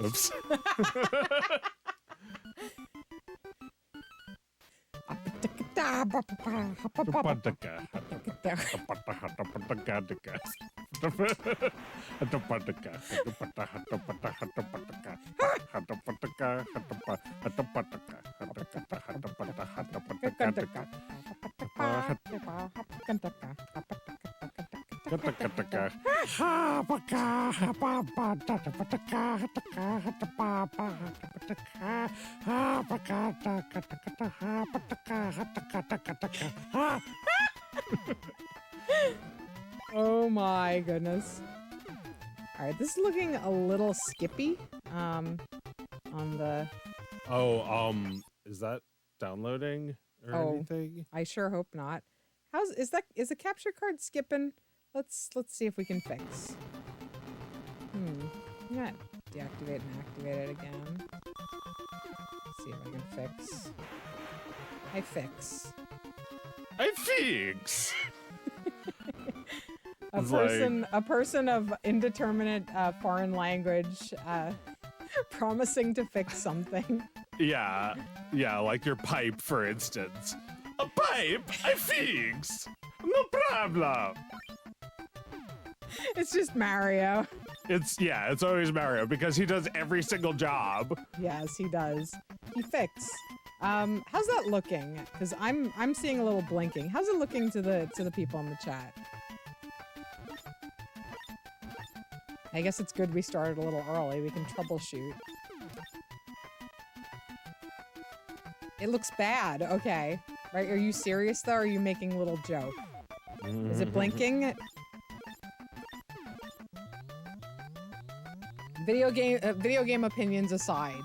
Oops. Oh my goodness. All right, this is looking a little skippy. On the. Oh, is that downloading or anything? I sure hope not. Is the capture card skipping? Let's see if we can fix. Yeah, deactivate and activate it again. See if I can fix. I fix. A person of indeterminate foreign language promising to fix something. Yeah, like your pipe, for instance. A pipe? I fix. No problem. It's just Mario. It's always Mario because he does every single job. Yes, he does. He fix. How's that looking? Because I'm seeing a little blinking. How's it looking to the people in the chat? I guess it's good we started a little early. We can troubleshoot. It looks bad. Okay. Right? Are you serious though? Or are you making a little joke? Is it blinking? Video game opinions aside.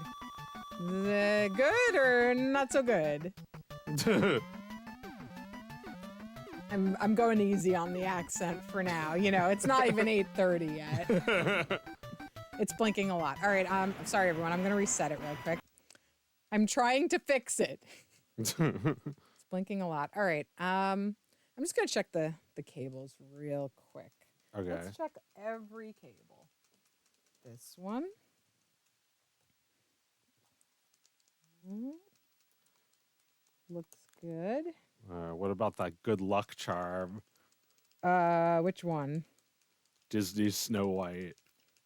Good or not so good? I'm going easy on the accent for now. You know, it's not even 8:30 yet. It's blinking a lot. All right, I'm sorry everyone. I'm gonna reset it real quick. I'm trying to fix it. It's blinking a lot. All right. I'm just gonna check the cables real quick. Okay. Let's check every cable. This one. Looks good. What about that good luck charm? Which one? Disney's Snow White.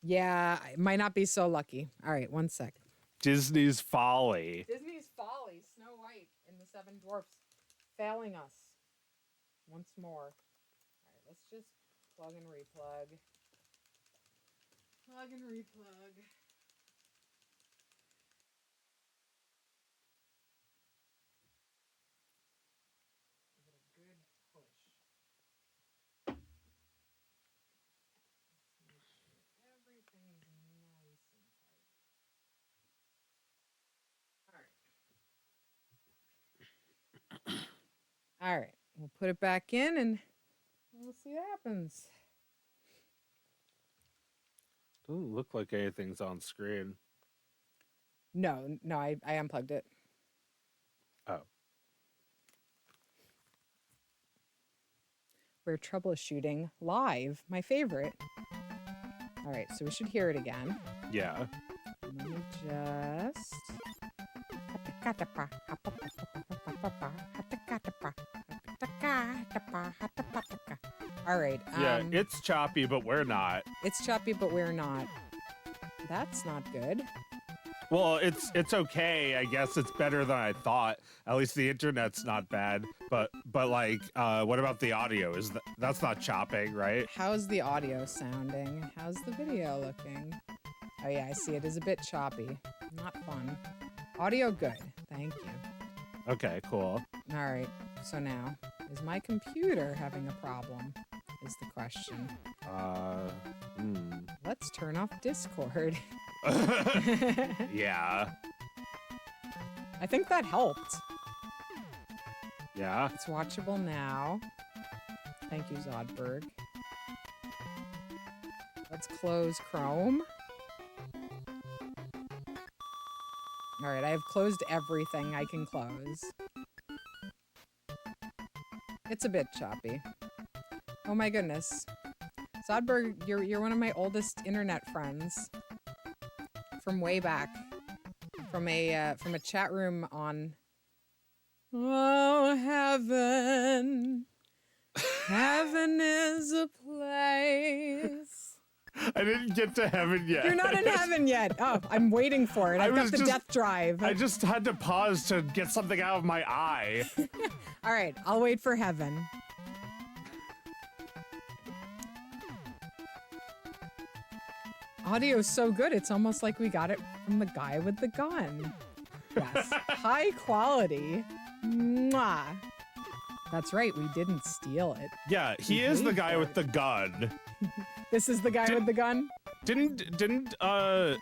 Yeah, it might not be so lucky. All right, one sec. Disney's Folly. Disney's Folly, Snow White and the Seven Dwarfs failing us once more. All right, let's just plug and replug. Plug and replug. Give it a good push. Let's make sure everything's nice and tight. All right, we'll put it back in and we'll see what happens. Doesn't look like anything's on screen. No, I unplugged it. Oh. We're troubleshooting live, my favorite. All right, so we should hear it again. Yeah. Let me just... All right. Yeah, it's choppy, but we're not. It's choppy, but we're not. That's not good. Well, it's okay. I guess it's better than I thought. At least the internet's not bad. But like, what about the audio? That's not chopping, right? How's the audio sounding? How's the video looking? Oh yeah, I see it is a bit choppy. Not fun. Audio good. Thank you. Okay, cool. All right. So now, is my computer having a problem? Is the question. Let's turn off Discord. Yeah. I think that helped. Yeah. It's watchable now. Thank you, Zodberg. Let's close Chrome. All right, I have closed everything I can close. It's a bit choppy. Oh my goodness. Zodberg, you're one of my oldest internet friends from way back, from a chat room on. Oh, heaven, heaven is a place. I didn't get to heaven yet. You're not in heaven yet. Oh, I'm waiting for it. I've got the death drive. I just had to pause to get something out of my eye. All right, I'll wait for heaven. Audio's so good, it's almost like we got it from the guy with the gun. Yes, high quality. Mwah. That's right, we didn't steal it. Yeah, he is the guy with the gun. This is the guy with the gun? Didn't Nobuo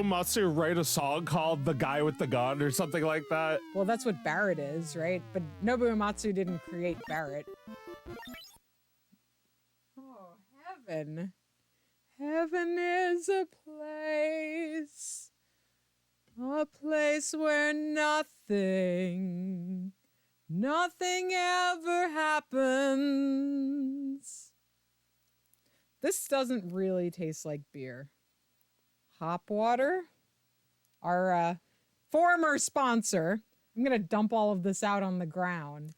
Uematsu write a song called "The Guy with the Gun" or something like that? Well, that's what Barrett is, right? But Nobuo Uematsu didn't create Barrett. Oh, heaven. Heaven is a place where nothing ever happens. This doesn't really taste like beer. Hop water, our former sponsor. I'm gonna dump all of this out on the ground.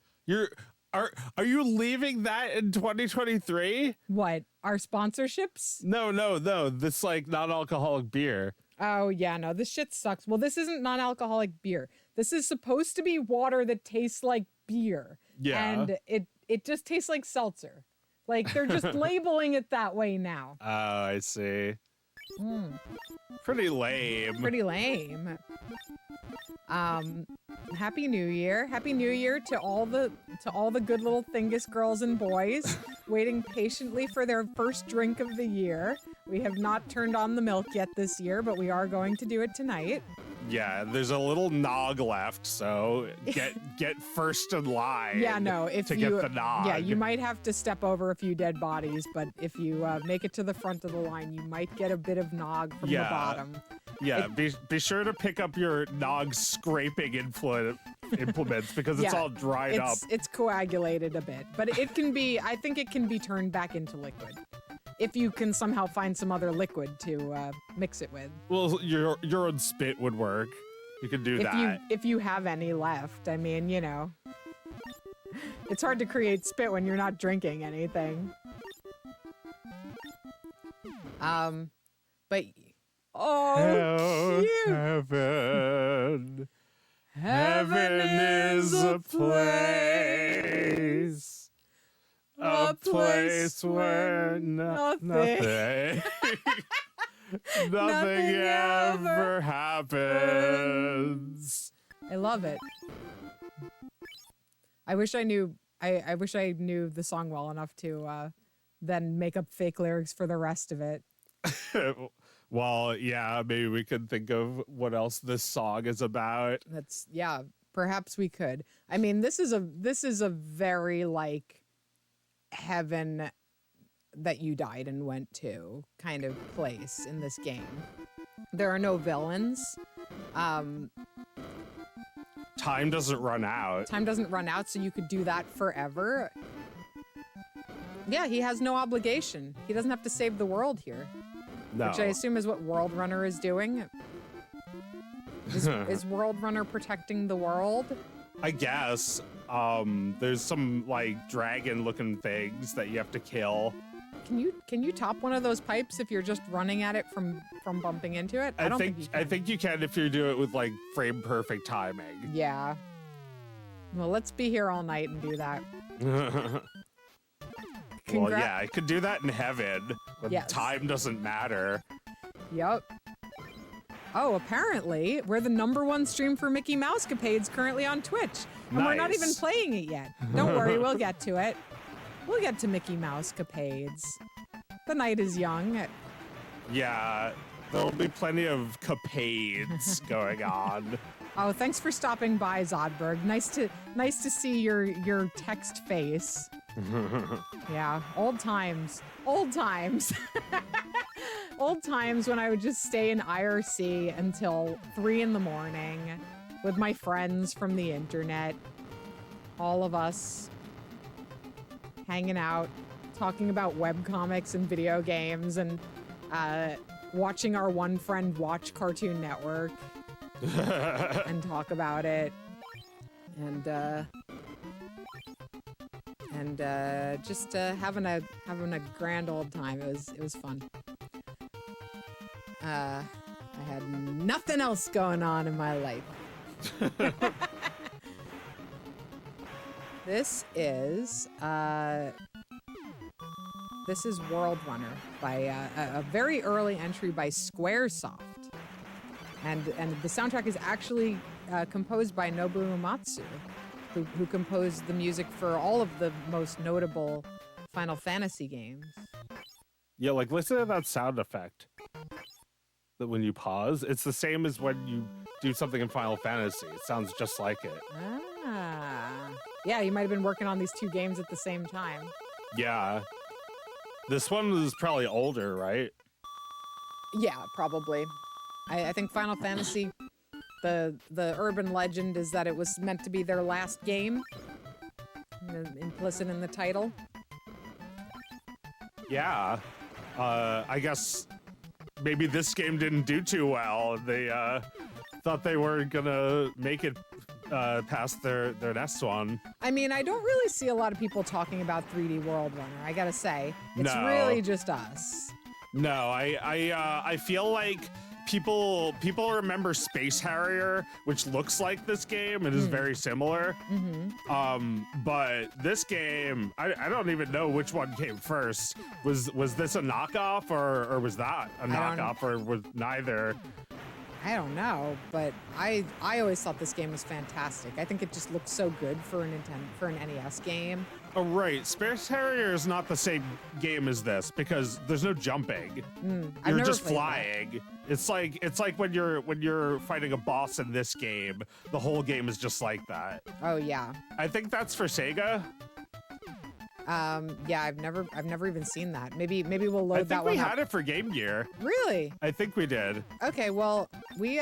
Are you leaving that in 2023? What? Our sponsorships? No. This like non-alcoholic beer. Oh yeah, no, this shit sucks. Well, this isn't non-alcoholic beer. This is supposed to be water that tastes like beer. Yeah. And it just tastes like seltzer. Like they're just labeling it that way now. Oh, I see. Pretty lame. Pretty lame. Happy New Year. Happy New Year to all the good little Thingus girls and boys waiting patiently for their first drink of the year. We have not turned on the milk yet this year, but we are going to do it tonight. Yeah, there's a little nog left, so get first in line. Yeah, no, get the nog. Yeah, you might have to step over a few dead bodies, but if you make it to the front of the line, you might get a bit of nog from the bottom. Yeah, be sure to pick up your nog scraping implements because it's all dried up. It's coagulated a bit, but I think it can be turned back into liquid. If you can somehow find some other liquid to mix it with. Well, your own spit would work. You can do that. If you have any left. I mean, you know. It's hard to create spit when you're not drinking anything. But oh, cute. Heaven. Heaven is a place. A place where nothing ever happens. I love it. I wish I knew the song well enough to then make up fake lyrics for the rest of it. Well, yeah, maybe we could think of what else this song is about. Perhaps we could. I mean, this is a very like heaven that you died and went to kind of place in this game. There are no villains. Time doesn't run out. Time doesn't run out, so you could do that forever. Yeah, he has no obligation. He doesn't have to save the world here. No. Which I assume is what World Runner is doing. Is World Runner protecting the world? I guess. There's some like dragon-looking things that you have to kill. Can you top one of those pipes if you're just running at it from bumping into it? I think you can if you do it with like frame perfect timing. Yeah. Well, let's be here all night and do that. Well, yeah, I could do that in heaven when Yes. time doesn't matter. Yep. Oh, apparently we're the #1 stream for Mickey Mousecapades currently on Twitch. And we're not even Nice. playing it yet. Don't worry, we'll get to it. We'll get to Mickey Mousecapades. The night is young. Yeah, there'll be plenty of capades going on. Oh, thanks for stopping by, Zodberg. Nice to see your text face. Yeah, old times. Old times. Old times when I would just stay in IRC until 3 in the morning with my friends from the internet. All of us hanging out, talking about webcomics and video games and watching our one friend watch Cartoon Network and talk about it and just having a grand old time. It was fun. I had nothing else going on in my life. This is World Runner by a very early entry by Squaresoft, and the soundtrack is actually composed by Nobuo Uematsu, who composed the music for all of the most notable Final Fantasy games. Yeah, like listen to that sound effect. That when you pause, it's the same as when you do something in Final Fantasy. It sounds just like it. Yeah, you might have been working on these two games at the same time. Yeah. This one is probably older, right? Yeah, probably. I think Final Fantasy, the urban legend is that it was meant to be their last game, implicit in the title. Yeah. I guess maybe this game didn't do too well. They thought they were gonna make it past their next one. I mean, I don't really see a lot of people talking about 3D World Runner, I gotta say. It's No. really just us. No, I feel like people remember Space Harrier, which looks like this game and is very similar. But this game, I don't even know which one came first. Was this a knockoff or was that a knockoff or was neither? I don't know, but I always thought this game was fantastic. I think it just looks so good for an NES game. Oh right, Space Harrier is not the same game as this because there's no jumping. I've You're never just played flying. It's like when you're fighting a boss in this game, the whole game is just like that. Oh yeah. I think that's for Sega. Yeah, I've never even seen that. Maybe we'll load that one I think we up. had it for Game Gear. Really? I think we did. Okay, well, we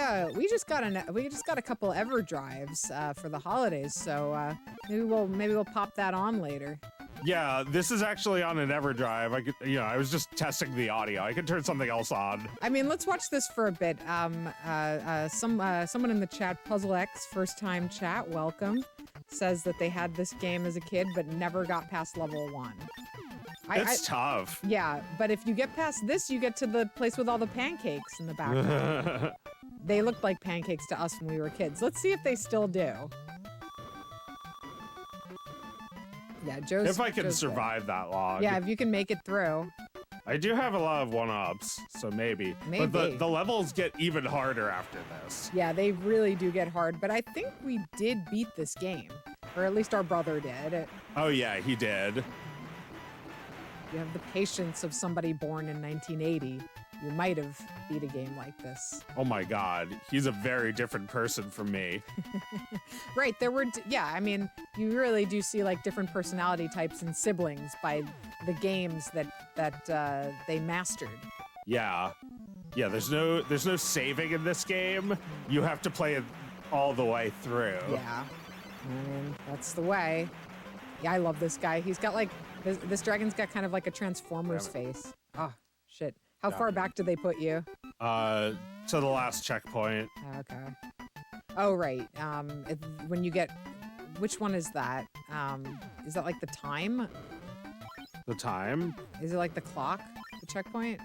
just got a couple EverDrives for the holidays, so maybe we'll pop that on later. Yeah, this is actually on an EverDrive. I was just testing the audio. I could turn something else on. I mean, let's watch this for a bit. Someone in the chat, Puzzle X, first time chat, welcome, says that they had this game as a kid but never got past level 1. It's tough. Yeah, but if you get past this, you get to the place with all the pancakes in the background. They looked like pancakes to us when we were kids. Let's see if they still do. Yeah, Joe's. If I can Joe's survive that long. Yeah, if you can make it through. I do have a lot of one-ups, so maybe. But the levels get even harder after this. Yeah, they really do get hard, but I think we did beat this game. Or at least our brother did. Oh yeah, he did. You have the patience of somebody born in 1980. You might have beat a game like this. Oh my god, he's a very different person from me. Right, yeah, I mean, you really do see like different personality types and siblings by the games that they mastered. Yeah. Yeah, there's no saving in this game. You have to play it all the way through. Yeah. I mean, that's the way. Yeah, I love this guy. He's got like this dragon's got kind of like a Transformers face. Oh, shit. How far back did they put you? To the last checkpoint. Okay. Oh, right. When you get, which one is that? Is that like the time? The time? Is it like the clock? The checkpoint?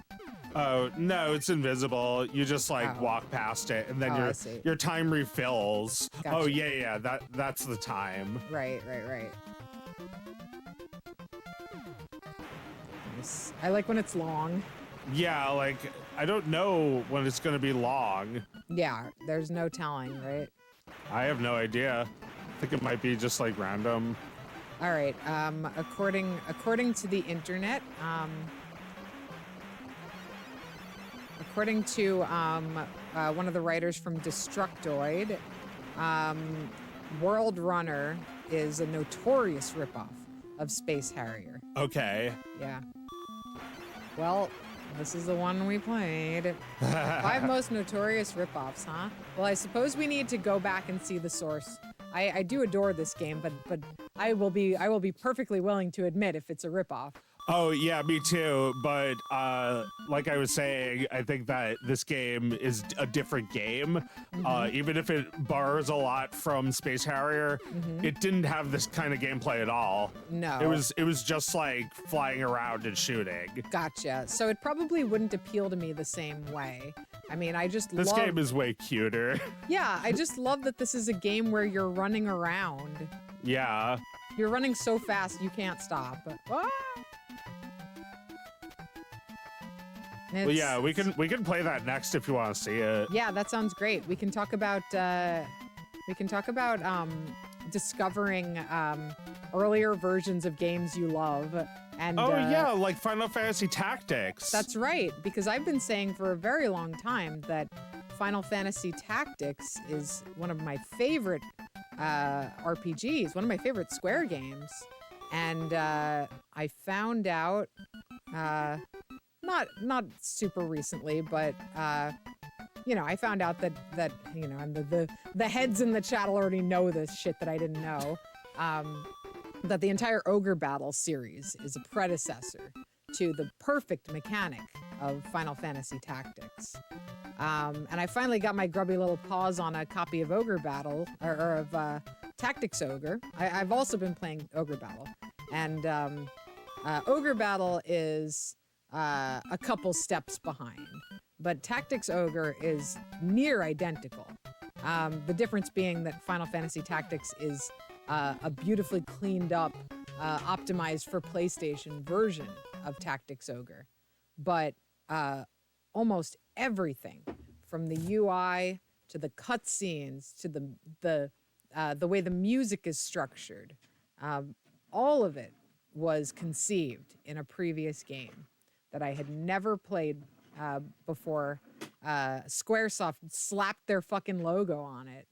Oh, no, it's invisible. You just like walk past it and then your time refills. Gotcha. Oh, yeah, that's the time. Right. Nice. I like when it's long. Yeah, like, I don't know when it's gonna be long. Yeah, there's no telling, right? I have no idea. I think it might be just like random. All right. According to the internet, according to one of the writers from Destructoid, World Runner is a notorious ripoff of Space Harrier. Okay. Yeah. Well, this is the one we played. 5 most notorious ripoffs, huh? Well, I suppose we need to go back and see the source. I do adore this game, but I will be perfectly willing to admit if it's a ripoff. Oh yeah, me too. But like I was saying, I think that this game is a different game. Even if it borrows a lot from Space Harrier, it didn't have this kind of gameplay at all. No. It was just like flying around and shooting. Gotcha. So it probably wouldn't appeal to me the same way. I mean, I just This love... game is way cuter. Yeah, I just love that this is a game where you're running around. Yeah. You're running so fast you can't stop. Ah! Well, yeah, we can play that next if you want to see it. Yeah, that sounds great. We can talk about discovering earlier versions of games you love. And oh yeah, like Final Fantasy Tactics. That's right, because I've been saying for a very long time that Final Fantasy Tactics is one of my favorite RPGs, one of my favorite Square games. And I found out, not super recently, but you know, I found out that you know, and the heads in the chat already know this shit that I didn't know. That the entire Ogre Battle series is a predecessor to the perfect mechanic of Final Fantasy Tactics. And I finally got my grubby little paws on a copy of Ogre Battle, or of Tactics Ogre. I've also been playing Ogre Battle. And Ogre Battle is a couple steps behind, but Tactics Ogre is near identical. The difference being that Final Fantasy Tactics is a beautifully cleaned up, optimized for PlayStation version of Tactics Ogre. But almost everything, from the UI to the cutscenes to the way the music is structured, all of it was conceived in a previous game that I had never played before. Squaresoft slapped their fucking logo on it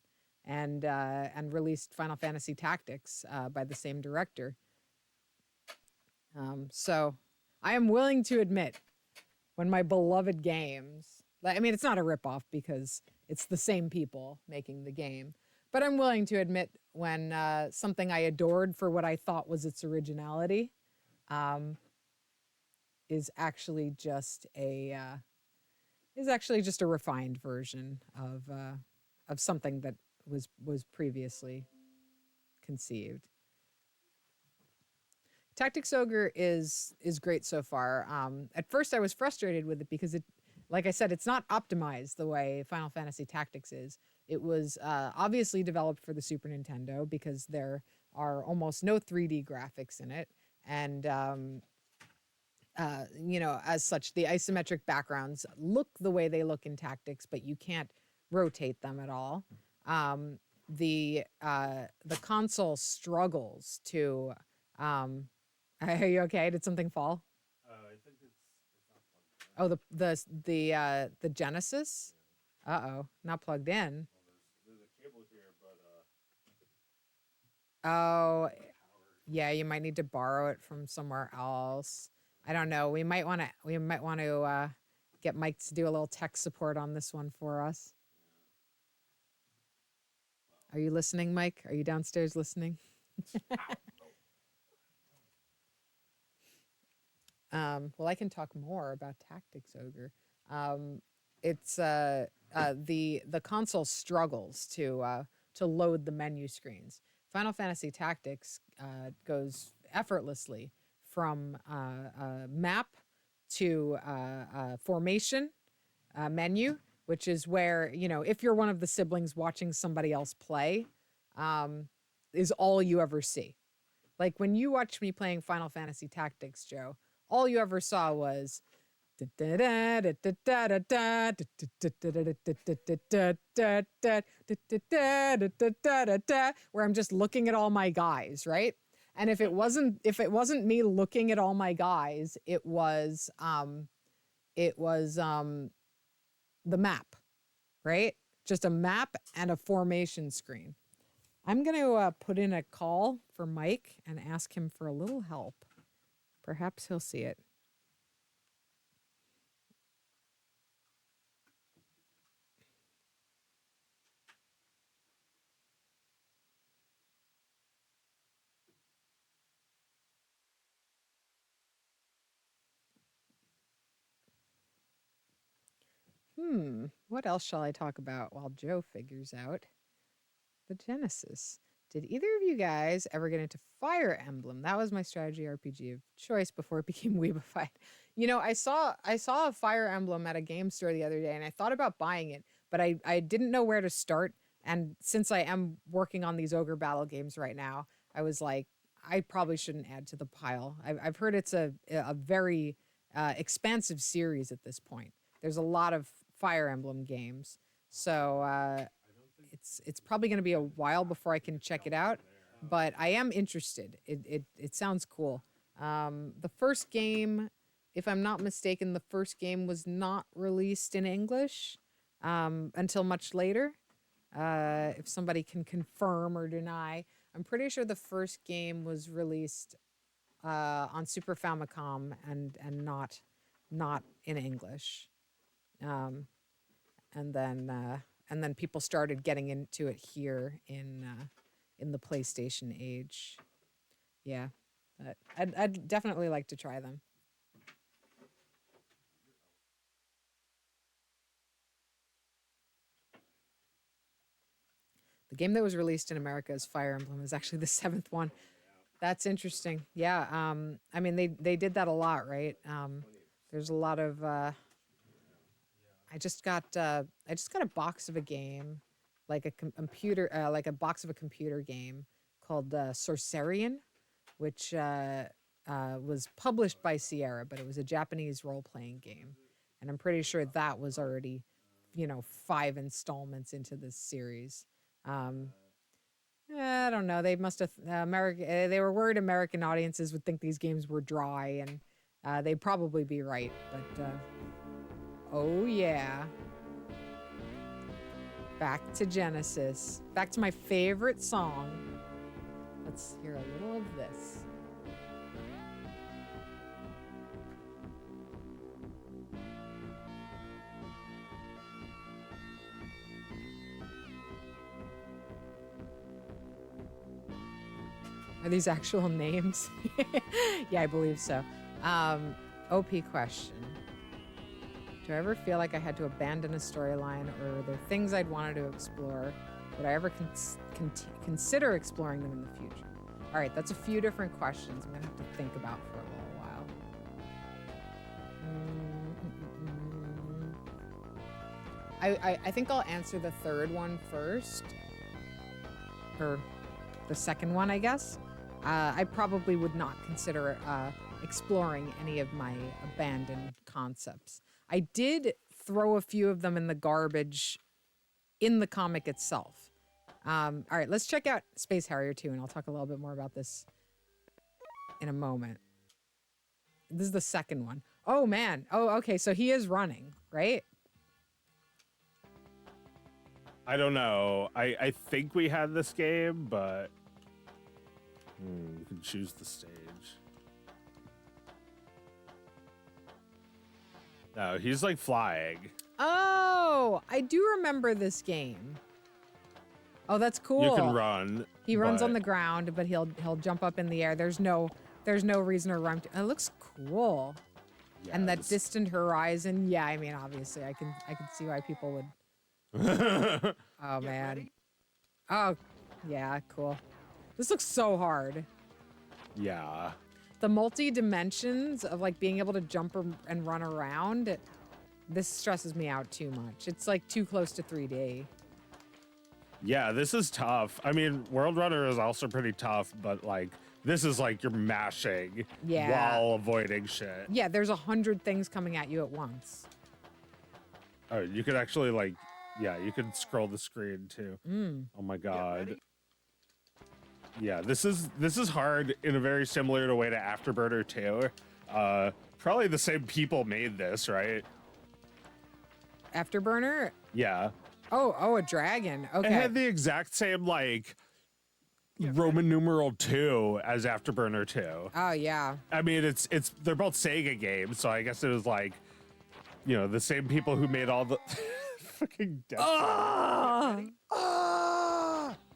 and released Final Fantasy Tactics by the same director. So I am willing to admit, when my beloved games, I mean, it's not a ripoff because it's the same people making the game, but I'm willing to admit when something I adored for what I thought was its originality is actually just a refined version of something that was previously conceived. Tactics Ogre is great so far. At first, I was frustrated with it because it, like I said, it's not optimized the way Final Fantasy Tactics is. It was obviously developed for the Super Nintendo because there are almost no 3D graphics in it, and you know, as such, the isometric backgrounds look the way they look in Tactics, but you can't rotate them at all. The console struggles to. Are you okay? Did something fall? I think it's not plugged in. Oh, the Genesis. Uh-oh, not plugged in. Well, there's a cable here, but Oh, yeah, you might need to borrow it from somewhere else. I don't know. We might want to get Mike to do a little tech support on this one for us. Are you listening, Mike? Are you downstairs listening? Well, I can talk more about Tactics Ogre. It's the console struggles to load the menu screens. Final Fantasy Tactics goes effortlessly from map to formation menu, which is where, you know, if you're one of the siblings watching somebody else play, is all you ever see. Like when you watch me playing Final Fantasy Tactics, Joe, all you ever saw was where I'm just looking at all my guys, right? And if it wasn't me looking at all my guys, it was the map, right? Just a map and a formation screen. I'm going to put in a call for Mike and ask him for a little help. Perhaps he'll see it. What else shall I talk about while Joe figures out the Genesis? Did either of you guys ever get into Fire Emblem? That was my strategy RPG of choice before it became Weebified. You know, I saw a Fire Emblem at a game store the other day, and I thought about buying it, but I didn't know where to start. And since I am working on these ogre battle games right now, I was like, I probably shouldn't add to the pile. I've heard it's a very expansive series at this point. There's a lot of Fire Emblem games, so it's probably going to be a while before I can check it out. But I am interested. It sounds cool. The first game, if I'm not mistaken, the first game was not released in English until much later. If somebody can confirm or deny, I'm pretty sure the first game was released on Super Famicom and not in English. And then people started getting into it here in the PlayStation age. Yeah, but I'd definitely like to try them. The game that was released in America as Fire Emblem is actually the 7th one. That's interesting. Yeah. I mean, they did that a lot, right? There's a lot of. I just got a box of a game, like a computer, like a box of a computer game called Sorcerian, which was published by Sierra, but it was a Japanese role-playing game, and I'm pretty sure that was already, 5 installments into this series. I don't know. They must have they were worried American audiences would think these games were dry, and they'd probably be right. But oh yeah, back to Genesis. Back to my favorite song. Let's hear a little of this. Are these actual names? Yeah, I believe so. OP question. Do I ever feel like I had to abandon a storyline, or are there things I'd wanted to explore? Would I ever consider exploring them in the future? All right, that's a few different questions I'm going to have to think about for a little while. I think I'll answer the third one first. Or the second one, I guess. I probably would not consider exploring any of my abandoned concepts. I did throw a few of them in the garbage in the comic itself. All right, let's check out Space Harrier 2, and I'll talk a little bit more about this in a moment. This is the second one. Oh, man. Oh, okay, so he is running, right? I don't know. I think we had this game, but you can choose the stage. No, he's like flying. Oh, I do remember this game. Oh, that's cool. You can run. He runs on the ground, but he'll jump up in the air. There's no reason to run. It looks cool. Yeah, and that distant horizon. Yeah, I mean, obviously, I can see why people would. Oh man. Oh, yeah, cool. This looks so hard. Yeah. The multi-dimensions of like being able to jump and run around, this stresses me out too much. It's like too close to 3D. Yeah, this is tough. I mean, World Runner is also pretty tough, but like this is like you're mashing while avoiding shit. Yeah, there's 100 things coming at you at once. Oh, you could actually like, yeah, you could scroll the screen too. Oh my god. Yeah, this is hard in a very similar way to Afterburner 2. Probably the same people made this, right? Afterburner? Yeah. Oh, a dragon. Okay. It had the exact same like Roman numeral 2 as Afterburner 2. Oh yeah. I mean, it's they're both Sega games, so I guess it was like, the same people who made all the fucking death.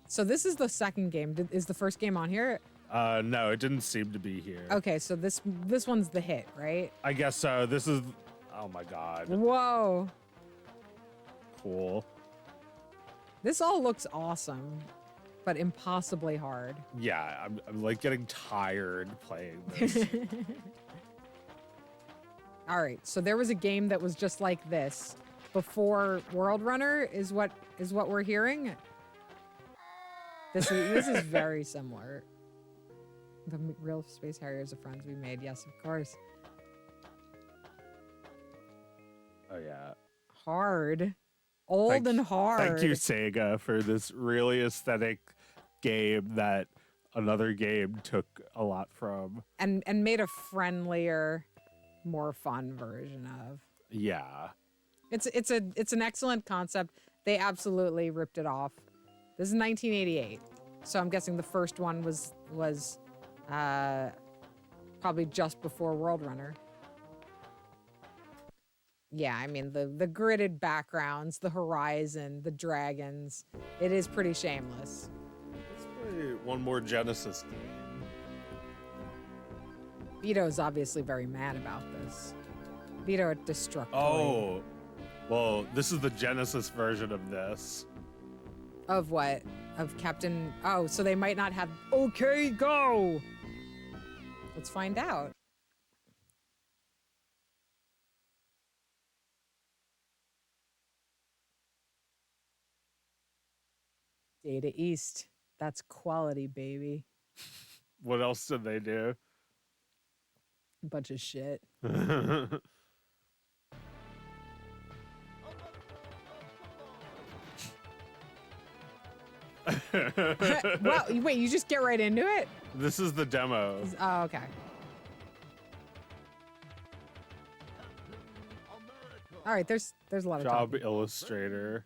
So this is the second game. Is the first game on here? No, it didn't seem to be here. Okay, so this one's the hit, right? I guess so. This is, oh my god. Whoa. cool. This all looks awesome, but impossibly hard. Yeah, I'm like getting tired playing this. All right, so there was a game that was just like this before World Runner is what we're hearing. This is very similar. The real Space Harriers are friends we made. Yes, of course. Oh yeah. Hard. Old and hard. Thank you, Sega, for this really aesthetic game that another game took a lot from. And made a friendlier, more fun version of. Yeah. It's an excellent concept. They absolutely ripped it off. This is 1988. So I'm guessing the first one was probably just before World Runner. Yeah, I mean, the gridded backgrounds, the horizon, the dragons. It is pretty shameless. Let's play one more Genesis game. Vito's obviously very mad about this. Vito at Destructoid. Oh, well, this is the Genesis version of this. Of what? Of Captain... Oh, so they might not have... Okay, go! Let's find out. Data East. That's quality, baby. What else did they do? A bunch of shit. Well, wait, you just get right into it? This is the demo. Oh, okay. All right, there's a lot of Job talking. Illustrator.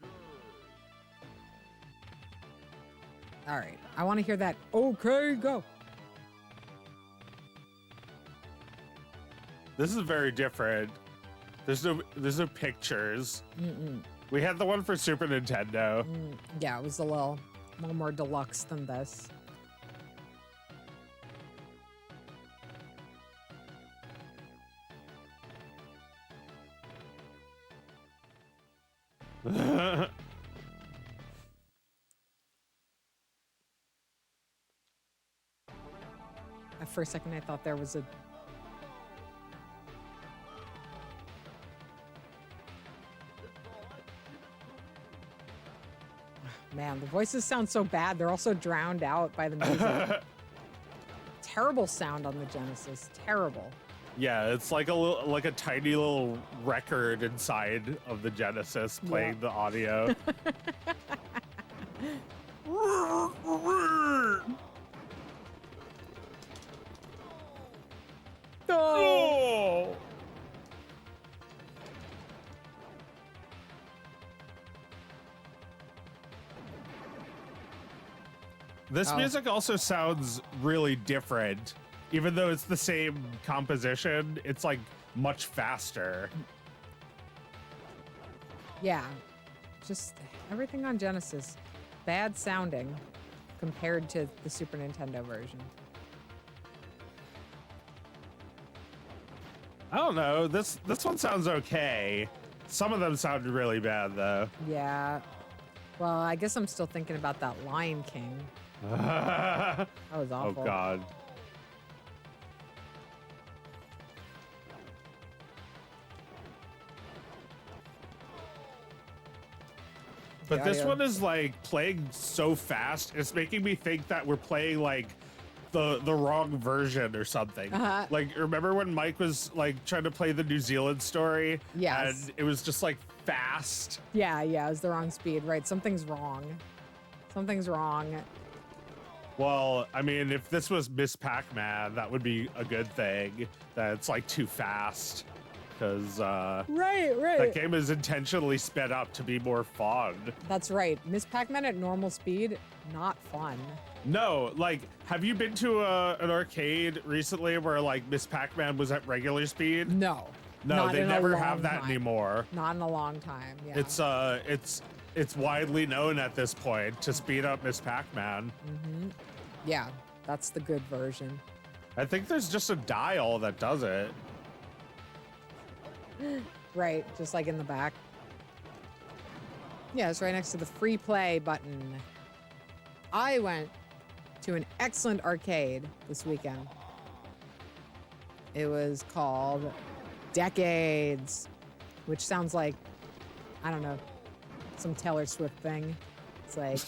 All right, I want to hear that. Okay, go. This is very different. There's no pictures. We had the one for Super Nintendo. Yeah, it was a little more deluxe than this. For a second, I thought there was a... Man, the voices sound so bad. They're also drowned out by the music. Terrible sound on the Genesis. Terrible. Yeah, it's like a tiny little record inside of the Genesis playing the audio. No! This music also sounds really different. Even though it's the same composition, it's like much faster. Yeah, just everything on Genesis, bad sounding compared to the Super Nintendo version. I don't know. This one sounds okay. Some of them sound really bad though. Yeah. Well, I guess I'm still thinking about that Lion King. That was awful. Oh God. But this one is like playing so fast, it's making me think that we're playing like the wrong version or something. Like, remember when Mike was like trying to play the New Zealand story? Yes. And it was just like fast. Yeah, it was the wrong speed, right? Something's wrong. Something's wrong. Well, I mean, if this was Miss Pac-Man, that would be a good thing. That it's like too fast. Because right. that game is intentionally sped up to be more fun. That's right. Miss Pac-Man at normal speed, not fun. No, like, have you been to an arcade recently where like Miss Pac-Man was at regular speed? No. No, they never have that anymore. Not in a long time. Yeah. It's widely known at this point to speed up Miss Pac-Man. Yeah, that's the good version. I think there's just a dial that does it. Right, just like in the back. Yeah, it's right next to the free play button. I went to an excellent arcade this weekend. It was called Decades, which sounds like, I don't know, some Taylor Swift thing. It's like,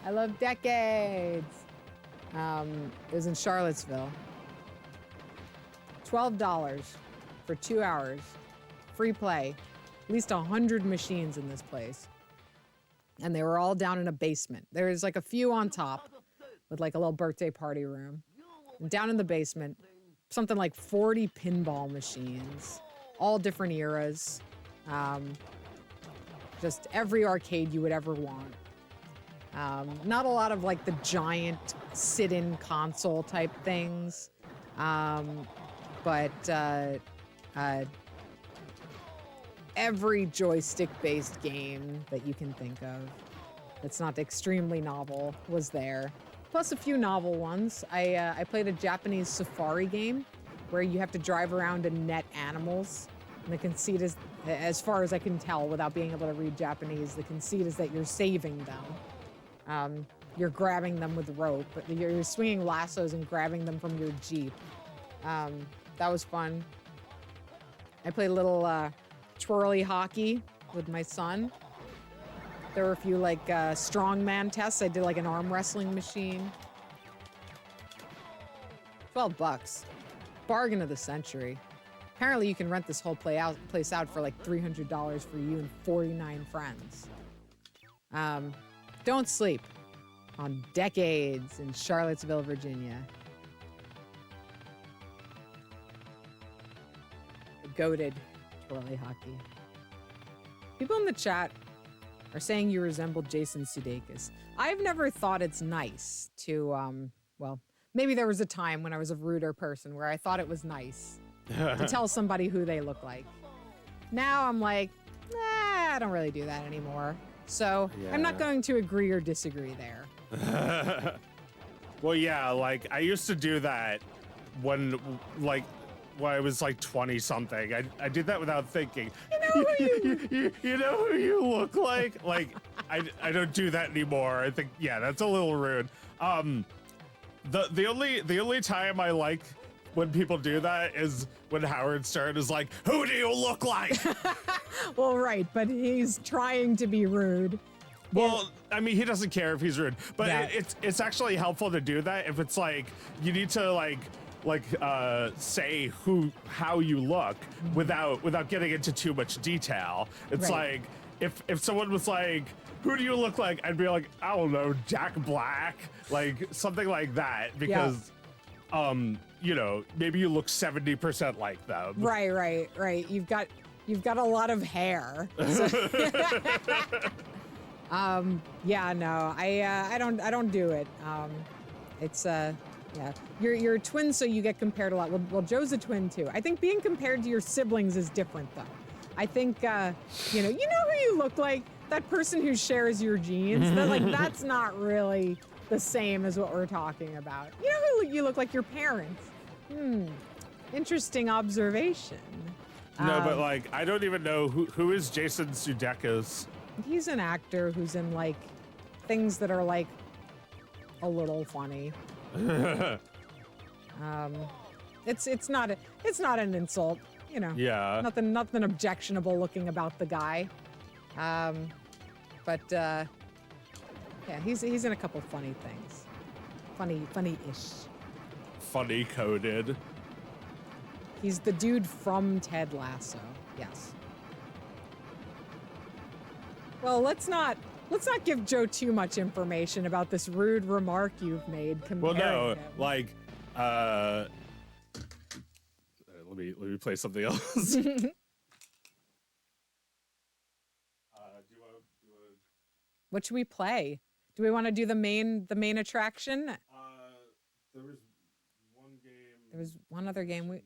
I love decades. It was in Charlottesville. $12 for 2 hours, free play, at least 100 machines in this place. And they were all down in a basement. There was like a few on top with like a little birthday party room. And down in the basement, something like 40 pinball machines, all different eras. Just every arcade you would ever want. Not a lot of like the giant sit-in console type things, but every joystick-based game that you can think of that's not extremely novel was there. Plus a few novel ones. I played a Japanese safari game where you have to drive around and net animals. And the conceit is, as far as I can tell without being able to read Japanese, the conceit is that you're saving them. You're grabbing them with rope, but you're swinging lassos and grabbing them from your Jeep. That was fun. I played a little twirly hockey with my son. There were a few like strongman tests. I did like an arm wrestling machine. $12. Bargain of the century. Apparently you can rent this whole place out for like $300 for you and 49 friends. Don't sleep on Decades in Charlottesville, Virginia. Goated twirly hockey. People in the chat are saying you resemble Jason Sudeikis. I've never thought it's nice to, well, maybe there was a time when I was a ruder person where I thought it was nice to tell somebody who they look like. Now I'm like, I don't really do that anymore. So yeah. I'm not going to agree or disagree there. Well, yeah, like I used to do that when I was like 20 something. I did that without thinking. You know who you look like? Like I don't do that anymore. I think, yeah, that's a little rude. The only time I like when people do that is when Howard Stern is like, who do you look like? Well, right, but he's trying to be rude. Well, I mean, he doesn't care if he's rude, but yeah. it's actually helpful to do that if it's like you need to say how you look without getting into too much detail. It's right. like if someone was like, who do you look like? I'd be like, I don't know, Jack Black, like something like that, because you know, maybe you look 70% like them. Right. You've got a lot of hair. So yeah, no, I don't do it. It's yeah, you're a twin, so you get compared a lot. Well, Joe's a twin too. I think being compared to your siblings is different though. I think you know who you look like, that person who shares your genes. That's not really the same as what we're talking about. You know who you look like, your parents. Interesting observation. No, but like I don't even know who is Jason Sudeikis. He's an actor who's in like things that are like a little funny. It's not an insult, you know. Yeah. Nothing objectionable looking about the guy. But yeah, he's in a couple funny things. Funny-ish. Funny coded. He's the dude from Ted Lasso. Yes. Well, let's not give Joe too much information about this rude remark you've made comparing him. Like let me play something else. Do you want What should we play? Do we want to do the main attraction? There was one game. There was one other game we.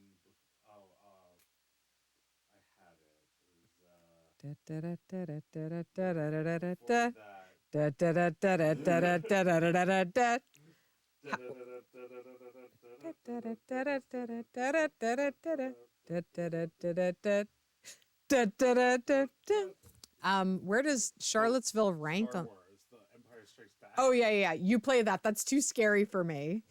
Where does Charlottesville rank Star on? Wars, The Empire Strikes Back. Oh yeah. You play that. That's too scary for me.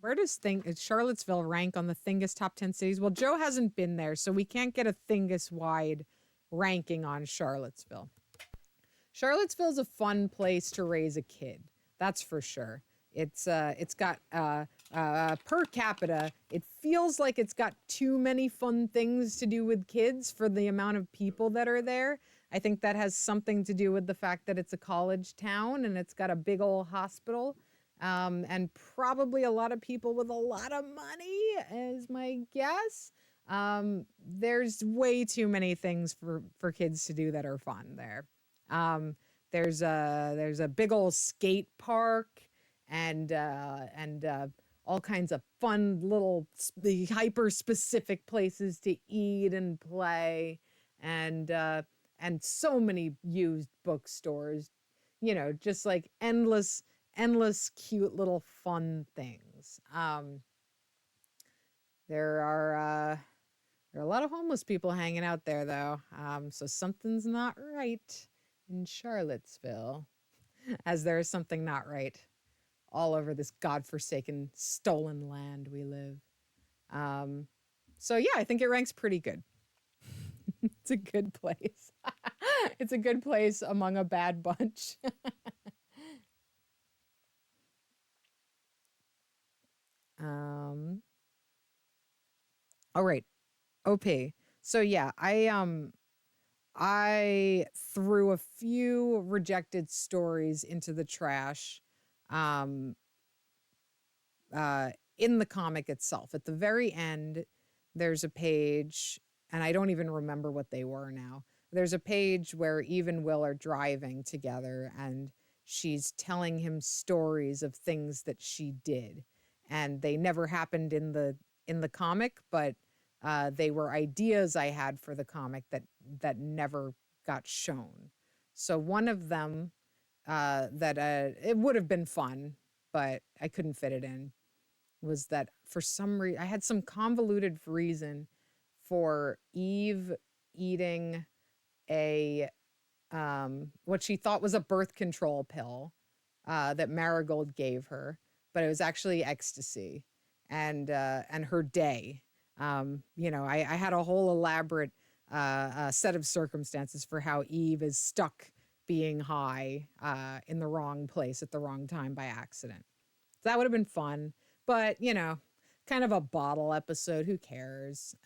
Where does Charlottesville rank on the Thingus top 10 cities? Well, Joe hasn't been there, so we can't get a Thingus wide ranking on Charlottesville. Charlottesville's a fun place to raise a kid. That's for sure. It's got per capita, it feels like it's got too many fun things to do with kids for the amount of people that are there. I think that has something to do with the fact that it's a college town and it's got a big old hospital. And probably a lot of people with a lot of money is my guess. There's way too many things for kids to do that are fun there. There's a big old skate park and all kinds of fun little hyper specific places to eat and play and so many used bookstores, you know, just like endless cute little fun things. There are a lot of homeless people hanging out there though. So something's not right in Charlottesville, as there is something not right all over this godforsaken stolen land we live. So yeah, I think it ranks pretty good. It's a good place. It's a good place among a bad bunch. All right. OP. So yeah, I threw a few rejected stories into the trash um in the comic itself. At the very end, there's a page, and I don't even remember what they were now. There's a page where Eve and Will are driving together and she's telling him stories of things that she did. And they never happened in the comic, but they were ideas I had for the comic that never got shown. So one of them that it would have been fun, but I couldn't fit it in, was that for some reason I had some convoluted reason for Eve eating a what she thought was a birth control pill that Marigold gave her, but it was actually ecstasy, and her day. You know, I had a whole elaborate set of circumstances for how Eve is stuck being high in the wrong place at the wrong time by accident. So that would have been fun, but you know, kind of a bottle episode. Who cares?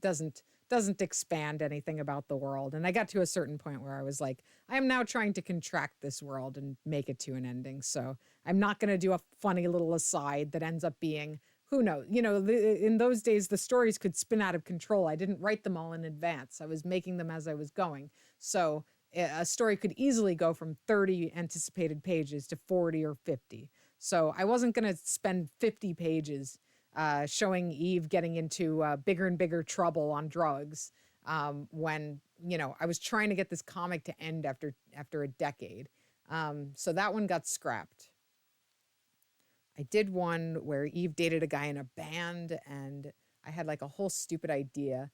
Doesn't expand anything about the world. And I got to a certain point where I was like, I'm now trying to contract this world and make it to an ending. So I'm not going to do a funny little aside that ends up being, who knows? You know, in those days, the stories could spin out of control. I didn't write them all in advance. I was making them as I was going. So a story could easily go from 30 anticipated pages to 40 or 50. So I wasn't going to spend 50 pages showing Eve getting into bigger and bigger trouble on drugs when, you know, I was trying to get this comic to end after a decade. So that one got scrapped. I did one where Eve dated a guy in a band, and I had like a whole stupid idea,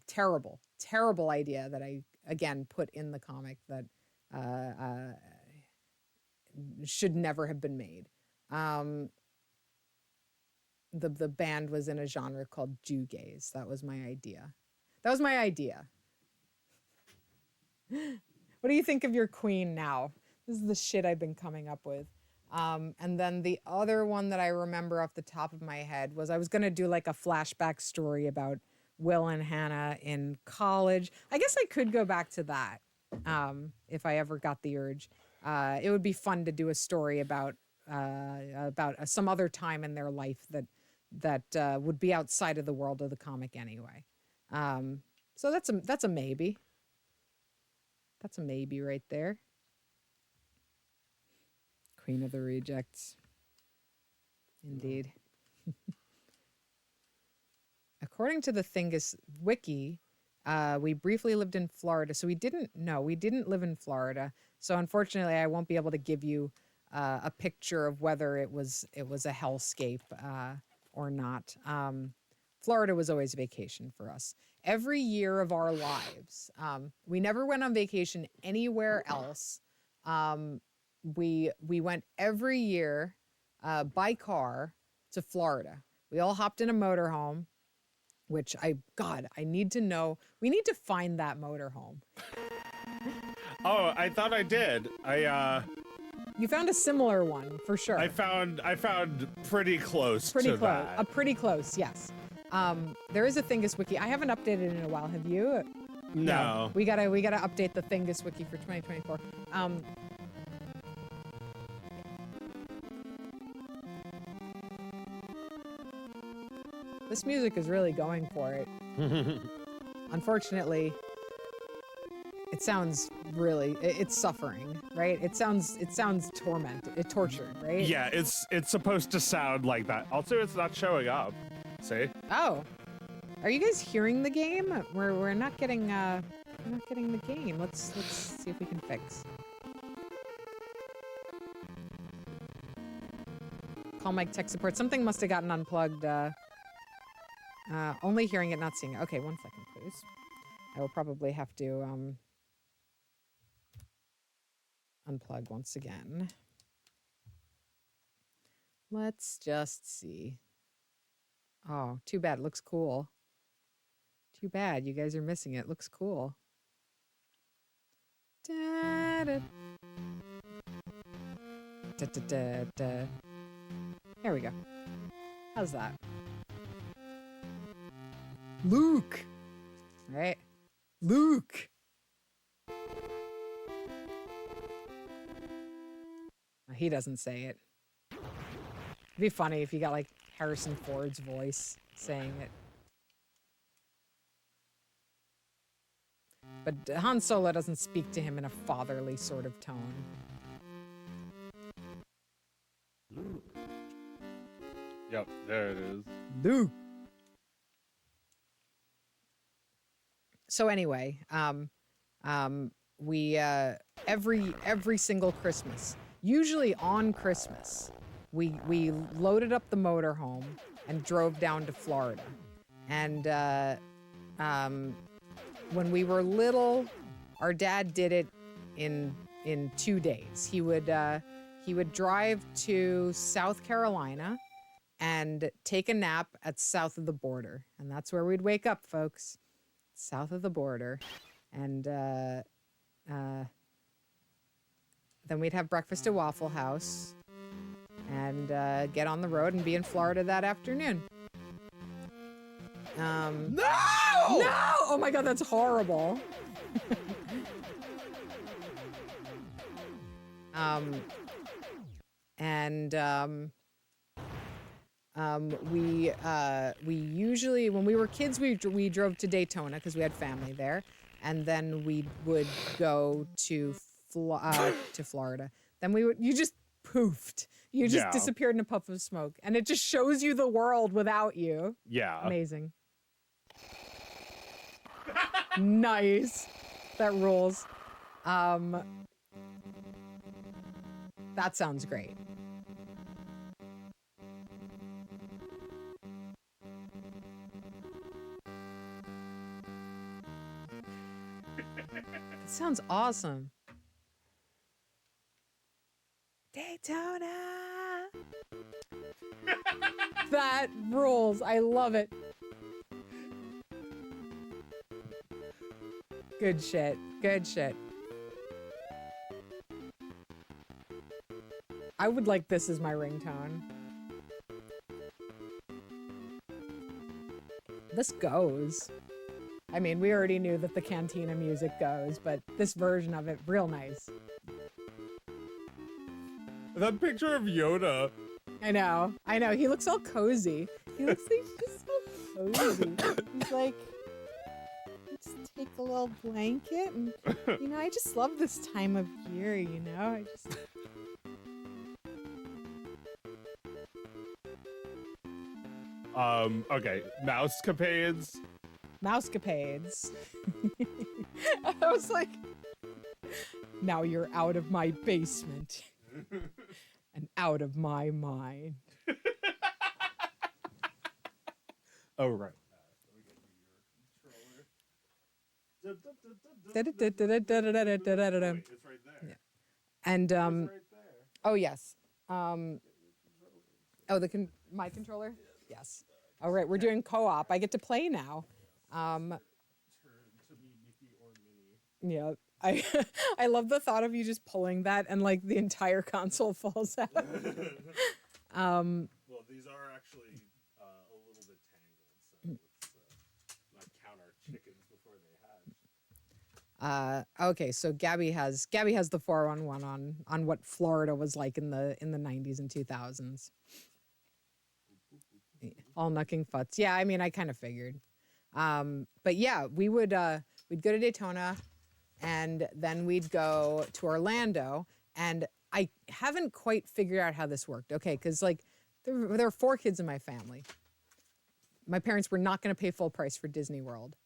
terrible idea that I, again, put in the comic that should never have been made. The band was in a genre called Jewgaze. That was my idea. What do you think of your queen now? This is the shit I've been coming up with. And then the other one that I remember off the top of my head was I was going to do like a flashback story about Will and Hannah in college. I guess I could go back to that if I ever got the urge. It would be fun to do a story about some other time in their life that would be outside of the world of the comic anyway. So that's a maybe. That's a maybe right there. Queen of the Rejects. Indeed. According to the Thingus wiki, we briefly lived in Florida. So we didn't live in Florida. So unfortunately, I won't be able to give you a picture of whether it was a hellscape or not. Florida was always a vacation for us. Every year of our lives, we never went on vacation anywhere else. We went every year by car to Florida. We all hopped in a motorhome, which I need to know. We need to find that motorhome. Oh, I thought I did. You found a similar one for sure. I found pretty close. Pretty to close. That. Pretty close. Yes. There is a Thingus wiki. I haven't updated it in a while. Have you? No. We gotta update the Thingus wiki for 2024. This music is really going for it. Unfortunately, it sounds really, it's suffering, right? It sounds tortured, right? Yeah, it's supposed to sound like that. Also, it's not showing up. See? Oh, are you guys hearing the game? We're not getting the game. Let's see if we can fix. Call Mike tech support. Something must have gotten unplugged. Only hearing it, not seeing it. Okay, 1 second, please. I will probably have to unplug once again. Let's just see. Oh, too bad. It looks cool. Too bad. You guys are missing it. It looks cool. Da-da. Da-da-da-da. There we go. How's that? Luke! Right? Luke! He doesn't say it. It'd be funny if you got like Harrison Ford's voice saying it. But Han Solo doesn't speak to him in a fatherly sort of tone. Luke. Yep, there it is. Luke. So anyway, we every single Christmas, usually on Christmas, we loaded up the motorhome and drove down to Florida. And when we were little, our dad did it in 2 days. He would drive to South Carolina and take a nap at south of the border, and that's where we'd wake up, folks. South of the border, and then we'd have breakfast at Waffle House and get on the road and be in Florida that afternoon. No! No! Oh my God, that's horrible. We usually, when we were kids, we drove to Daytona because we had family there, and then we would go to Florida. Then you just poofed. You just disappeared in a puff of smoke, and it just shows you the world without you. Yeah. Amazing. Nice. That rules. That sounds great. That sounds awesome. Daytona. That rules. I love it. Good shit. Good shit. I would like this as my ringtone. This goes. I mean, we already knew that the Cantina music goes, but this version of it, real nice. That picture of Yoda. I know. He looks all cozy. He looks like just so cozy. He's like, just take a little blanket and, I just love this time of year, I just... Okay, Mousecapades. Mousecapades. I was like, now you're out of my basement and out of my mind. Oh, right. Let me get you your controller. Wait, it's right there. Yeah. And It's right there. oh yes. Oh, my controller? Yes. All right, we're doing co-op. I get to play now. Turn to be Mickey or Minnie. Yeah. I love the thought of you just pulling that and like the entire console falls out. Well, these are actually a little bit tangled, so let's not count our chickens before they hatch. Okay, so Gabby has the 411 on what Florida was like in the 90s and 2000s. All knucking futs. Yeah, I mean, I kind of figured. But yeah, we'd go to Daytona, and then we'd go to Orlando. And I haven't quite figured out how this worked. Okay, because like there are 4 kids in my family. My parents were not going to pay full price for Disney World,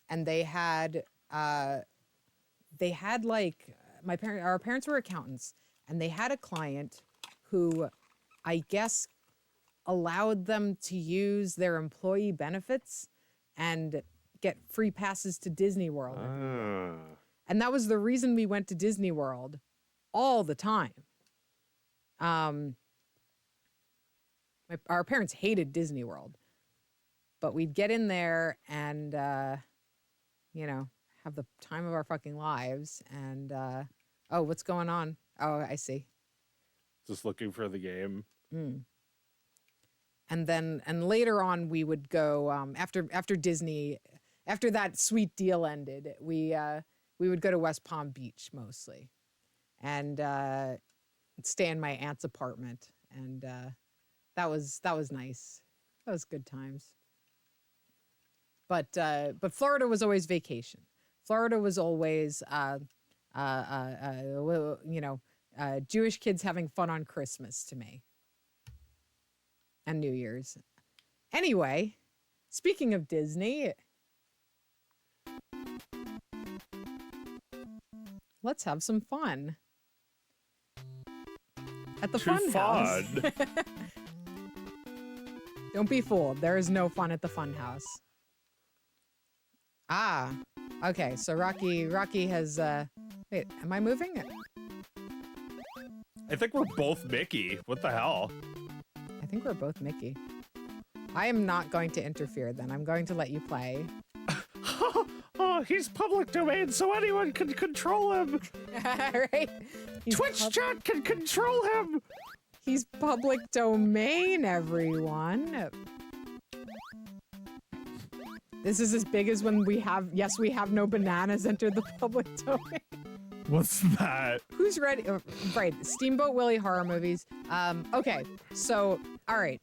and they had like our parents were accountants, and they had a client who, I guess, allowed them to use their employee benefits and get free passes to Disney World. And that was the reason we went to Disney World all the time. Our parents hated Disney World, but we'd get in there and, have the time of our fucking lives. And, oh, what's going on? Oh, I see. Just looking for the game. And later on, we would go after Disney, after that sweet deal ended. We would go to West Palm Beach mostly, and stay in my aunt's apartment, and that was nice. That was good times. But Florida was always vacation. Florida was always Jewish kids having fun on Christmas to me. And New Year's. Anyway, speaking of Disney, let's have some fun at the fun house. Don't be fooled. There is no fun at the fun house. Ah, okay. So Rocky has. Wait, am I moving? I think we're both Mickey. What the hell? I think we're both Mickey. I am not going to interfere then. I'm going to let you play. Oh, he's public domain, so anyone can control him. Right? Twitch chat can control him. He's public domain, everyone. This is as big as when we have no bananas enter the public domain. What's that? Who's ready? Oh, right, Steamboat Willie horror movies. Okay, so, all right.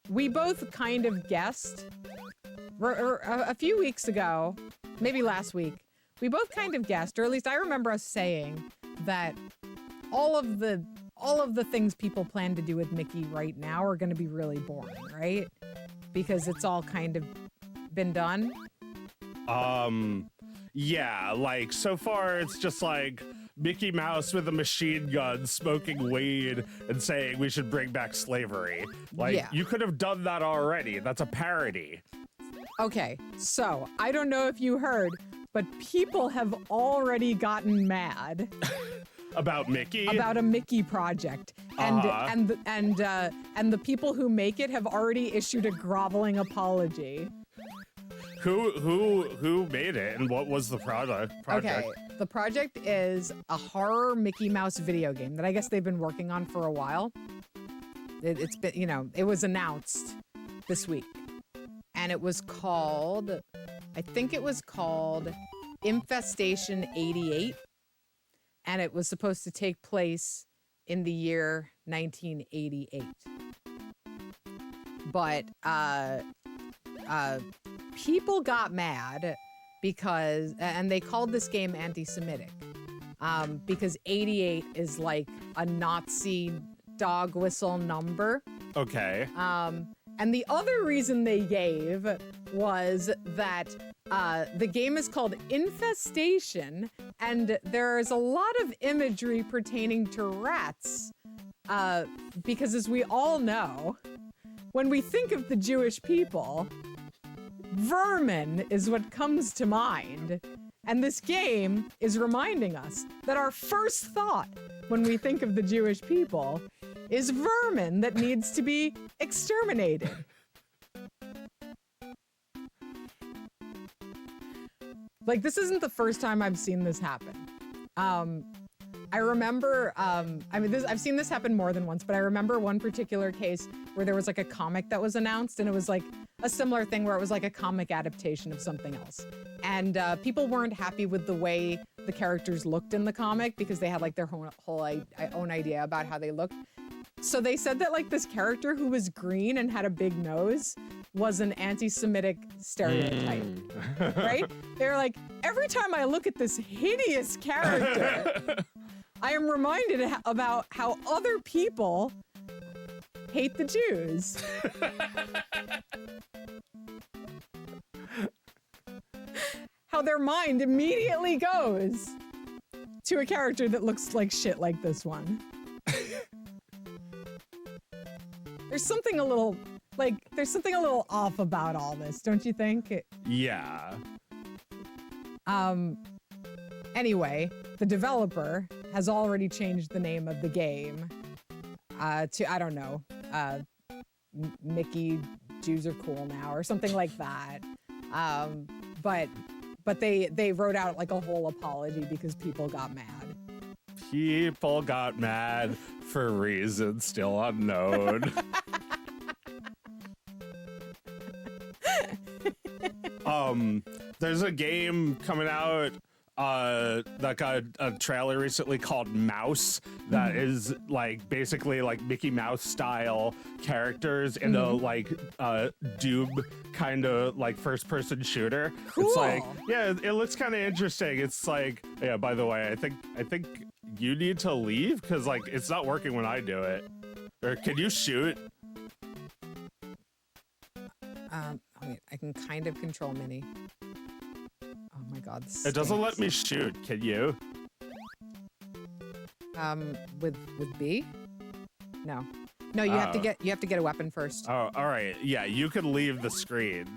We both kind of guessed a few weeks ago, maybe last week, we both kind of guessed, or at least I remember us saying that all of the things people plan to do with Mickey right now are going to be really boring, right? Because it's all kind of been done. Yeah, like so far it's just like Mickey Mouse with a machine gun smoking weed and saying we should bring back slavery. Like, yeah. You could have done that already. That's a parody. Okay, so I don't know if you heard, but people have already gotten mad about Mickey? About a Mickey project. And the people who make it have already issued a groveling apology. Who made it, and what was the project? Okay, the project is a horror Mickey Mouse video game that I guess they've been working on for a while. It's been, it was announced this week. And it was called, I think it was called Infestation 88. And it was supposed to take place in the year 1988. But, people got mad because, and they called this game anti-Semitic, because 88 is like a Nazi dog whistle number. Okay. And the other reason they gave was that the game is called Infestation, and there's a lot of imagery pertaining to rats, because as we all know, when we think of the Jewish people, vermin is what comes to mind. And this game is reminding us that our first thought when we think of the Jewish people is vermin that needs to be exterminated. Like, this isn't the first time I've seen this happen. I remember, I've seen this happen more than once, but I remember one particular case where there was like a comic that was announced, and it was like a similar thing where it was like a comic adaptation of something else. And people weren't happy with the way the characters looked in the comic because they had like their whole own idea about how they looked. So they said that like this character who was green and had a big nose was an anti-Semitic stereotype, right? They're like, every time I look at this hideous character, I am reminded about how other people hate the Jews. How their mind immediately goes to a character that looks like shit like this one. There's something a little off about all this, don't you think? Yeah. Anyway, the developer has already changed the name of the game to, I don't know, Mickey Jews are cool now or something like that. But they wrote out like a whole apology because people got mad. People got mad for reasons still unknown. There's a game coming out that got a trailer recently called Mouse that is like basically like Mickey Mouse style characters in a like Doom kind of like first person shooter. Cool. It's like, yeah, it looks kind of interesting. It's like, yeah, by the way, I think you need to leave because like it's not working when I do it. Or can you shoot? Wait, I can kind of control Minnie. Oh my god. It doesn't let me shoot. Can you? With B? No. No, you have to get a weapon first. Oh, all right. Yeah, you can leave the screen.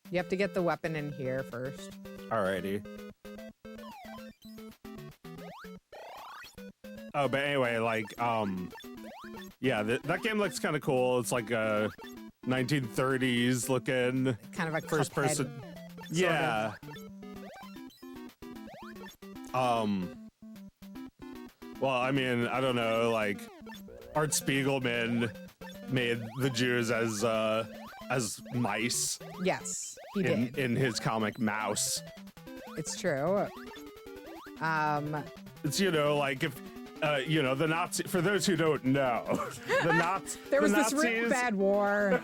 You have to get the weapon in here first. Alrighty. Oh, but anyway, like, yeah, that game looks kind of cool. It's like a 1930s looking kind of like first person. Yeah. Well, I mean, I don't know, like Art Spiegelman made the Jews as mice. Yes, he did. In his comic Mouse. It's true. It's, you know, like if you know, the Nazi, for those who don't know, there was this really bad war.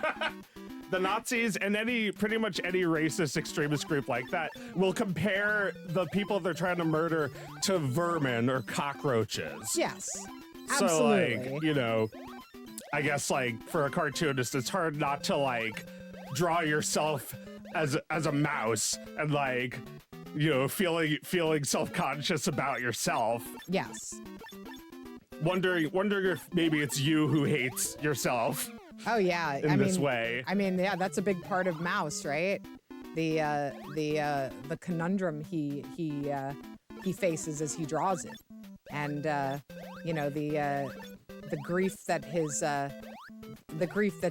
The Nazis and pretty much any racist extremist group like that will compare the people they're trying to murder to vermin or cockroaches. Yes, absolutely. So, like, you know, I guess, like, for a cartoonist, it's hard not to, like, draw yourself as a mouse and, like, you know, feeling self-conscious about yourself. Yes. Wondering if maybe it's you who hates yourself. Oh yeah, in this way. I mean, yeah, that's a big part of Mouse, right? The conundrum he faces as he draws it, and you know, the grief that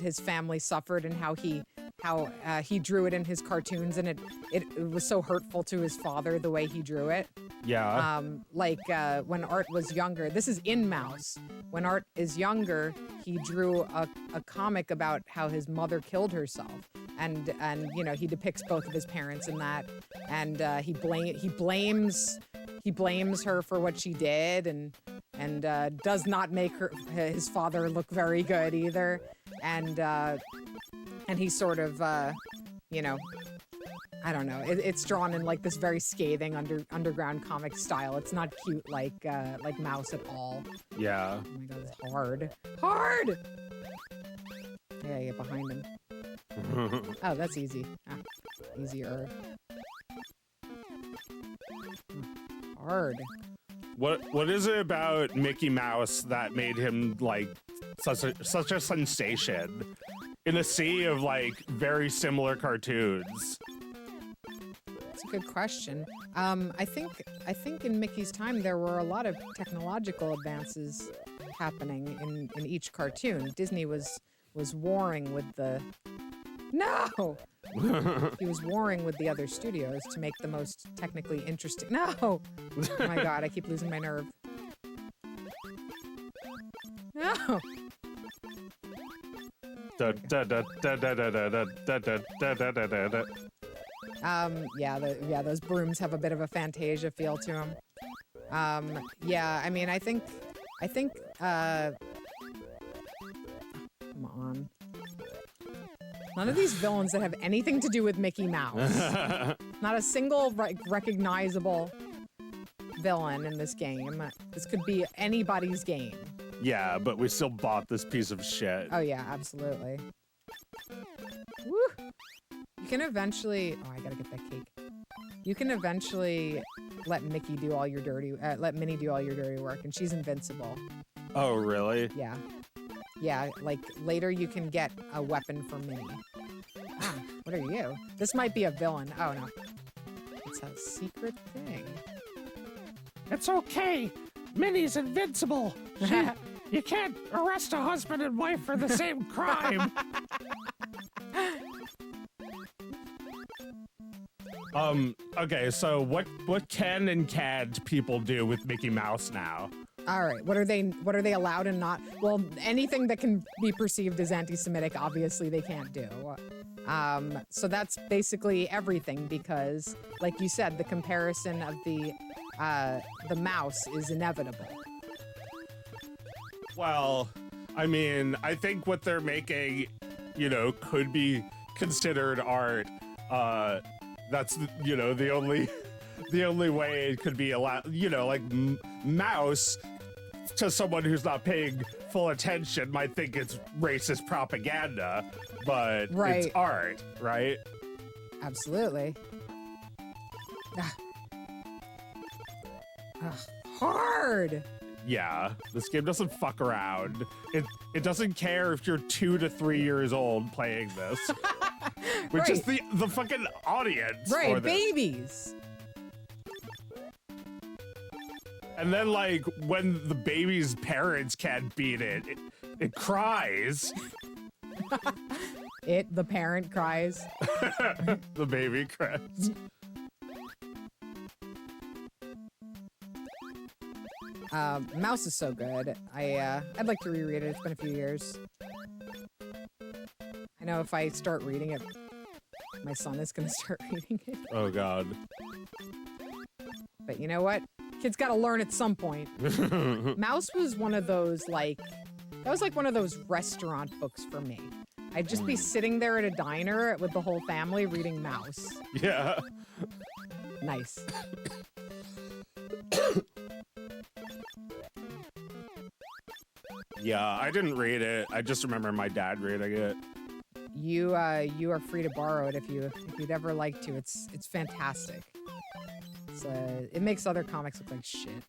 his family suffered, and how he drew it in his cartoons, and it was so hurtful to his father the way he drew it. Yeah. Like when Art was younger, this is in Mouse. When Art is younger, he drew a comic about how his mother killed herself, and you know, he depicts both of his parents in that, and he blames her for what she did, and does not make his father look very good either, and he sort of you know, I don't know. It's drawn in like this very scathing underground comic style. It's not cute like Mouse at all. Yeah. Oh my god, it's hard. Hard! Yeah, get behind him. Oh, that's easy. Ah, easier. Hard. What is it about Mickey Mouse that made him like such a sensation in a sea of like very similar cartoons? That's a good question. I think in Mickey's time there were a lot of technological advances happening in each cartoon. Disney was warring with the he was warring with the other studios to make the most technically interesting. No! Oh my god, I keep losing my nerve. No! Yeah, those brooms have a bit of a Fantasia feel to them. Yeah, I mean, I think, come on. None of these villains that have anything to do with Mickey Mouse. Not a single recognizable villain in this game. This could be anybody's game. Yeah, but we still bought this piece of shit. Oh yeah, absolutely. Woo! You can eventually, oh, I gotta get that cake. You can eventually let Mickey do all your let Minnie do all your dirty work, and she's invincible. Oh, really? Yeah. Yeah, like later you can get a weapon for Minnie. Ah, what are you? This might be a villain. Oh no. It's a secret thing. It's okay. Minnie's invincible. You can't arrest a husband and wife for the same crime. Okay, so what can and can't people do with Mickey Mouse now? All right, what are they allowed and not? Well, anything that can be perceived as anti-Semitic, obviously they can't do. So that's basically everything because, like you said, the comparison of the mouse is inevitable. Well, I mean, I think what they're making, you know, could be considered art. That's the only way it could be allowed. You know, like mouse to someone who's not paying full attention might think it's racist propaganda, but right. It's art, right? Absolutely. Hard. Yeah, this game doesn't fuck around. It doesn't care if you're 2 to 3 years old playing this, which right. is the fucking audience. Right, for this. babies. And then, like, when the baby's parents can't beat it, it cries. The parent cries. The baby cries. Mouse is so good. I'd like to reread it. It's been a few years. I know if I start reading it, my son is gonna start reading it. Oh God. But you know what? Kids gotta learn at some point. Mouse was one of those, like, that was like one of those restaurant books for me. I'd just be sitting there at a diner with the whole family reading Mouse. Yeah. Nice. Yeah, I didn't read it. I just remember my dad reading it. You are free to borrow it if you'd ever like to. It's fantastic. It makes other comics look like shit.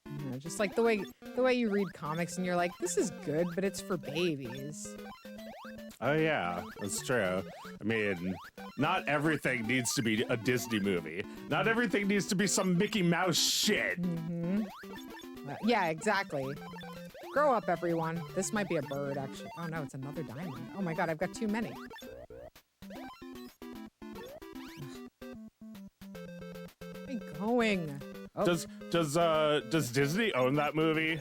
You know, just like the way you read comics and you're like, this is good, but it's for babies. Oh yeah, that's true. I mean, not everything needs to be a Disney movie. Not everything needs to be some Mickey Mouse shit. Mm-hmm. Yeah, exactly. Grow up, everyone. This might be a bird, actually. Oh no, it's another diamond. Oh my god, I've got too many. Where are we going? Oh. Does Disney own that movie?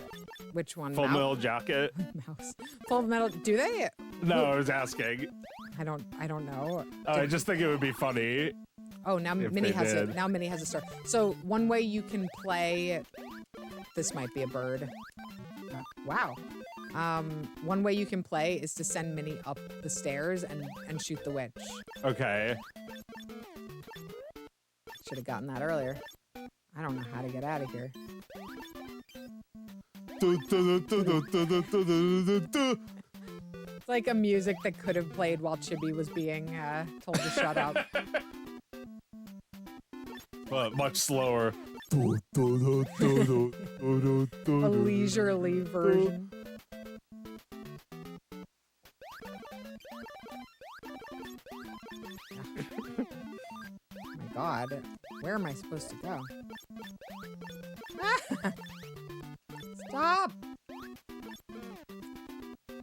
Which one? Full Metal Jacket? Mouse. Full Metal. Do they? No, I was asking. I don't know. I just think it would be funny. Oh, now Minnie has it. Now Minnie has a star. So one way you can play. This might be a bird. Wow. One way you can play is to send Minnie up the stairs and shoot the witch. Okay. Should have gotten that earlier. I don't know how to get out of here. It's like a music that could have played while Chibi was being told to shut up. But much slower. A leisurely version. My God, where am I supposed to go? Stop!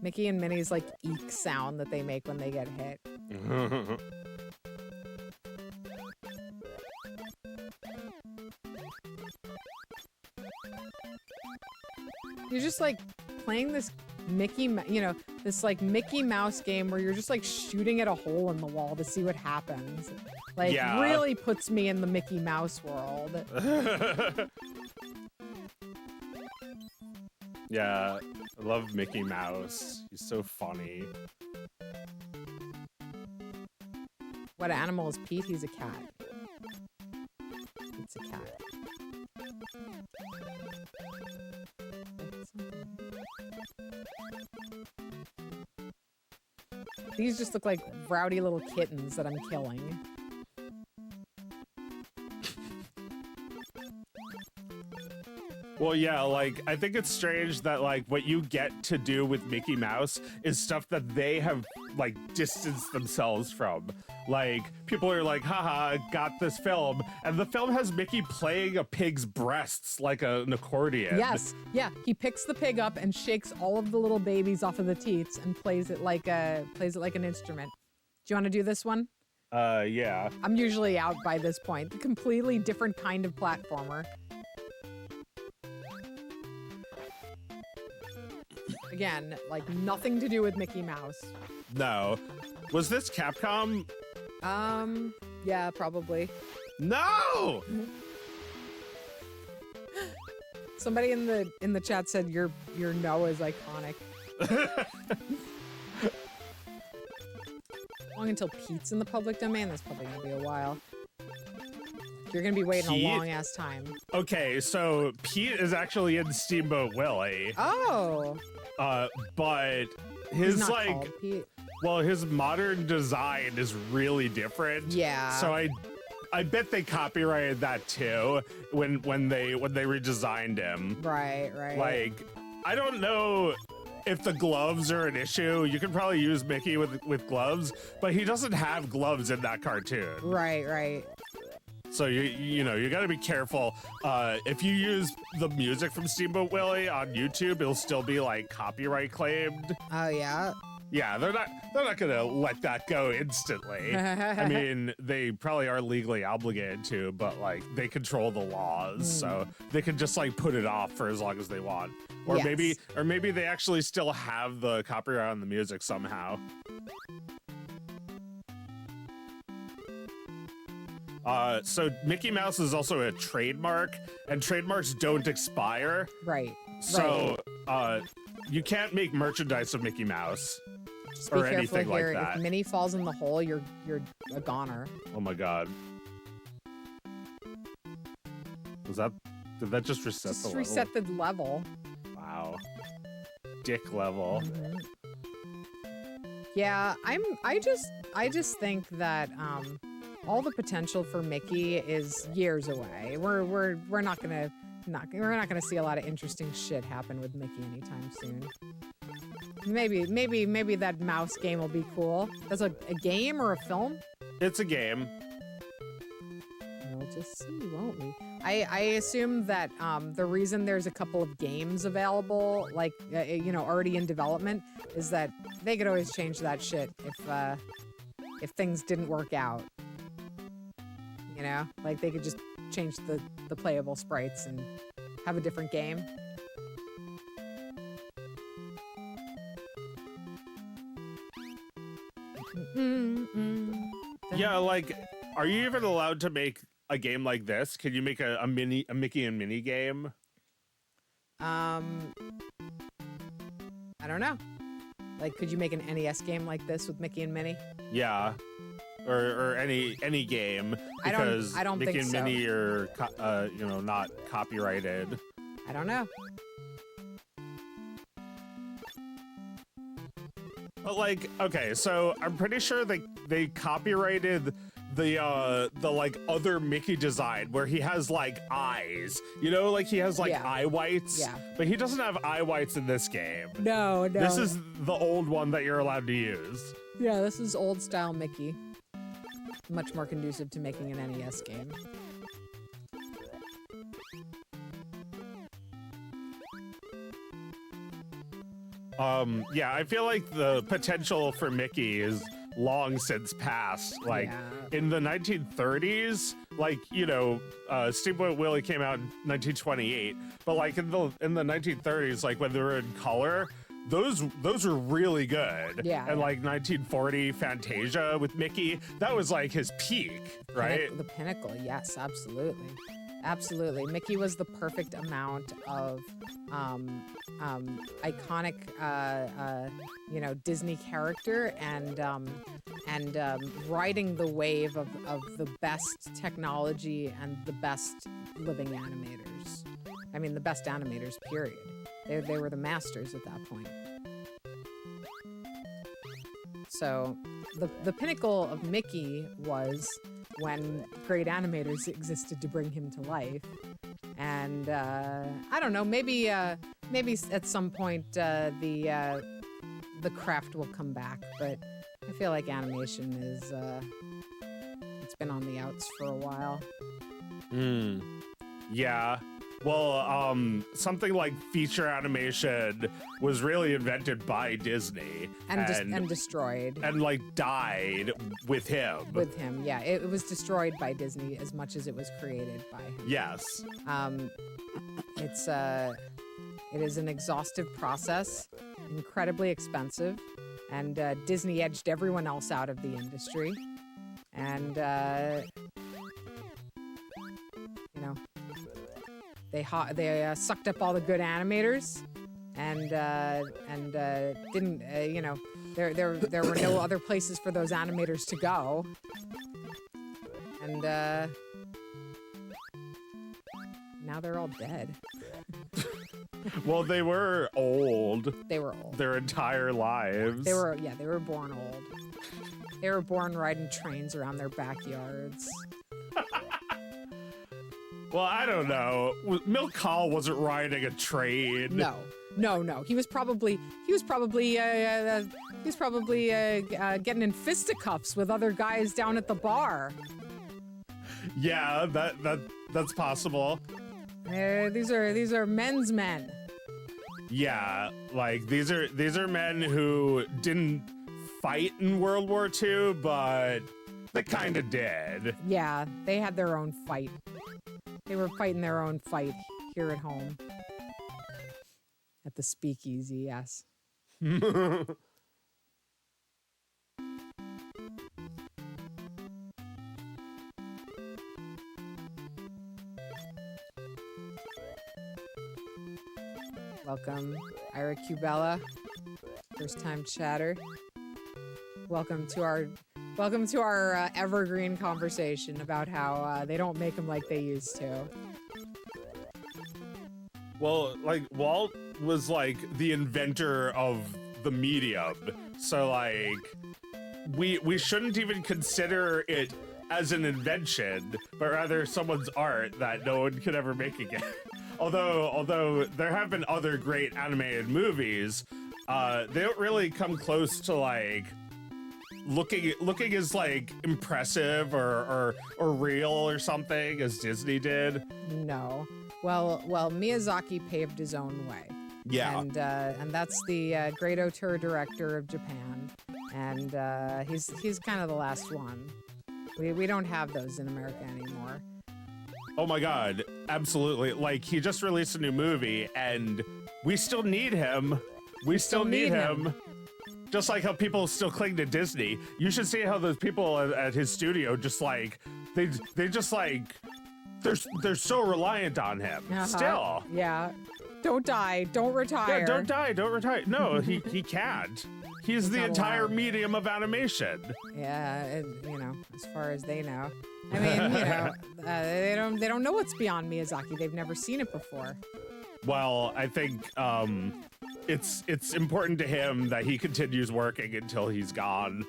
Mickey and Minnie's like eek sound that they make when they get hit. You're just like playing this this like Mickey Mouse game where you're just like shooting at a hole in the wall to see what happens. Like really puts me in the Mickey Mouse world. Yeah, I love Mickey Mouse. He's so funny. What animal is Pete? He's a cat. It's a cat. These just look like rowdy little kittens that I'm killing. Well, yeah, like, I think it's strange that, like, what you get to do with Mickey Mouse is stuff that they have, like, distanced themselves from. Like, people are like, haha, got this film, and the film has Mickey playing a pig's breasts like an accordion. Yes, yeah, he picks the pig up and shakes all of the little babies off of the teats and plays it like an instrument. Do you want to do this one? Yeah. I'm usually out by this point. Completely different kind of platformer. Again, like nothing to do with Mickey Mouse. No. Was this Capcom? Yeah, probably. No! Somebody in the chat said your no is iconic. Long until Pete's in the public domain, that's probably gonna be a while. You're gonna be waiting a long ass time. Okay, so Pete is actually in Steamboat Willie. Oh. But He's his not like called Pete. well, his modern design is really different. Yeah. So I bet they copyrighted that too when they redesigned him. Right. Like, I don't know if the gloves are an issue. You can probably use Mickey with gloves, but he doesn't have gloves in that cartoon. Right. So you know, you got to be careful. If you use the music from Steamboat Willie on YouTube, it'll still be like copyright claimed. Oh yeah. Yeah, they're not gonna let that go instantly. I mean, they probably are legally obligated to, but like they control the laws, so they can just like put it off for as long as they want. Or Yes. maybe they actually still have the copyright on the music somehow. So Mickey Mouse is also a trademark, and trademarks don't expire. Right. So you can't make merchandise of Mickey Mouse. Just be or careful anything like here. that. If Minnie falls in the hole, you're a goner. Oh my god. Did that just reset Just the level? reset the level. Wow. Dick level. Mhm. Yeah, I just think that all the potential for Mickey is years away. We're not gonna see a lot of interesting shit happen with Mickey anytime soon. Maybe that mouse game will be cool. That's a game or a film? It's a game. We'll just see, won't we? I assume that the reason there's a couple of games available, like already in development, is that they could always change that shit if things didn't work out. You know, like they could just change the playable sprites and have a different game. Yeah, like, are you even allowed to make a game like this? Can you make a Mickey and Minnie game? I don't know. Like, could you make an NES game like this with Mickey and Minnie? Yeah. Or any game, because I don't Mickey think and so. Minnie are not copyrighted. I don't know. But like, okay, so I'm pretty sure they copyrighted the like other Mickey design where he has like eyes, like he has like eye whites. Yeah. But he doesn't have eye whites in this game. No. This is the old one that you're allowed to use. Yeah, this is old style Mickey. much more conducive to making an NES game. Yeah, I feel like the potential for Mickey is long since passed. Like in the 1930s, like, you know, Steamboat Willie came out in 1928, but like in the 1930s, like when they were in color, those were really good. Yeah. And like 1940 Fantasia with Mickey, that was like his peak, right? The pinnacle, yes, absolutely. Absolutely. Mickey was the perfect amount of iconic, you know, Disney character and riding the wave of the best technology and the best living animators. I mean, the best animators, period. They were the masters at that point. So the pinnacle of Mickey was when great animators existed to bring him to life. And I don't know, maybe at some point the craft will come back, but I feel like animation is it's been on the outs for a while. Yeah. Well, something like feature animation was really invented by Disney and destroyed. And like died with him. With him, yeah. It was destroyed by Disney as much as it was created by him. Yes. It is an exhaustive process, incredibly expensive, and Disney edged everyone else out of the industry. And you know, they sucked up all the good animators, and didn't you know, there were no other places for those animators to go, and now they're all dead. Well, they were old. They were old. Their entire lives. They were born old. They were born riding trains around their backyards. Well, I don't know. Milk Hall wasn't riding a train. No. He was probably getting in fisticuffs with other guys down at the bar. Yeah, that's possible. These are men's men. Yeah, like these are men who didn't fight in World War II, but they kind of did. Yeah, they had their own fight. They were fighting their own fight here at home. At the speakeasy, yes. Welcome, Ira Cubella, first time chatter. Welcome to our evergreen conversation about how they don't make them like they used to. Well, like Walt was like the inventor of the medium, so like we shouldn't even consider it as an invention, but rather someone's art that no one could ever make again. Although there have been other great animated movies, they don't really come close to like looking as like impressive or real or something as Disney did. No. Well, Miyazaki paved his own way. Yeah. And that's the great auteur director of Japan, and he's kind of the last one. We don't have those in America anymore. Oh my God, absolutely. Like, he just released a new movie and we still need him. We still need him. Just like how people still cling to Disney. You should see how those people at his studio just like, they just like, they're so reliant on him. Still. Yeah. Don't die. Don't retire. Yeah, don't die. Don't retire. No, he can't. He's the entire medium of animation. Yeah, you know, as far as they know. I mean, you know, they don't know what's beyond Miyazaki. They've never seen it before. Well, I think it's important to him that he continues working until he's gone.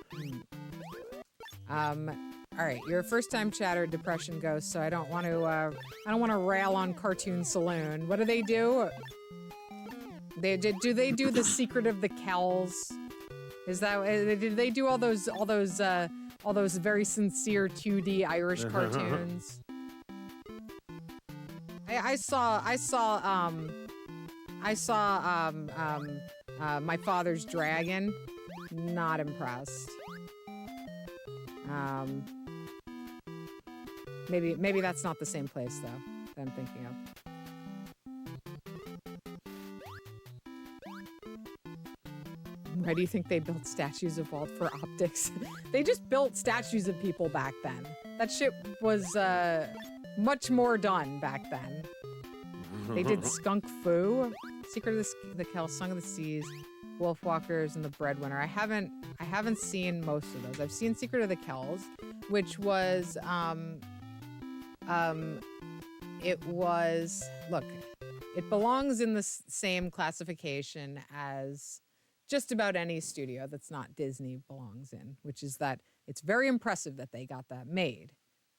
All right, you're a first-time chatter, Depression Ghost, so I don't want to rail on Cartoon Saloon. What do? Do they do the Secret of the Kells? Is that did they do all those all those very sincere 2D Irish cartoons. I saw My Father's Dragon. Not impressed. Maybe that's not the same place though that I'm thinking of. Why do you think they built statues of Walt for optics? They just built statues of people back then. That shit was much more done back then. They did Skunk Fu, Secret of the Kells, Song of the Seas, Wolfwalkers, and The Breadwinner. I haven't seen most of those. I've seen Secret of the Kells, which was look, it belongs in the same classification as just about any studio that's not Disney belongs in, which is that it's very impressive that they got that made.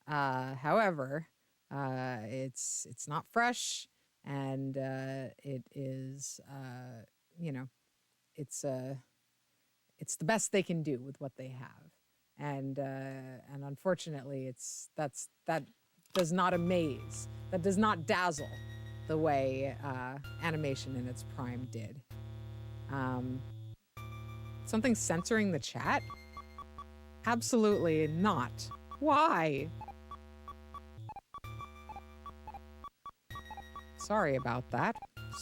However, it's not fresh, and it is it's the best they can do with what they have, and unfortunately, that does not amaze, that does not dazzle the way animation in its prime did. Something censoring the chat? Absolutely not. Why? Sorry about that.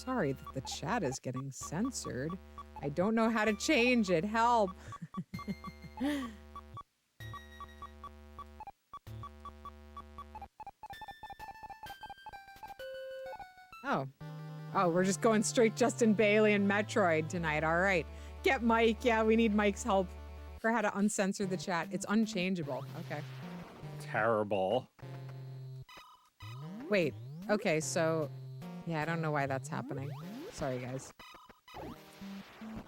Sorry that the chat is getting censored. I don't know how to change it. Help. Oh, we're just going straight Justin Bailey and Metroid tonight. All right. Get Mike. Yeah, we need Mike's help for how to uncensor the chat. It's unchangeable. Okay. Terrible. Wait. Okay, so... Yeah, I don't know why that's happening. Sorry, guys.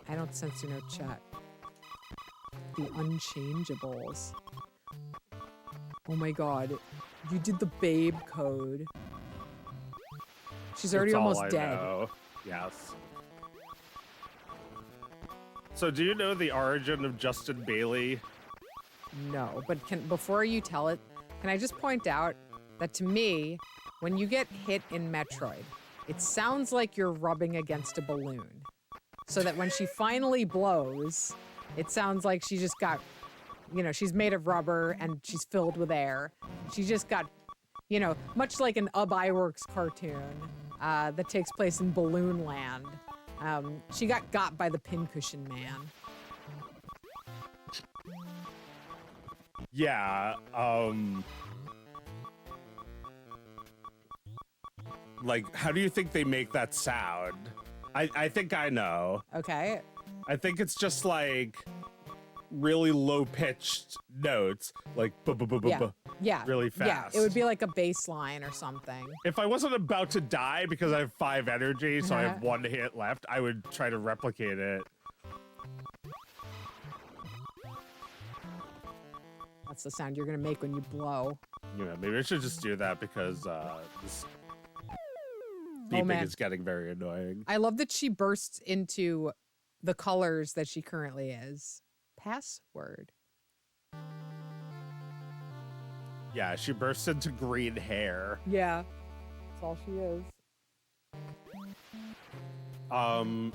I don't censor no chat. The unchangeables. Oh my god. You did the babe code. She's already almost dead. Know. Yes. So do you know the origin of Justin Bailey? No, but before you tell it, can I just point out that to me, when you get hit in Metroid, it sounds like you're rubbing against a balloon. So that when she finally blows, it sounds like she just got, she's made of rubber and she's filled with air. She just got, much like an Iwerks cartoon that takes place in Balloon Land. She got by the pincushion man. Yeah, like, how do you think they make that sound? I think I know. Okay. I think it's just like really low-pitched notes, like yeah, really fast. Yeah, it would be like a bass line or something. If I wasn't about to die because I have 5 energy, so I have 1 hit left, I would try to replicate it. That's the sound you're gonna make when you blow. Maybe I should just do that because this beeping is getting very annoying. I love that she bursts into the colors that she currently is. Password. Yeah, she bursts into green hair. Yeah, that's all she is.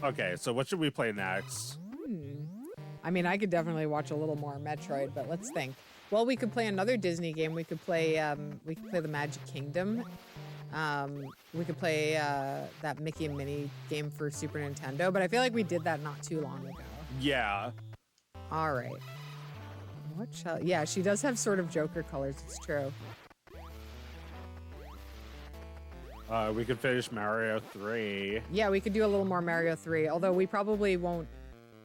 Okay, so what should we play next? I mean, I could definitely watch a little more Metroid, but let's think. Well, we could play another Disney game. We could play the Magic Kingdom. We could play that Mickey and Minnie game for Super Nintendo, but I feel like we did that not too long ago. Yeah. All right. Yeah, she does have sort of Joker colors. It's true. We could finish Mario 3. Yeah, we could do a little more Mario 3, although we probably won't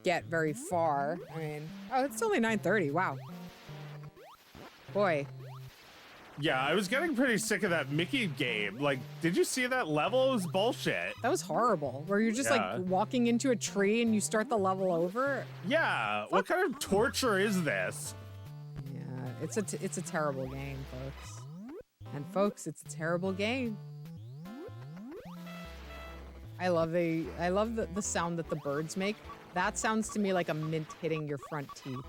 get very far. I mean, it's only 9:30. Wow. Boy. Yeah, I was getting pretty sick of that Mickey game. Like, did you see that level? It was bullshit. That was horrible. Where you're just like walking into a tree and you start the level over. Yeah. What kind of torture is this? Yeah, it's a terrible game, folks. And folks, it's a terrible game. I love the sound that the birds make. That sounds to me like a mint hitting your front teeth.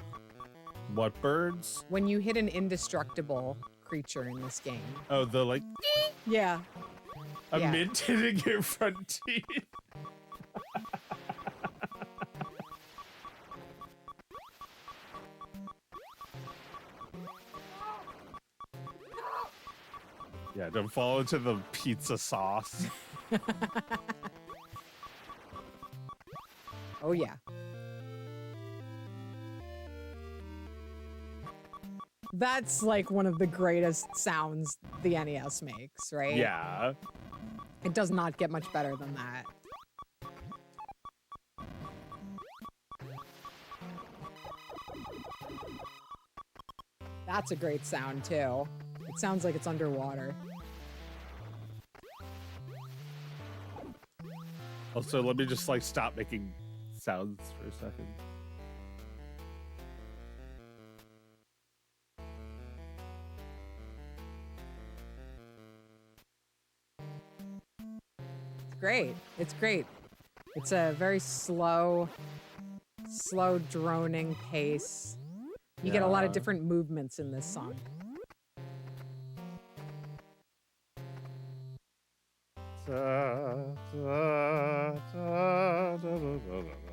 What birds? When you hit an indestructible creature in this game. Oh, the like Yeah. a Yeah. mint hitting your front teeth. Yeah, don't fall into the pizza sauce. Oh, yeah. That's like one of the greatest sounds the NES makes, right? Yeah. It does not get much better than that. That's a great sound, too. It sounds like it's underwater. Also, let me just like stop making sounds for a second. It's great. It's great. It's a very slow, droning pace. You get a lot of Yeah. different movements in this song.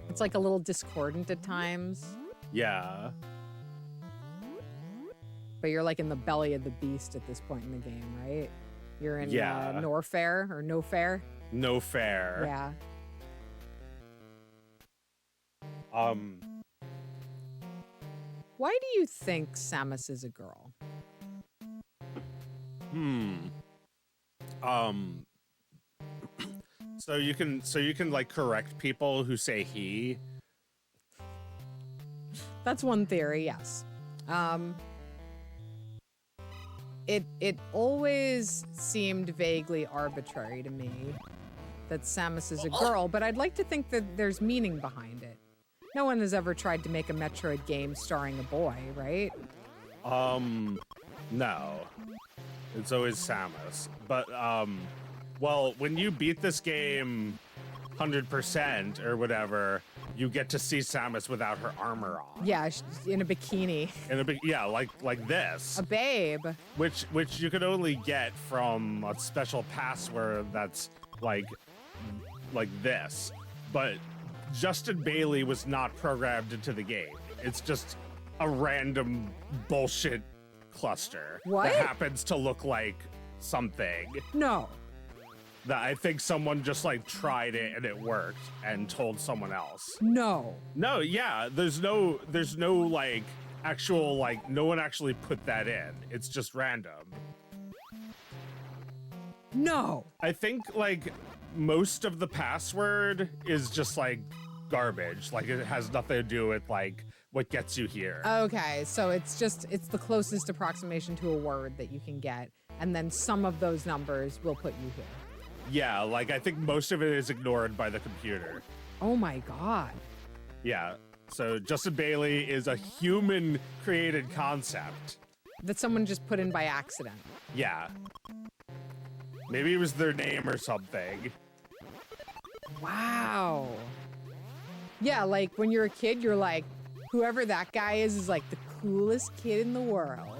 It's like a little discordant at times, Yeah. but you're like in the belly of the beast at this point in the game, right? You're in Yeah. Norfair or No Fair. No fair. Yeah. Why do you think Samus is a girl? So you can like correct people who say he. That's one theory, yes. It always seemed vaguely arbitrary to me that Samus is a girl, but I'd like to think that there's meaning behind it. No one has ever tried to make a Metroid game starring a boy, right? No. It's always Samus. But well, when you beat this game 100% or whatever, you get to see Samus without her armor on. Yeah, in a bikini. Yeah, like this. A babe. Which you could only get from a special password that's like this. But Justin Bailey was not programmed into the game. It's just a random bullshit cluster What? that happens to look like something No. that I think someone just like tried it and it worked and told someone else. No. No, yeah, there's no like actual like no one actually put that in. It's just random. No. I think like most of the password is just like garbage. Like it has nothing to do with like what gets you here. Okay, so it's the closest approximation to a word that you can get, and then some of those numbers will put you here. Yeah, like I think most of it is ignored by the computer. Oh my god. Yeah. So Justin Bailey is a human created concept. That someone just put in by accident. Yeah. Maybe it was their name or something. Wow. Yeah, like when you're a kid, you're like, whoever that guy is like the coolest kid in the world.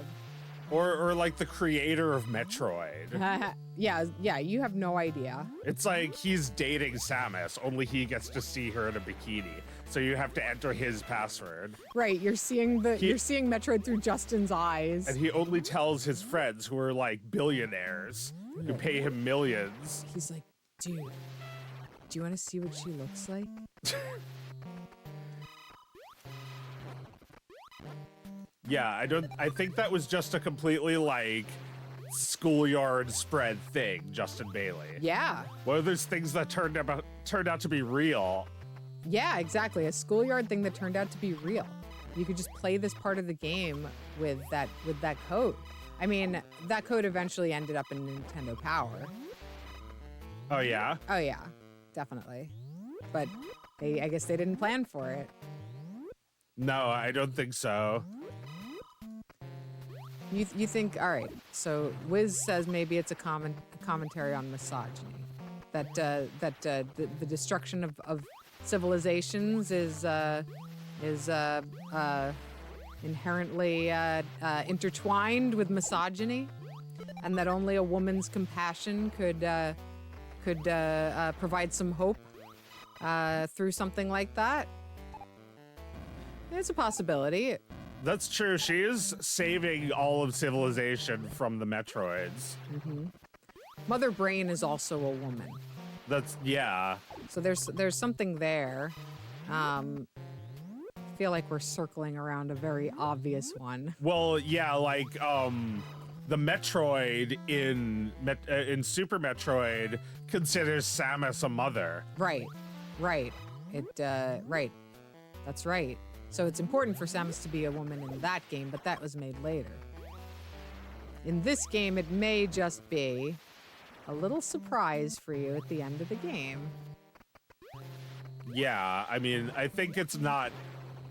Or like the creator of Metroid. Yeah, you have no idea. It's like he's dating Samus, only he gets to see her in a bikini. So you have to enter his password. Right, you're seeing Metroid through Justin's eyes. And he only tells his friends who are like billionaires who pay him millions. He's like, dude, do you want to see what she looks like? Yeah, I think that was just a completely like schoolyard spread thing, Justin Bailey. Yeah. One of those things that turned out to be real. Yeah, exactly. A schoolyard thing that turned out to be real. You could just play this part of the game with that code. I mean, that code eventually ended up in Nintendo Power. Oh yeah? Oh yeah, definitely. But I guess they didn't plan for it. No, I don't think so. You think, all right, so Wiz says maybe it's a commentary on misogyny. That the destruction of civilizations is inherently intertwined with misogyny, and that only a woman's compassion could provide some hope through something like that. It's a possibility. That's true. She is saving all of civilization from the Metroids. Mother Brain is also a woman. Yeah. So there's something there. I feel like we're circling around a very obvious one. Well, yeah, like the Metroid in Super Metroid considers Samus a mother. Right. Right. Right. That's right. So it's important for Samus to be a woman in that game, but that was made later. In this game, it may just be a little surprise for you at the end of the game. Yeah, I mean, I think it's not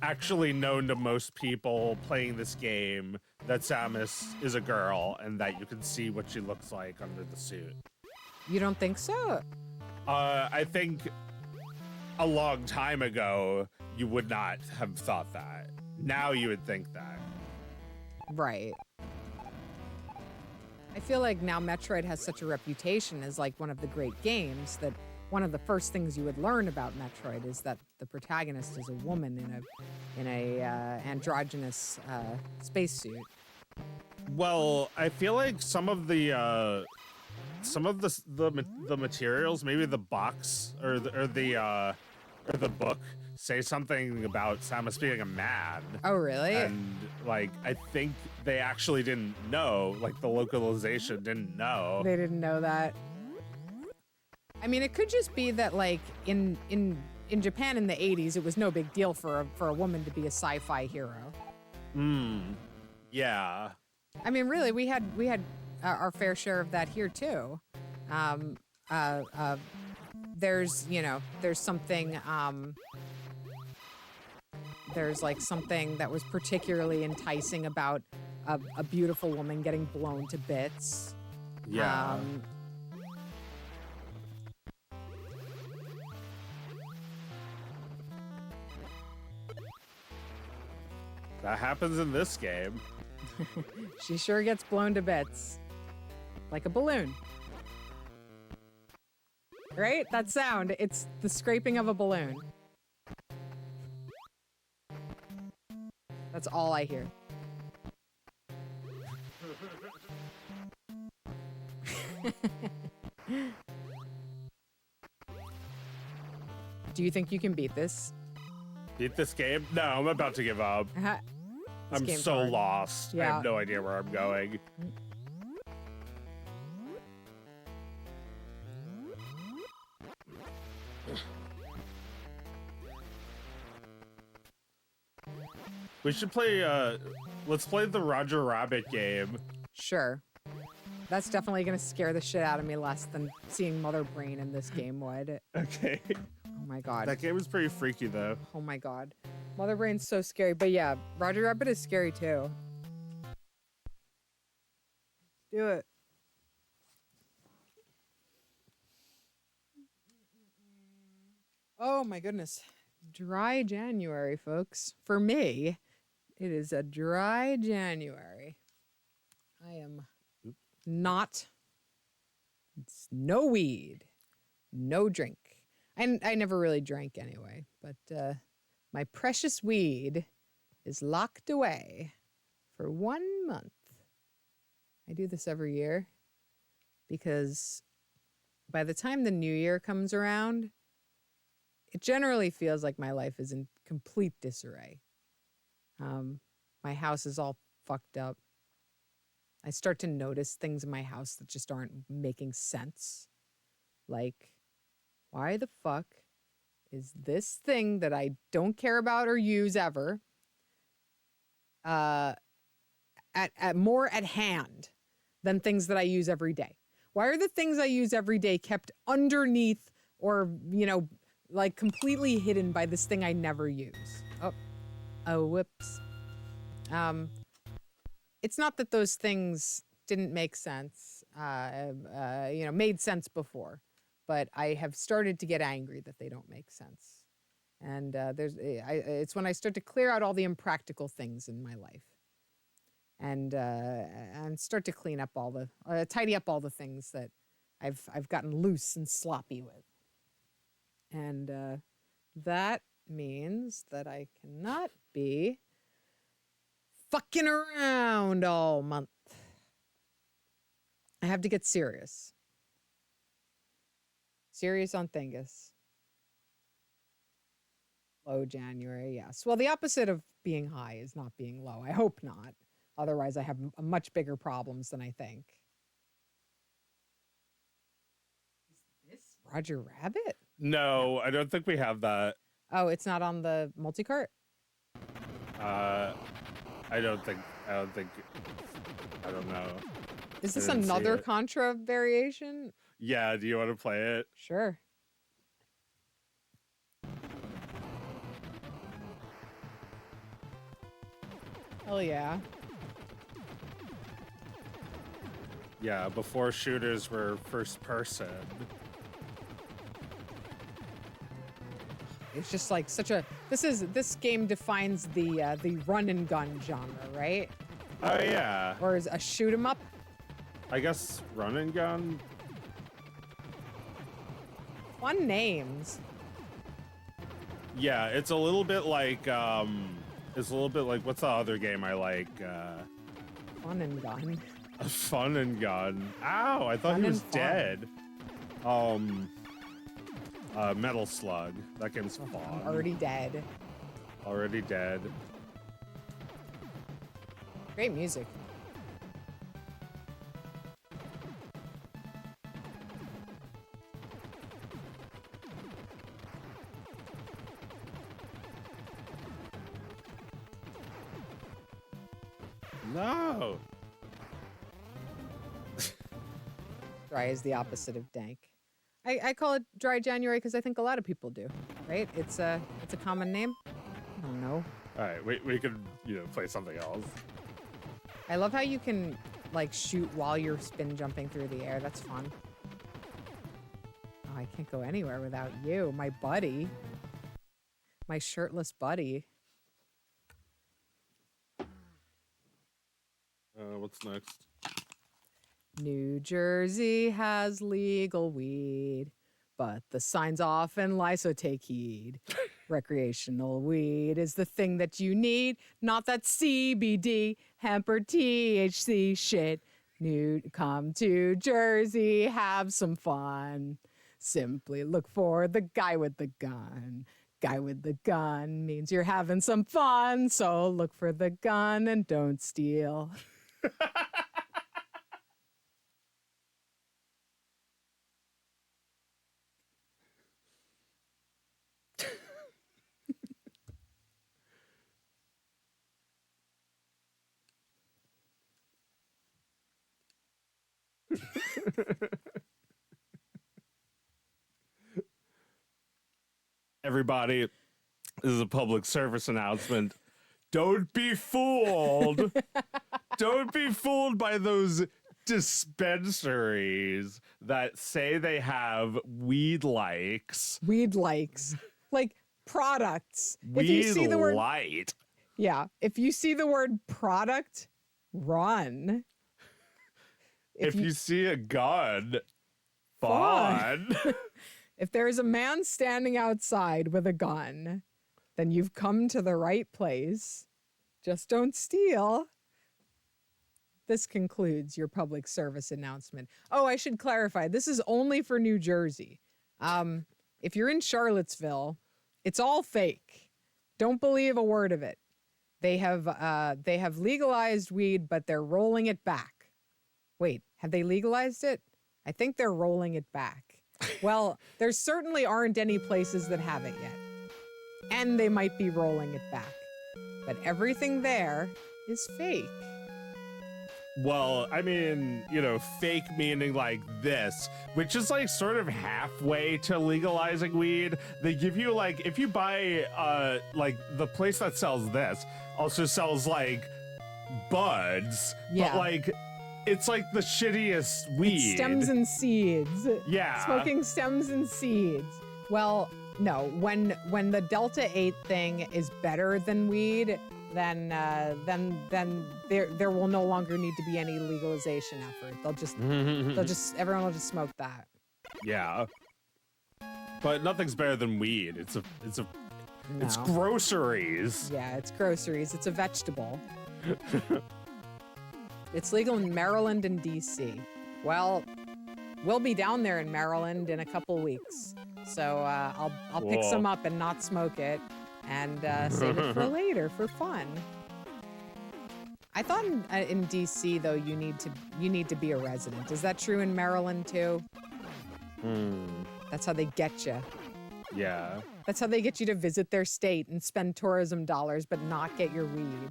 actually known to most people playing this game that Samus is a girl and that you can see what she looks like under the suit. You don't think so? I think a long time ago, you would not have thought that. Now you would think that. Right. I feel like now Metroid has such a reputation as like one of the great games that one of the first things you would learn about Metroid is that the protagonist is a woman in a androgynous spacesuit. Well, I feel like some of the materials, maybe the box or the book, say something about Samus being a man. Oh, really? And like, I think they actually didn't know. Like, the localization didn't know. They didn't know that. I mean, it could just be that like in Japan in the 80s, it was no big deal for a woman to be a sci-fi hero. Yeah. I mean, really, we had our fair share of that here too. There's something there's like something that was particularly enticing about a beautiful woman getting blown to bits. Yeah. That happens in this game. She sure gets blown to bits. Like a balloon. Right? That sound, it's the scraping of a balloon. That's all I hear. Do you think you can beat this? Beat this game? No, I'm about to give up. I'm so hard. lost. I Yeah. have no idea where I'm going. We should play, let's play the Roger Rabbit game. Sure. That's definitely gonna scare the shit out of me less than seeing Mother Brain in this game would. Okay. Oh my god. That game is pretty freaky, though. Oh my god. Mother Brain's so scary. But yeah, Roger Rabbit is scary too. Do it. Oh my goodness. Dry January, folks. For me, it is a dry January. I am not. It's no weed, no drink. I never really drank anyway, but my precious weed is locked away for 1 month. I do this every year because by the time the new year comes around, it generally feels like my life is in complete disarray. My house is all fucked up. I start to notice things in my house that just aren't making sense. Like, why the fuck is this thing that I don't care about or use ever at more at hand than things that I use every day? Why are the things I use every day kept underneath or, like completely hidden by this thing I never use? Oh, whoops. It's not that those things didn't make sense, made sense before, but I have started to get angry that they don't make sense. And it's when I start to clear out all the impractical things in my life, and start to clean up tidy up all the things that I've gotten loose and sloppy with. And that means that I cannot be fucking around all month. I have to get serious. Serious on Thingus. Low January, yes. Well, the opposite of being high is not being low. I hope not. Otherwise, I have much bigger problems than I think. Is this Roger Rabbit? No, I don't think we have that. Oh, it's not on the multi-cart? I don't know. Is this another Contra variation? Yeah, do you want to play it? Sure. Hell yeah. Yeah, before shooters were first person. It's just like this game defines the run and gun genre, right? Oh yeah. Or is a shoot 'em up? I guess run and gun. Fun names. Yeah, it's a little bit like what's the other game I like? Fun and gun. Fun and gun. Ow, I thought he was dead. Metal Slug. That game's fun. I'm already dead. Already dead. Great music. No. Dry is the opposite of dank. I call it dry January because I think a lot of people do, right? It's a common name. I don't know. All right, we could play something else. I love how you can like shoot while you're spin jumping through the air. That's fun. Oh, I can't go anywhere without you, my buddy, my shirtless buddy. What's next? New Jersey has legal weed, but the signs often lie, so take heed. Recreational weed is the thing that you need, not that CBD, hemp or THC shit. Come to Jersey, have some fun. Simply look for the guy with the gun. Guy with the gun means you're having some fun, so look for the gun and don't steal. Everybody, this is a public service announcement. Don't be fooled. Don't be fooled by those dispensaries that say they have weed likes. Weed likes. Like products. Weed if you see the word, light. Yeah. If you see the word product, run. If you see a gun, fun. If there is a man standing outside with a gun, then you've come to the right place. Just don't steal. This concludes your public service announcement. Oh, I should clarify. This is only for New Jersey. If you're in Charlottesville, it's all fake. Don't believe a word of it. They have legalized weed, but they're rolling it back. Wait, have they legalized it? I think they're rolling it back. Well, there certainly aren't any places that have it yet. And they might be rolling it back. But everything there is fake. Well, I mean, fake meaning like this, which is like sort of halfway to legalizing weed. They give you like, if you buy, like the place that sells this also sells like buds, Yeah. but like, it's like the shittiest weed. It's stems and seeds. Yeah. Smoking stems and seeds. Well, No, when the Delta 8 thing is better than weed, then there will no longer need to be any legalization effort. Everyone will just smoke that. Yeah. But nothing's better than weed. It's groceries. Yeah, it's groceries. It's a vegetable. It's legal in Maryland and DC. Well, we'll be down there in Maryland in a couple weeks. So I'll pick some up and not smoke it and save it for later for fun. I thought in DC though you need to be a resident. Is that true in Maryland too? That's how they get you. Yeah. That's how they get you to visit their state and spend tourism dollars but not get your weed.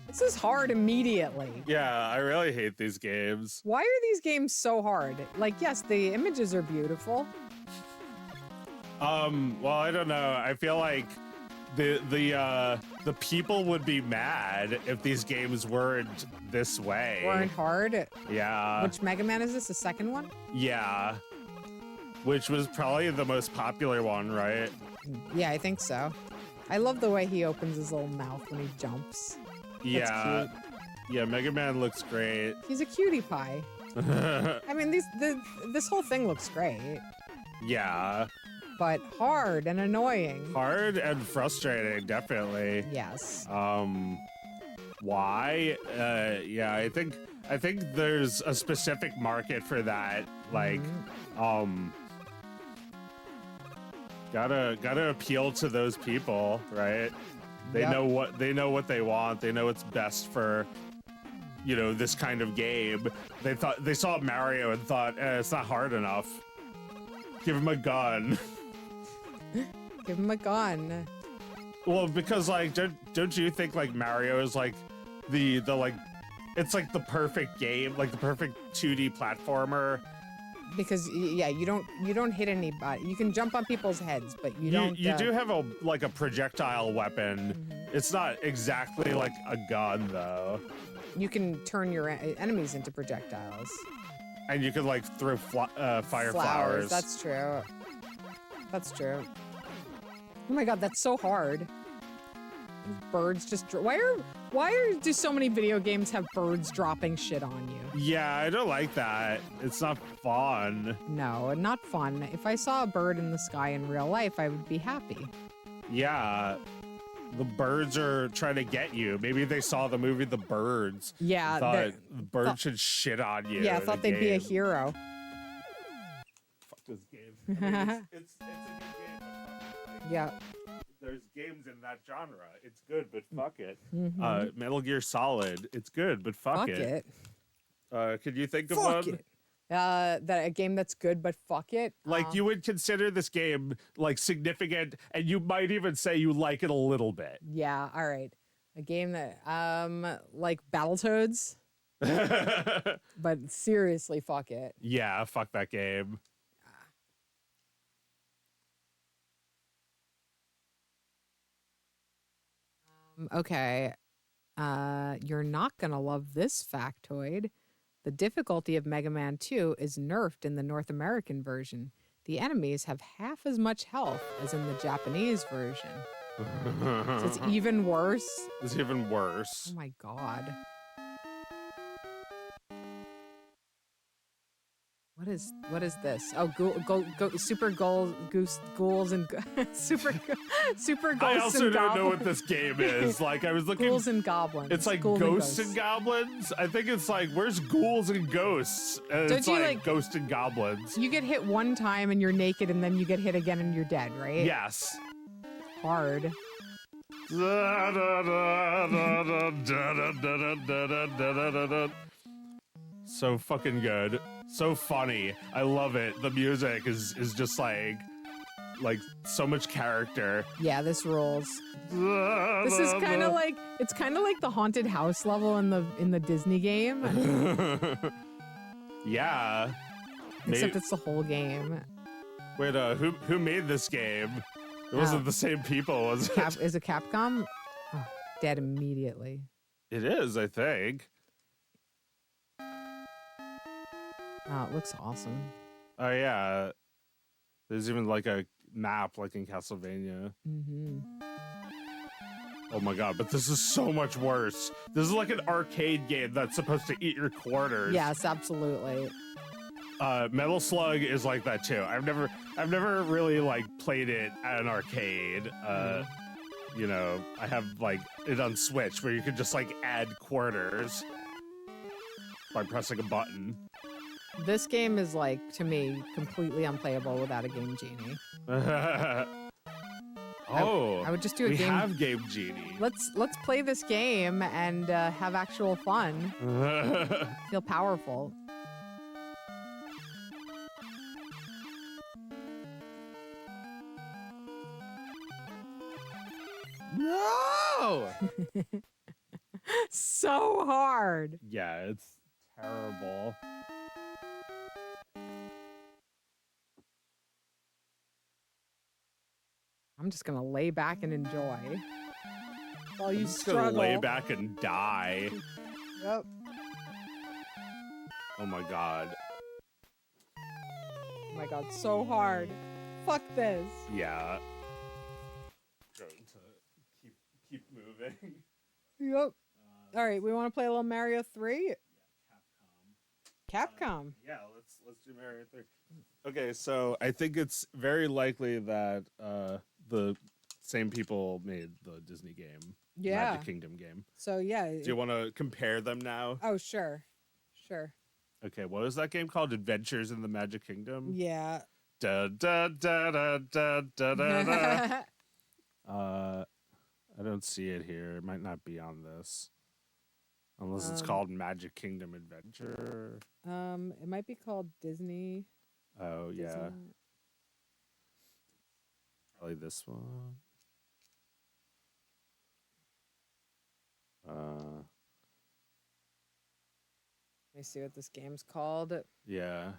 This is hard immediately. Yeah, I really hate these games. Why are these games so hard? Like, yes, the images are beautiful. Well, I don't know. I feel like the people would be mad if these games weren't this way. Weren't hard? Yeah. Which Mega Man is this? The second one? Yeah. Which was probably the most popular one, right? Yeah, I think so. I love the way he opens his little mouth when he jumps. Yeah. Yeah, Mega Man looks great. He's a cutie pie. I mean, this whole thing looks great. Yeah. But hard and annoying. Hard and frustrating, definitely. Yes. Why? Yeah, I think there's a specific market for that. Like, gotta appeal to those people, right? They know what they want. They know what's best for, you know, this kind of game. They saw Mario and thought, it's not hard enough. Give him a gun. Give him a gun. Well, because like, don't you think like Mario is like the like, it's like the perfect game, like the perfect 2D platformer. Because yeah, you don't hit anybody. You can jump on people's heads, but you don't. You do have a projectile weapon. It's not exactly like a gun though. You can turn your enemies into projectiles. And you can like throw fire flowers. That's true. That's true. Oh my god, that's so hard. Birds just do so many video games have birds dropping shit on you? Yeah, I don't like that. It's not fun. No, not fun. If I saw a bird in the sky in real life, I would be happy. Yeah. The birds are trying to get you. Maybe they saw the movie The Birds. Yeah. Thought the birds should shit on you. Yeah, thought they'd be a hero. Fuck this game. I mean, it's a good game. But yeah. There's games in that genre. It's good, but fuck it. Metal Gear Solid. It's good, but fuck it. Could you think of fuck one? It. That a game that's good, but fuck it. Like you would consider this game like significant, and you might even say you like it a little bit. Yeah. All right. A game that like Battletoads. But seriously, fuck it. Yeah, fuck that game. Okay. You're not gonna love this factoid. The difficulty of Mega Man 2 is nerfed in the North American version. The enemies have half as much health as in the Japanese version. So it's even worse. It's even worse. Oh my god. What is this? Oh, super ghouls and super ghosts. I also don't know what this game is. Like I was looking. Ghouls and goblins. It's like ghosts and goblins. I think it's like where's ghouls and ghosts? And Don't it's you, like ghosts and goblins. You get hit one time and you're naked, and then you get hit again and you're dead, right? Yes. Hard. So fucking good. So funny. I love it. The music is just like so much character. Yeah, this rules. This is kind of like the haunted house level in the Disney game. Yeah. Except it's the whole game. Wait, who made this game? It wasn't the same people, was it? Is it Capcom? Oh, dead immediately. It is, I think. Oh, it looks awesome. Oh yeah. There's even like a map like in Castlevania. Mm-hmm. Oh my god, but this is so much worse. This is like an arcade game that's supposed to eat your quarters. Yes, absolutely. Metal Slug is like that too. I've never really like played it at an arcade. You know, I have like it on Switch where you can just like add quarters by pressing a button. This game is like, to me, completely unplayable without a Game Genie. Oh, I would just do a we game. have Game Genie. Let's play this game and have actual fun. Feel powerful. No! So hard. Yeah, it's terrible. I'm just gonna lay back and enjoy while you I'm just struggle. gonna lay back and die. Yep. Oh my god. Oh my god, so hard. Fuck this. Yeah. Going to keep moving. Yep. All right, we want to play a little Mario 3? Capcom. Yeah, let's do Mario 3. Okay, so I think it's very likely that the same people made the Disney game, Yeah. Magic Kingdom game. So yeah. Do you want to compare them now? Oh, sure. Sure. Okay, what was that game called? Adventures in the Magic Kingdom? Yeah. Da da da da da da da da. I don't see it here. It might not be on this. Unless it's called Magic Kingdom Adventure. It might be called Disney. Oh, yeah. Disney. Probably this one. Let me see what this game's called. Yeah.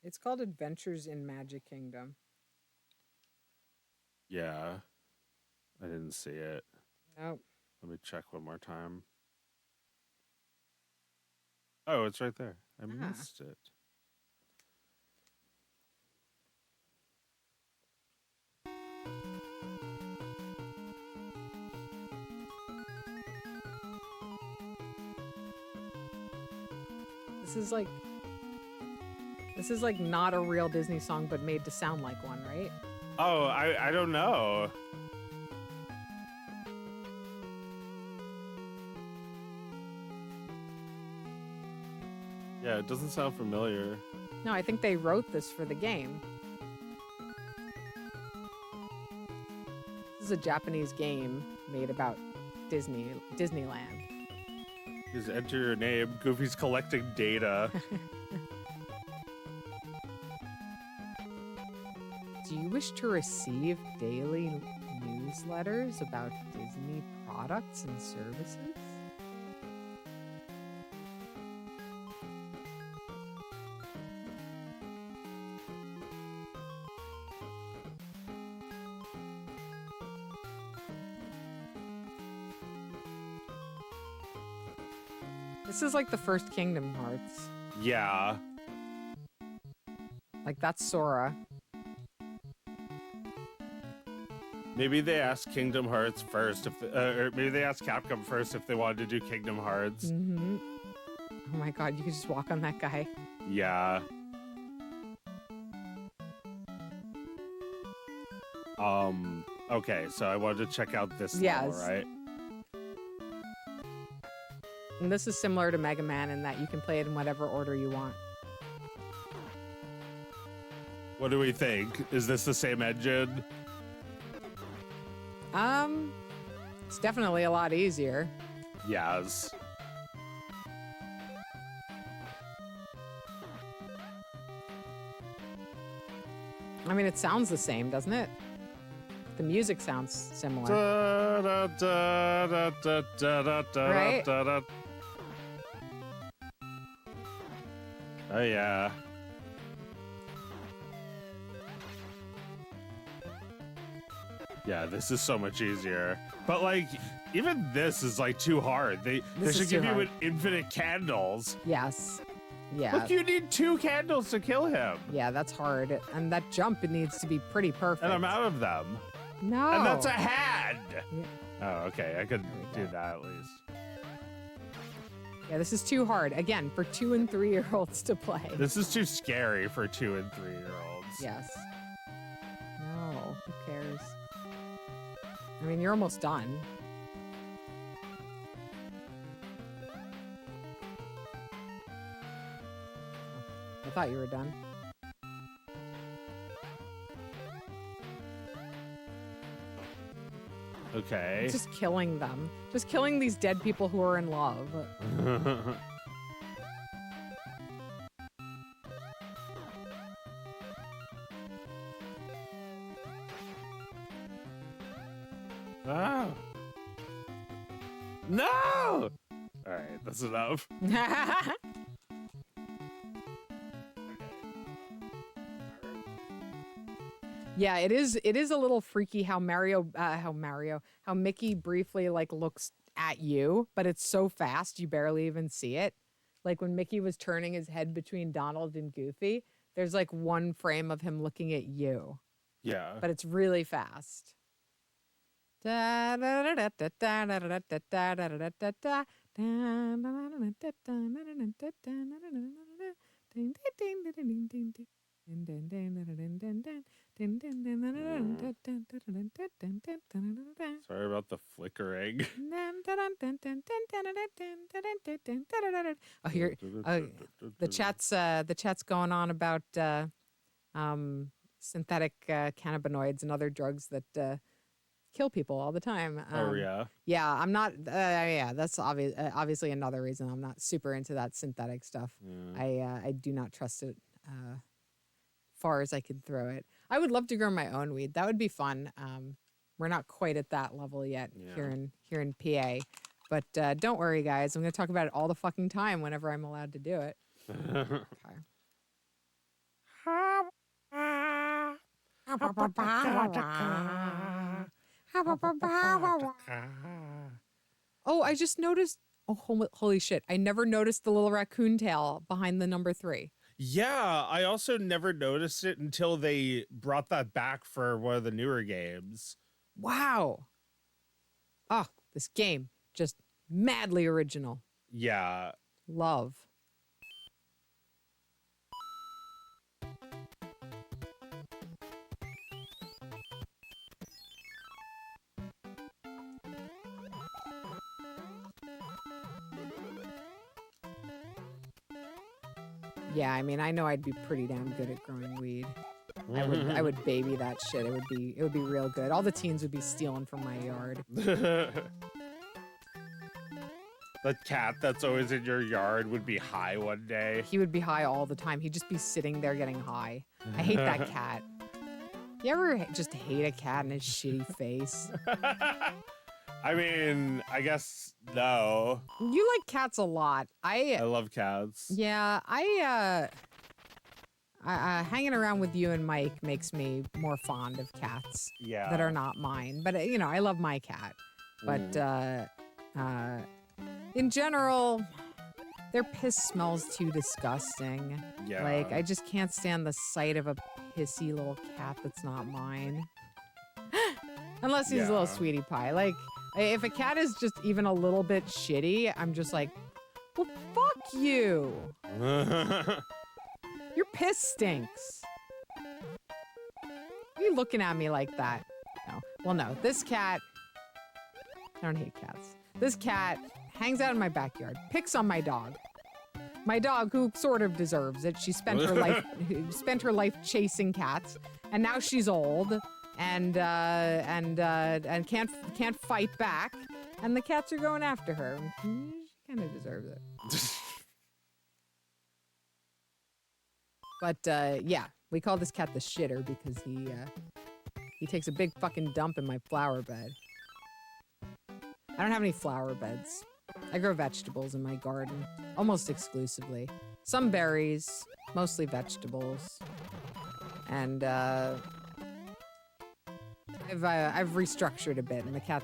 It's called Adventures in Magic Kingdom. Yeah. I didn't see it. Nope. Let me check one more time. Oh, it's right there. I missed it. This is like not a real Disney song, but made to sound like one, right? Oh, I don't know. Yeah, it doesn't sound familiar. No, I think they wrote this for the game. This is a Japanese game made about Disneyland. Just enter your name. Goofy's collecting data. Do you wish to receive daily newsletters about Disney products and services? This is like the first Kingdom Hearts. Yeah. Like, that's Sora. Maybe they asked Kingdom Hearts first, or maybe they asked Capcom first if they wanted to do Kingdom Hearts. Mm-hmm. Oh my god, you could just walk on that guy. Yeah. Okay, so I wanted to check out this level, right? And this is similar to Mega Man in that you can play it in whatever order you want. What do we think? Is this the same engine? It's definitely a lot easier. Yes. I mean, it sounds the same, doesn't it? The music sounds similar. Da, da, da, da, da, da, da, Right? da, da. Oh, yeah. Yeah, this is so much easier. But, like, even this is, like, too hard. They should give you infinite candles. Yes. Yeah. Look, you need 2 candles to kill him. Yeah, that's hard. And that jump, it needs to be pretty perfect. And I'm out of them. No. And that's a hand. Yeah. Oh, okay. I could do that at least. Yeah, this is too hard. Again, for 2 and 3-year-olds to play. This is too scary for 2 and 3-year-olds. Yes. No, who cares? I mean, you're almost done. I thought you were done. Okay. Just killing them. Just killing these dead people who are in love. Oh. No! All right, that's enough. Yeah, it is a little freaky how Mickey briefly like looks at you, but it's so fast you barely even see it. Like when Mickey was turning his head between Donald and Goofy, there's like 1 frame of him looking at you. Yeah. But it's really fast. Sorry about the flickering. Oh, here, the chat's going on about synthetic cannabinoids and other drugs that kill people all the time. Oh yeah. Yeah, I'm not. Yeah, that's obviously another reason I'm not super into that synthetic stuff. Yeah. I do not trust it. Far as I can throw it. I would love to grow my own weed. That would be fun. We're not quite at that level yet here in PA. But don't worry, guys. I'm going to talk about it all the fucking time whenever I'm allowed to do it. Okay. Oh, I just noticed. Oh, holy shit. I never noticed the little raccoon tail behind the number 3. Yeah, I also never noticed it until they brought that back for one of the newer games. Wow. Oh, this game. Just madly original. Yeah. Love. Yeah, I mean, I know I'd be pretty damn good at growing weed. I would baby that shit. It would be real good. All the teens would be stealing from my yard. The cat that's always in your yard would be high one day. He would be high all the time. He'd just be sitting there getting high. I hate that cat. You ever just hate a cat and his shitty face? I mean, I guess no. You like cats a lot. I love cats. Yeah, hanging around with you and Mike makes me more fond of cats that are not mine. But, you know, I love my cat. But in general, their piss smells too disgusting. Yeah. Like, I just can't stand the sight of a pissy little cat that's not mine. Unless he's a little sweetie pie. Like, if a cat is just even a little bit shitty, I'm just like, well, fuck you. Your piss stinks. Why are you looking at me like that? No. Well, no. This cat, I don't hate cats. This cat hangs out in my backyard, picks on my dog. My dog, who sort of deserves it. She spent her life chasing cats, and now she's old and can't fight back, and the cats are going after her. She kind of deserves it. But yeah, we call this cat the shitter because he takes a big fucking dump in my flower bed. I don't have any flower beds. I grow vegetables in my garden, almost exclusively. some berries, mostly vegetables, and I've restructured a bit, and the cat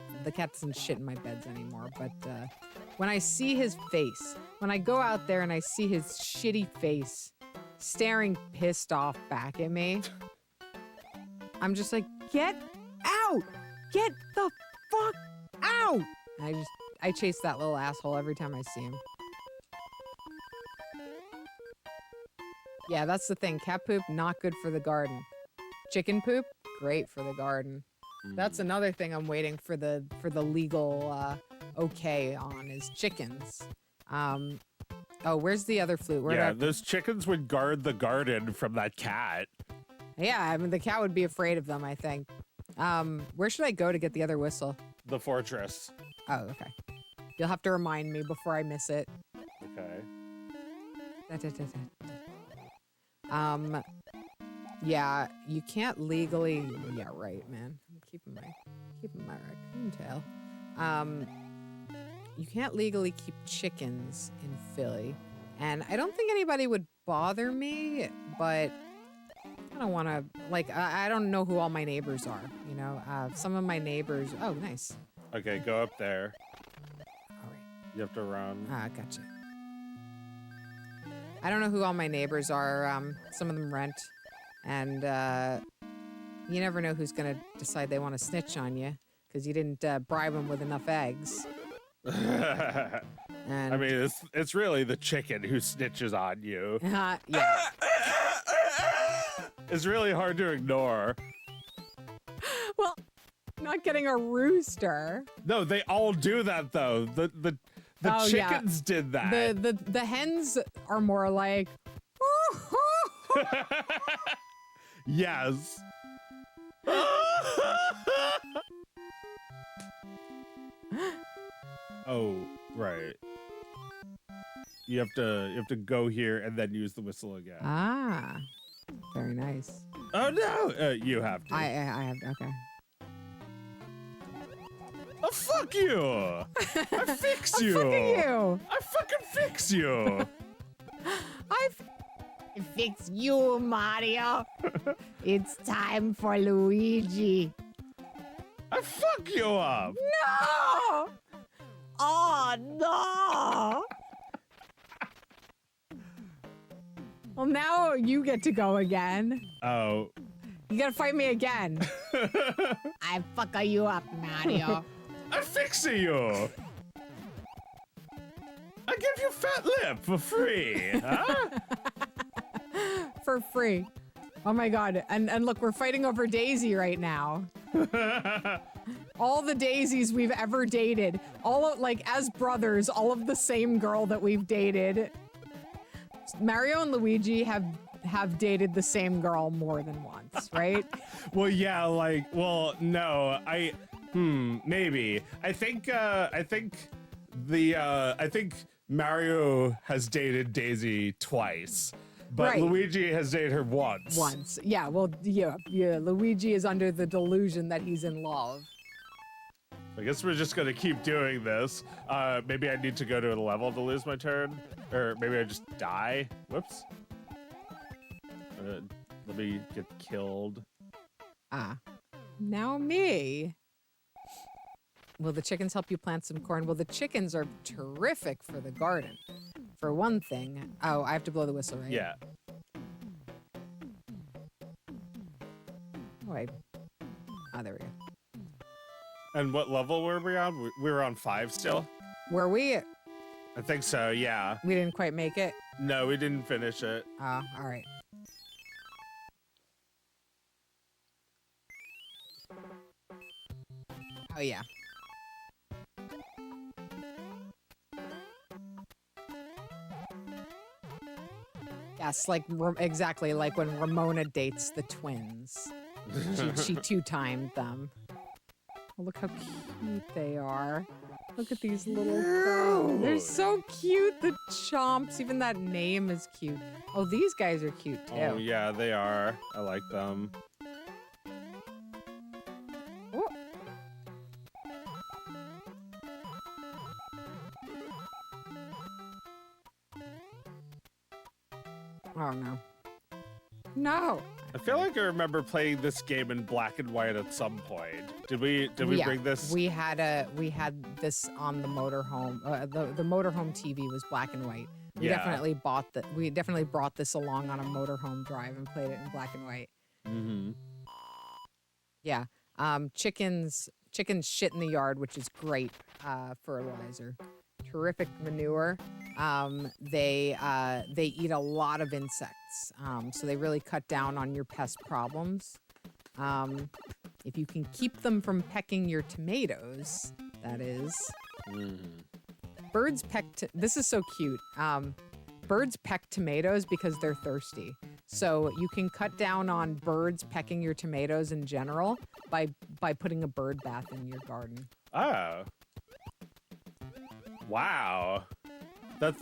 doesn't shit in my beds anymore. But when I see his face, when I go out there and I see his shitty face staring pissed off back at me, I'm just like, get out! Get the fuck out! And I chase that little asshole every time I see him. Yeah, that's the thing. Cat poop, not good for the garden. Chicken poop, great for the garden. That's another thing I'm waiting for the legal okay on is chickens. Oh, where's the other flute? Those chickens would guard the garden from that cat. Yeah, I mean the cat would be afraid of them, I think. Where should I go to get the other whistle? The fortress. Oh, okay. You'll have to remind me before I miss it. Okay. Yeah, you can't legally. Yeah, right, man. I'm keeping my raccoon tail. You can't legally keep chickens in Philly, and I don't think anybody would bother me, but I don't want to. Like, I don't know who all my neighbors are. You know, some of my neighbors. Oh, nice. Okay, go up there. All right. You have to run. Gotcha. I don't know who all my neighbors are. Some of them rent. And you never know who's going to decide they want to snitch on you because you didn't bribe them with enough eggs. And I mean, it's really the chicken who snitches on you. yeah. It's really hard to ignore. Well, not getting a rooster. No, they all do that though. The chickens did that. The hens are more like. Yes. Oh, right. You have to go here and then use the whistle again. Ah, very nice. Oh no, you have to. I have okay. Oh fuck you! I fix you. You. I fucking fix you. I fix you, Mario. It's time for Luigi. I fuck you up. No! Oh, no! Well, now you get to go again. Oh. You gotta fight me again. I fuck you up, Mario. I fix you. I give you fat lip for free. Huh? For free. Oh my god. And look, we're fighting over Daisy right now. All the Daisies we've ever dated, all of, like as brothers, all of the same girl that we've dated. Mario and Luigi have dated the same girl more than once, right? Well, yeah, no, maybe. I think Mario has dated Daisy twice. But Right. Luigi has dated her once. Once. Yeah, well, yeah. Luigi is under the delusion that he's in love. I guess we're just gonna keep doing this. Maybe I need to go to a level to lose my turn. Or maybe I just die. Whoops. Let me get killed. Now me. Will the chickens help you plant some corn? Well, the chickens are terrific for the garden. For one thing. Oh, I have to blow the whistle, right? Yeah. Oh, there we go. And what level were we on? We were on 5 still? Were we? I think so, yeah. We didn't quite make it? No, we didn't finish it. Oh, all right. Oh, yeah. Yes, like exactly like when Ramona dates the twins. She two-timed them. Oh, look how cute they are. Look at these little girls. They're so cute. The chomps. Even that name is cute. Oh, these guys are cute too. Oh, yeah, they are. I like them. Oh. Oh no. No. I feel like I remember playing this game in black and white at some point. Did we Yeah, bring this? We had this on the motorhome. The motorhome TV was black and white. We Yeah. definitely brought this along on a motorhome drive and played it in black and white. Mm-hmm. Yeah. Chickens shit in the yard, which is great fertilizer. Terrific manure. They eat a lot of insects, so they really cut down on your pest problems. If you can keep them from pecking your tomatoes, that is. Birds peck. This is so cute. Birds peck tomatoes because they're thirsty. So you can cut down on birds pecking your tomatoes in general by putting a bird bath in your garden. Oh. Wow. That's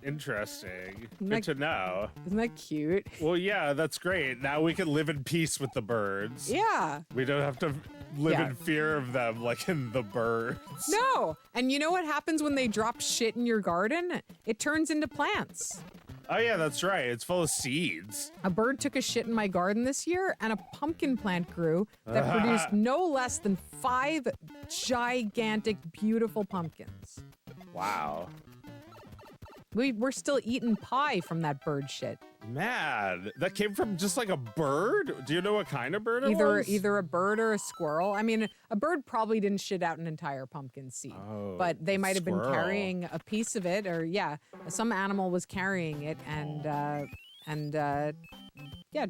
interesting. Good to know. Isn't that cute? Well, yeah, that's great. Now we can live in peace with the birds. Yeah. We don't have to live Yeah. in fear of them like in the birds. No. And you know what happens when they drop shit in your garden? It turns into plants. Oh, yeah, that's right. It's full of seeds. A bird took a shit in my garden this year, and a pumpkin plant grew that produced no less than 5 gigantic, beautiful pumpkins. Wow. We're still eating pie from that bird shit. Man, that came from just like a bird? Do you know what kind of bird it was? Either a bird or a squirrel. I mean, a bird probably didn't shit out an entire pumpkin seed, Oh, but they might have been squirrel. carrying a piece of it, or some animal was carrying it and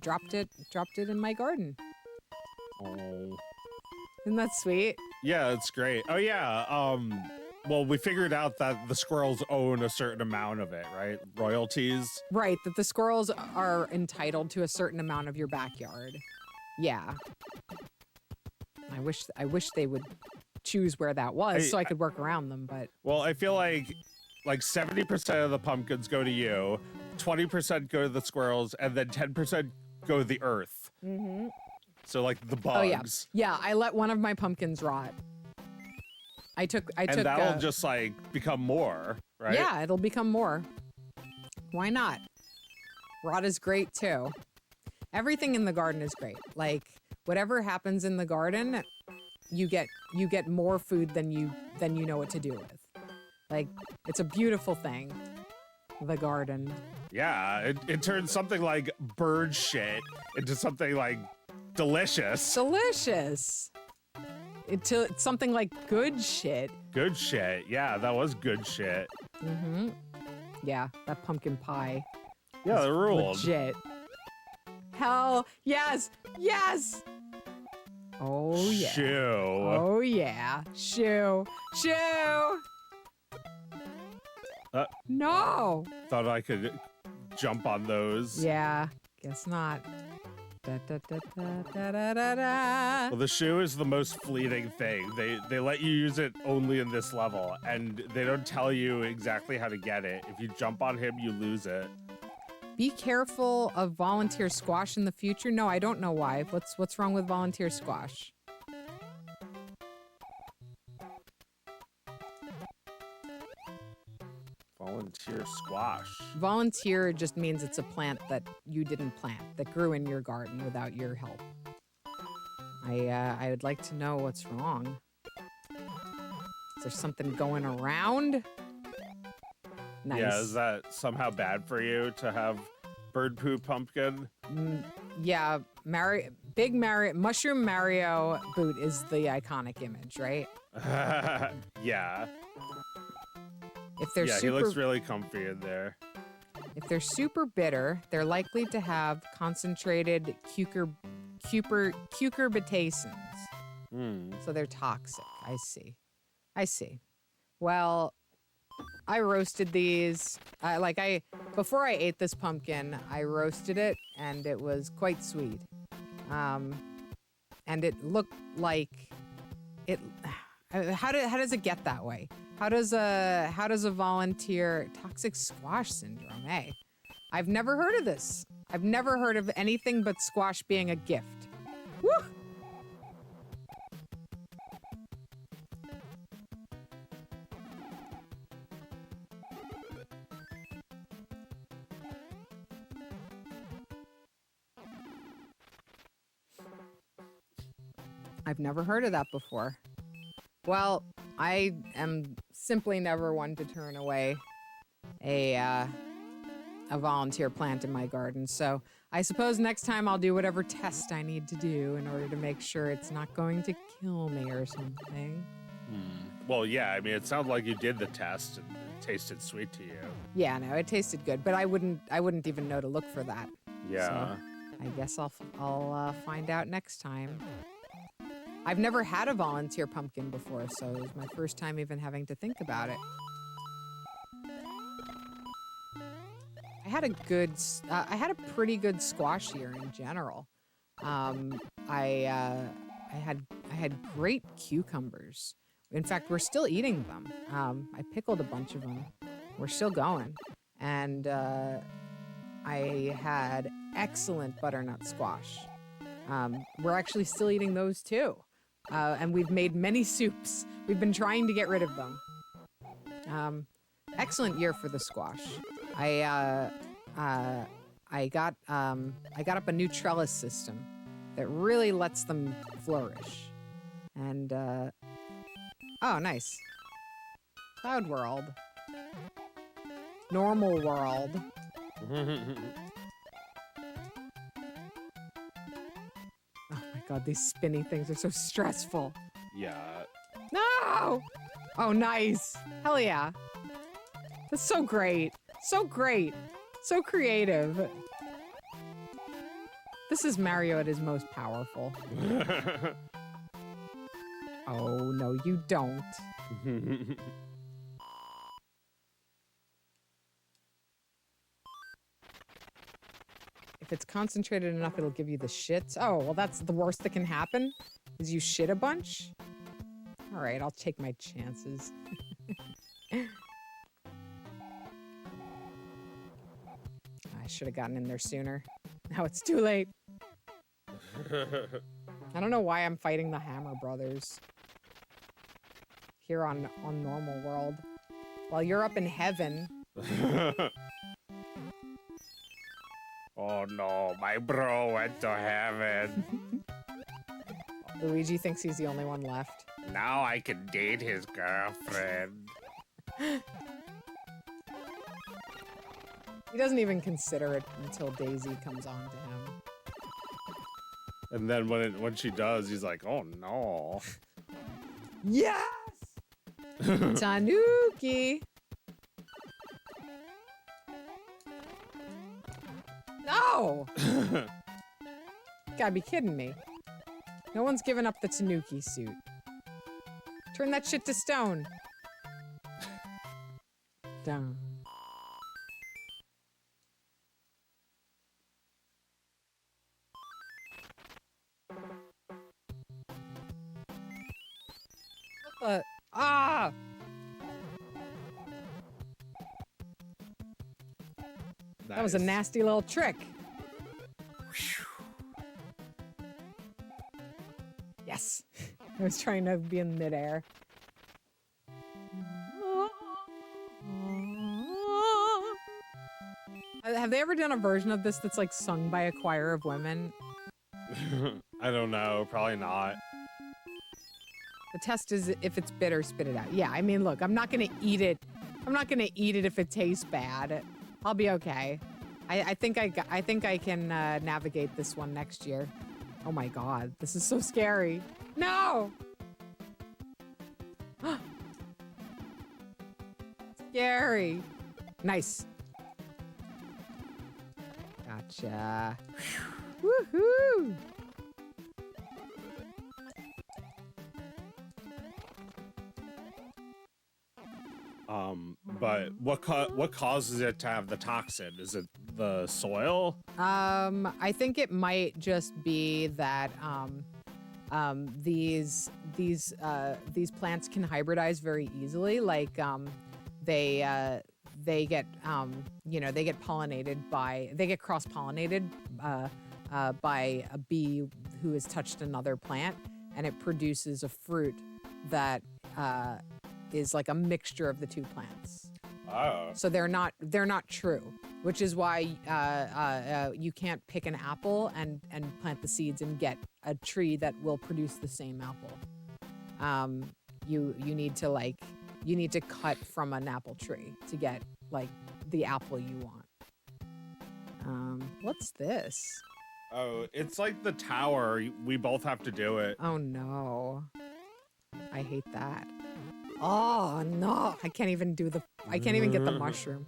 dropped it in my garden. Oh. Isn't that sweet? Yeah, it's great. Oh, yeah. Well, we figured out that the squirrels own a certain amount of it, right? Royalties. Right, that the squirrels are entitled to a certain amount of your backyard. Yeah. I wish they would choose where that was so I could work around them, but Well, I feel like 70% of the pumpkins go to you, 20% go to the squirrels, and then 10% go to the earth. mm-hmm. So like the bugs. Oh yeah. Yeah, I let one of my pumpkins rot. I took And that'll just like become more, right? Yeah, it'll become more. Why not? Rot is great too. Everything in the garden is great. Like whatever happens in the garden, you get more food than you know what to do with. Like it's a beautiful thing. The garden. Yeah, it turns something like bird shit into something like delicious. Delicious. It's something like good shit. Good shit. Yeah, that was good shit. Mm-hmm. Yeah, that pumpkin pie. Yeah, is the ruled. Legit. Hell yes, yes. Oh yeah. Shoo. Oh yeah. Shoo. Shoo. No. Thought I could jump on those. Yeah. Guess not. Da, da, da, da, da, da, da, da. Well, the shoe is the most fleeting thing. They let you use it only in this level, and they don't tell you exactly how to get it. If you jump on him, you lose it. Be careful of volunteer squash in the future. No, I don't know why. What's wrong with volunteer squash? Volunteer squash. Volunteer just means it's a plant that you didn't plant, that grew in your garden without your help. I would like to know what's wrong. Is there something going around? Nice. Yeah, is that somehow bad for you to have bird poop pumpkin? Yeah, Mushroom Mario boot is the iconic image, right? Yeah. If they're Yeah, super, he looks really comfy in there. if they're super bitter, they're likely to have concentrated cucurbitacins. So they're toxic. I see. Well, I roasted these. Before I ate this pumpkin, I roasted it, and it was quite sweet. And it looked like it. How does it get that way? How does a volunteer toxic squash syndrome? Hey, I've never heard of this. I've never heard of anything but squash being a gift. Woo! I've never heard of that before. Well, I am simply never one to turn away a volunteer plant in my garden. So I suppose next time I'll do whatever test I need to do in order to make sure it's not going to kill me or something. Well, yeah, I mean, it sounded like you did the test and it tasted sweet to you. Yeah, no, it tasted good, but I wouldn't even know to look for that. Yeah. So I guess I'll find out next time. I've never had a volunteer pumpkin before, so it was my first time even having to think about it. I had a pretty good squash year in general. I had great cucumbers. In fact, we're still eating them. I pickled a bunch of them. We're still going. And I had excellent butternut squash. We're actually still eating those too. And we've made many soups. We've been trying to get rid of them. Excellent year for the squash. I got up a new trellis system that really lets them flourish. And oh, nice. Cloud world. Normal world. Oh my god, these spinny things are so stressful. Yeah. No! Oh, nice. Hell yeah. That's so great. So great. So creative. This is Mario at his most powerful. Oh, no, you don't. If it's concentrated enough, it'll give you the shits. Oh, well, that's the worst that can happen, is you shit a bunch. All right, I'll take my chances. I should have gotten in there sooner. Now it's too late. I don't know why I'm fighting the Hammer Brothers here on normal world. While you're up in heaven. Oh no, my bro went to heaven. Luigi thinks he's the only one left. Now I can date his girlfriend. He doesn't even consider it until Daisy comes on to him. And then when she does, he's like, oh no. Yes! Tanuki! No! Gotta be kidding me. No one's given up the Tanuki suit. Turn that shit to stone. Down. What the? Ah! That was a nasty little trick. Yes. I was trying to be in midair. Have they ever done a version of this that's like sung by a choir of women? I don't know. Probably not. The test is if it's bitter, spit it out. Yeah, I mean, look, I'm not gonna eat it. I'm not gonna eat it if it tastes bad. I'll be okay. I think I can navigate this one next year. Oh my god, this is so scary. No! Scary. Nice. Gotcha. Woohoo! But what causes it to have the toxin? Is it the soil? I think it might just be that these plants can hybridize very easily. Like they get they get cross-pollinated by a bee who has touched another plant, and it produces a fruit that is like a mixture of the two plants. Oh. So they're not true. which is why you can't pick an apple and plant the seeds and get a tree that will produce the same apple. You need to cut from an apple tree to get like the apple you want. What's this? Oh, it's like the tower. We both have to do it. Oh no. I hate that. Oh no. I can't even get the mushroom.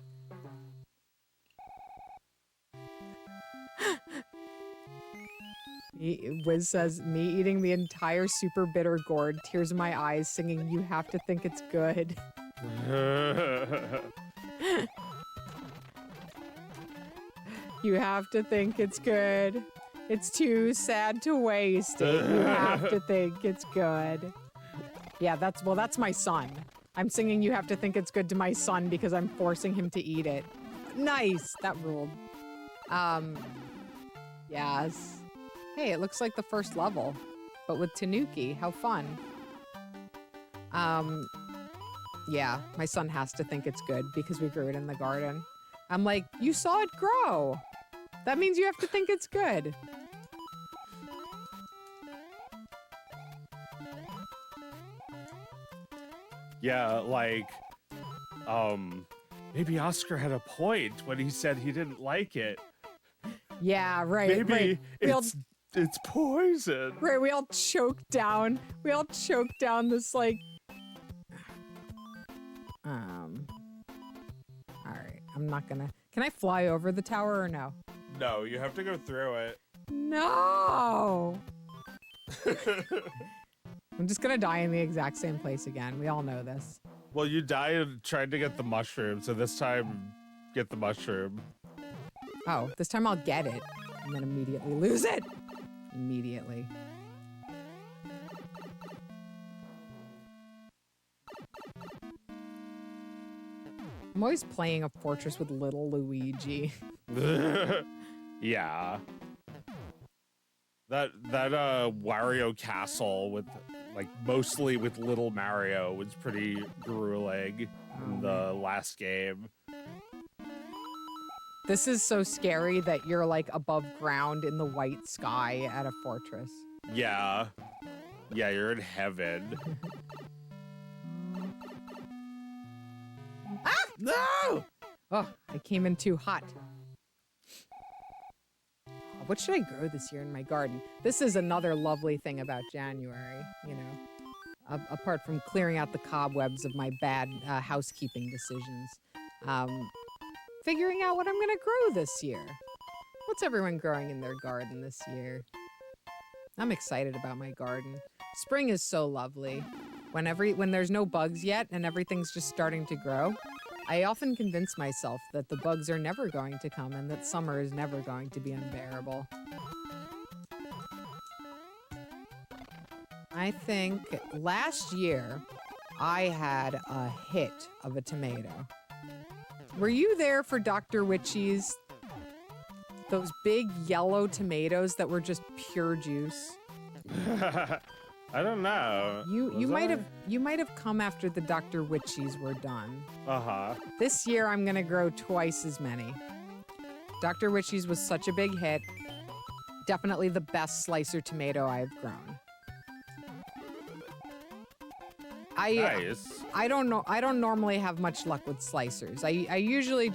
Wiz says, me eating the entire super bitter gourd, tears in my eyes, singing, you have to think it's good. You have to think it's good. It's too sad to waste it. You have to think it's good. Yeah, that's my son. I'm singing you have to think it's good to my son because I'm forcing him to eat it. Nice. That ruled. Yes. Hey, it looks like the first level, but with Tanuki. How fun. Yeah, my son has to think it's good because we grew it in the garden. I'm like, you saw it grow. That means you have to think it's good. Yeah, like, maybe Oscar had a point when he said he didn't like it. Yeah, right. Maybe right. it's poison. Right, we all choked down. This like. All right, I'm not gonna. Can I fly over the tower or no? No, you have to go through it. No. I'm just gonna die in the exact same place again. We all know this. Well, you died trying to get the mushroom, so this time, get the mushroom. Oh, this time I'll get it, and then immediately lose it. Immediately. I'm always playing a fortress with little Luigi. Yeah. That Wario castle with like mostly with little Mario was pretty grueling in the last game. This is so scary that you're like above ground in the white sky at a fortress. Yeah. Yeah, you're in heaven. Ah! No! Oh, I came in too hot. What should I grow this year in my garden? This is another lovely thing about January, you know, apart from clearing out the cobwebs of my bad housekeeping decisions. Figuring out what I'm gonna grow this year. What's everyone growing in their garden this year? I'm excited about my garden. Spring is so lovely. When there's no bugs yet and everything's just starting to grow, I often convince myself that the bugs are never going to come and that summer is never going to be unbearable. I think last year I had a hit of a tomato. Were you there for Dr. Witchy's? Those big yellow tomatoes that were just pure juice? I don't know. You might have come after the Dr. Witchies were done. Uh-huh. This year I'm gonna grow twice as many. Dr. Witchies was such a big hit. Definitely the best slicer tomato I've grown. Nice. I don't know. I don't normally have much luck with slicers. I usually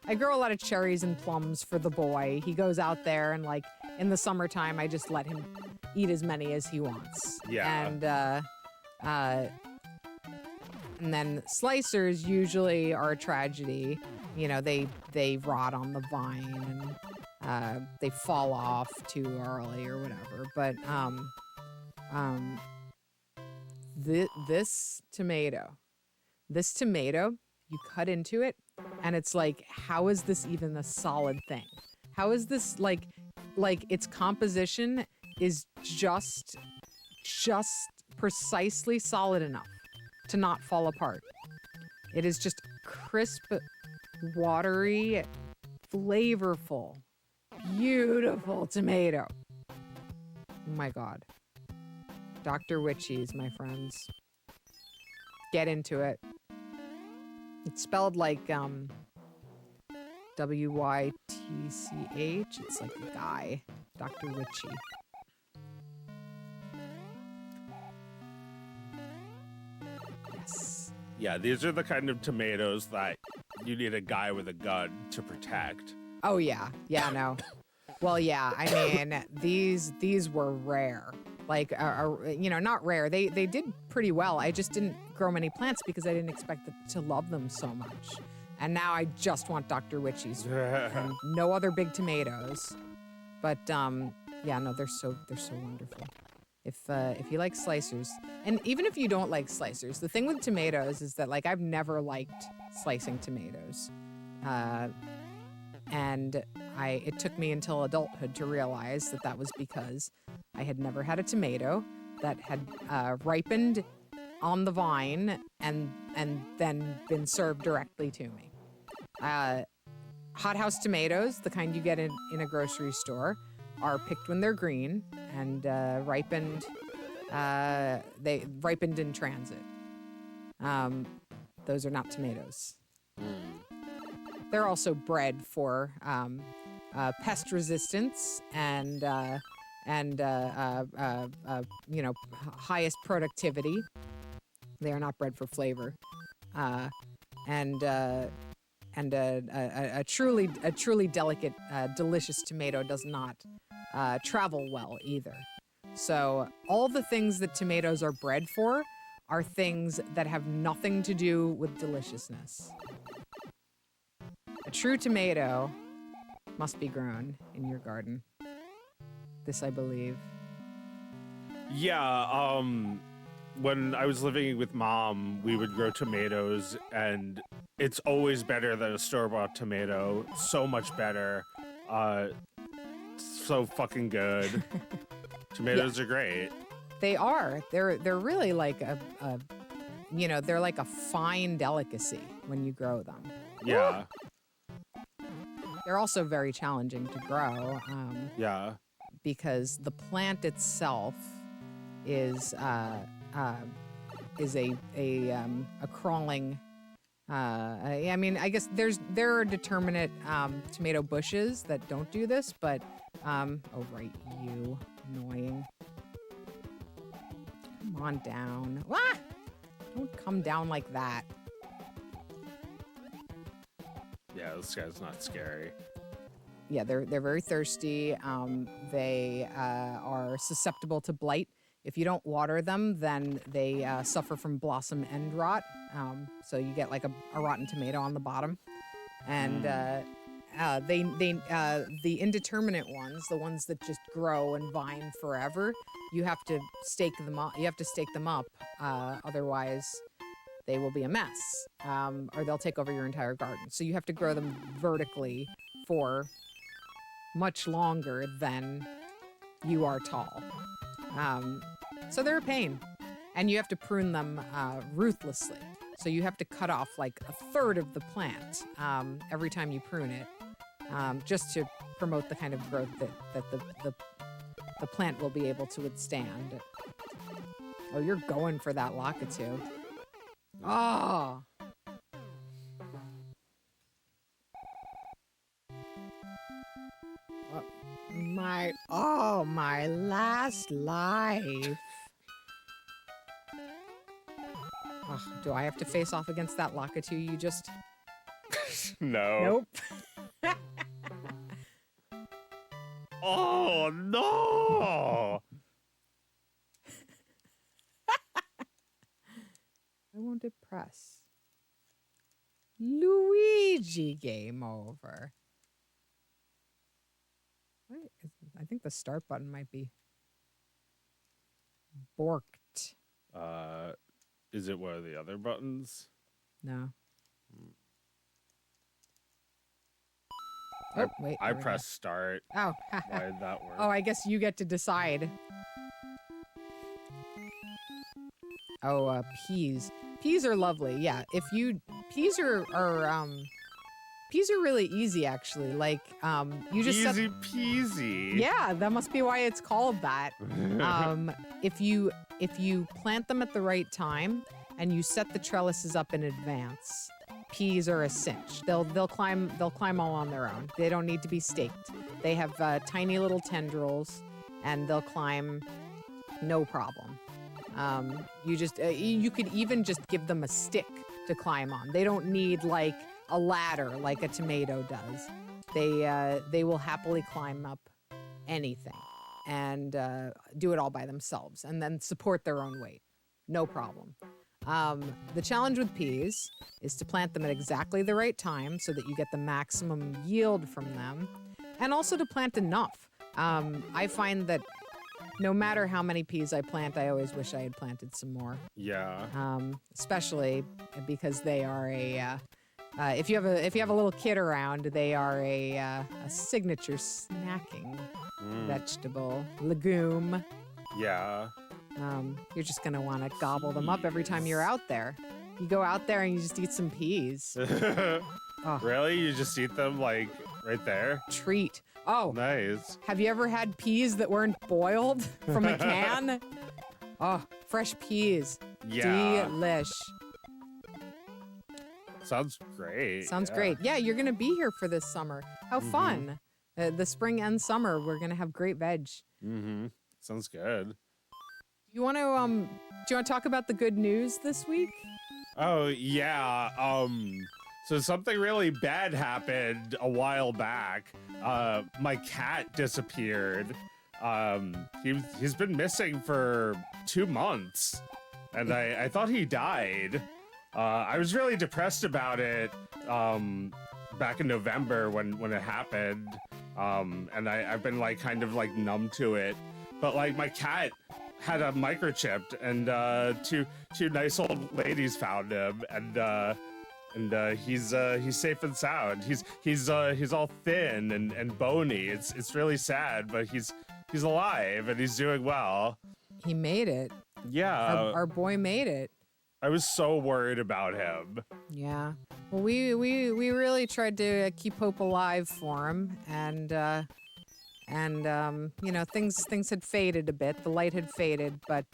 I grow a lot of cherries and plums for the boy. He goes out there and like in the summertime I just let him eat as many as he wants. Yeah. And then slicers usually are a tragedy. You know, they rot on the vine and they fall off too early or whatever. But this tomato, you cut into it and it's like, how is this even a solid thing? How is this like its composition is just precisely solid enough to not fall apart. It is just crisp, watery, flavorful, beautiful tomato. Oh my God. Dr. Witchies, my friends. Get into it. It's spelled like Wytch. It's like a guy. Dr. Witchy. Yes. Yeah, these are the kind of tomatoes that you need a guy with a gun to protect. Oh, yeah. Yeah, no. Well, yeah, I mean, these were rare. Like, not rare. They did pretty well. I just didn't grow many plants because I didn't expect to love them so much. And now I just want Dr. Witchies and no other big tomatoes. But yeah, no, they're so wonderful. If you like slicers, and even if you don't like slicers, the thing with tomatoes is that like I've never liked slicing tomatoes, and it took me until adulthood to realize that was because I had never had a tomato that had ripened on the vine and then been served directly to me. Hothouse tomatoes, the kind you get in a grocery store, are picked when they're green and ripened. They ripened in transit. Those are not tomatoes. They're also bred for pest resistance and highest productivity. They are not bred for flavor. And a truly delicate, delicious tomato does not travel well either. So all the things that tomatoes are bred for are things that have nothing to do with deliciousness. A true tomato must be grown in your garden. This I believe. Yeah, when I was living with Mom, we would grow tomatoes, and it's always better than a store-bought tomato. So much better. So fucking good. Tomatoes are great. They are. They're really like they're like a fine delicacy when you grow them. Yeah. They're also very challenging to grow. Yeah. Because the plant itself is a crawling. I mean, I guess there are determinate tomato bushes that don't do this, but oh right, you annoying. Come on down. Ah! Don't come down like that. Yeah, this guy's not scary. Yeah, they're very thirsty. They are susceptible to blight. If you don't water them, then they suffer from blossom end rot. So you get like a rotten tomato on the bottom. And the indeterminate ones, the ones that just grow and vine forever, you have to stake them up. Otherwise, they will be a mess, or they'll take over your entire garden. So you have to grow them vertically for much longer than you are tall. So they're a pain, and you have to prune them ruthlessly. So you have to cut off like a third of the plant every time you prune it, just to promote the kind of growth that the plant will be able to withstand. Oh, you're going for that lockatoo. Oh. My last life. Oh, do I have to face off against that lockatoo you just... No. Nope. Oh, no! I won't hit press. Luigi, game over. What? I think the start button might be borked. Is it one of the other buttons? No. Oh, wait. I pressed start. Oh. Why did that work? Oh, I guess you get to decide. Oh, peas. Peas are lovely. Yeah, peas are really easy actually. Like you just easy peasy. Yeah, that must be why it's called that. If you plant them at the right time and you set the trellises up in advance, peas are a cinch. They'll climb all on their own. They don't need to be staked. They have tiny little tendrils, and they'll climb no problem. You could even just give them a stick to climb on. They don't need like a ladder like a tomato does. They will happily climb up anything and do it all by themselves, and then support their own weight. No problem. The challenge with peas is to plant them at exactly the right time so that you get the maximum yield from them, and also to plant enough. I find that no matter how many peas I plant, I always wish I had planted some more. Yeah. Especially because they are if you have a little kid around, they are a signature snacking vegetable, legume. Yeah. You're just gonna want to gobble them up every time you're out there. You go out there and you just eat some peas. Oh. Really? You just eat them like right there? Treat. Oh, nice. Have you ever had peas that weren't boiled from a can? Oh, fresh peas. Yeah. Delish. Sounds great. Sounds great. Yeah, you're gonna be here for this summer. How fun! The spring and summer, we're gonna have great veg. Sounds good. You want to do you want to talk about the good news this week? Oh yeah. So something really bad happened a while back. My cat disappeared. He's been missing for 2 months, and I thought he died. I was really depressed about it back in November when it happened, and I've been like kind of like numb to it. But like my cat had a microchipped, and two nice old ladies found him, and he's safe and sound. He's all thin and bony. It's really sad, but he's alive and he's doing well. He made it. Yeah, our boy made it. I was so worried about him. Yeah. Well, we really tried to keep hope alive for him, and you know, things had faded a bit. The light had faded, but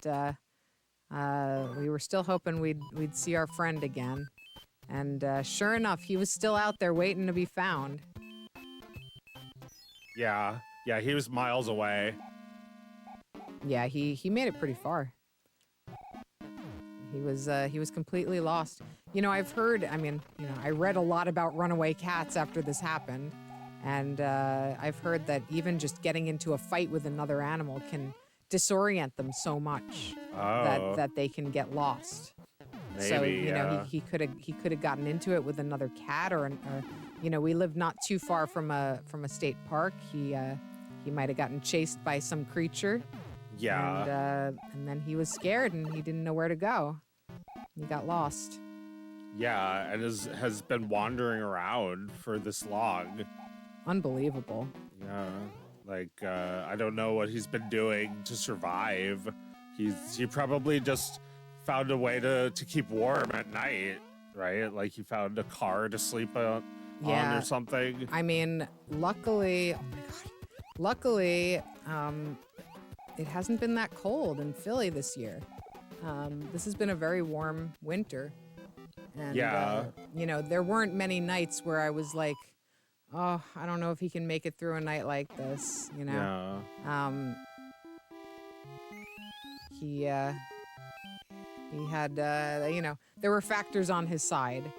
we were still hoping we'd see our friend again. And sure enough, he was still out there waiting to be found. Yeah, he was miles away. Yeah, he made it pretty far. He was completely lost. You know, I've heard, I read a lot about runaway cats after this happened, and I've heard that even just getting into a fight with another animal can disorient them so much that they can get lost. Maybe, so you know, he could have gotten into it with another cat, or you know, we live not too far from a state park. He might have gotten chased by some creature. Yeah. And then he was scared and he didn't know where to go. He got lost. Yeah, and has been wandering around for this long. Unbelievable. Yeah, like I don't know what he's been doing to survive. He probably just found a way to keep warm at night, right? Like he found a car to sleep on or something. I mean, luckily, it hasn't been that cold in Philly this year. This has been a very warm winter. And, you know, there weren't many nights where I was like, oh, I don't know if he can make it through a night like this, you know? Yeah. He had, you know, there were factors on his side,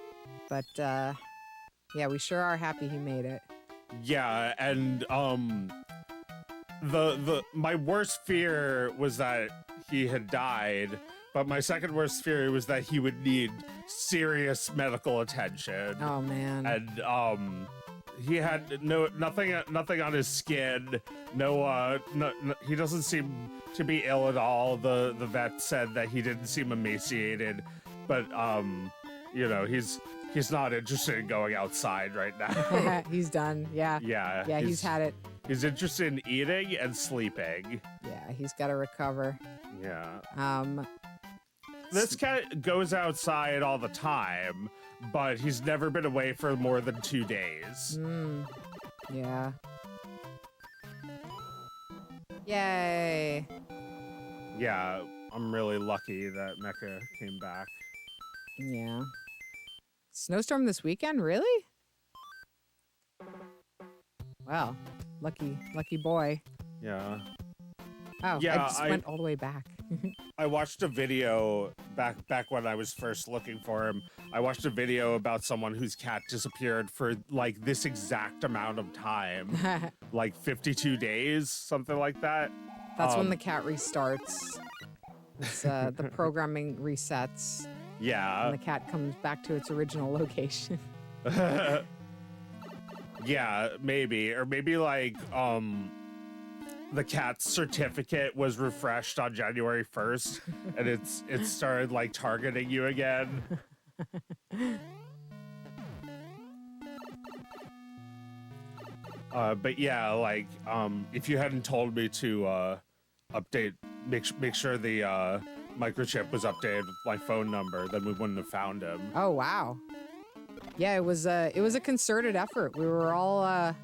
but, yeah, we sure are happy he made it. Yeah, and, my worst fear was that he had died, but my second worst fear was that he would need serious medical attention. Oh man. And he had nothing on his skin. No, he doesn't seem to be ill at all. The vet said that he didn't seem emaciated, but you know, he's not interested in going outside right now. He's done. Yeah. Yeah, he's had it. He's interested in eating and sleeping. Yeah, he's got to recover. Yeah. This cat goes outside all the time, but he's never been away for more than 2 days. Yeah. Yay. Yeah, I'm really lucky that Mecha came back. Yeah. Snowstorm this weekend? Really? Well, lucky boy. Yeah. Oh, Yeah, I just went all the way back. I watched a video back when I was first looking for him. I watched a video about someone whose cat disappeared for like this exact amount of time, like 52 days, something like that. That's when the cat restarts. It's, the programming resets. Yeah. And the cat comes back to its original location. Yeah, maybe. Or maybe like the cat's certificate was refreshed on January 1st and it started like targeting you again. But yeah, like if you hadn't told me to update, make sure the microchip was updated with my phone number, then we wouldn't have found him. Oh wow. Yeah, it was a concerted effort. We were all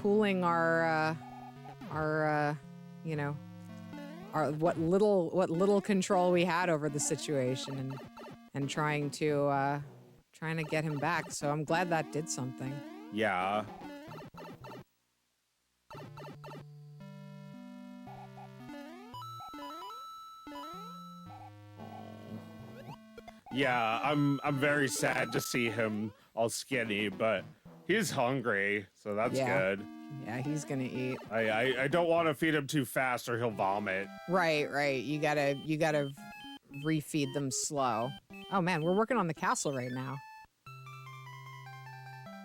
pooling our you know, our what little control we had over the situation and trying to get him back. So I'm glad that did something. Yeah. Yeah, I'm very sad to see him all skinny, but he's hungry, so that's good. Yeah, he's gonna eat. I don't want to feed him too fast or he'll vomit. Right. You gotta refeed them slow. Oh man, we're working on the castle right now.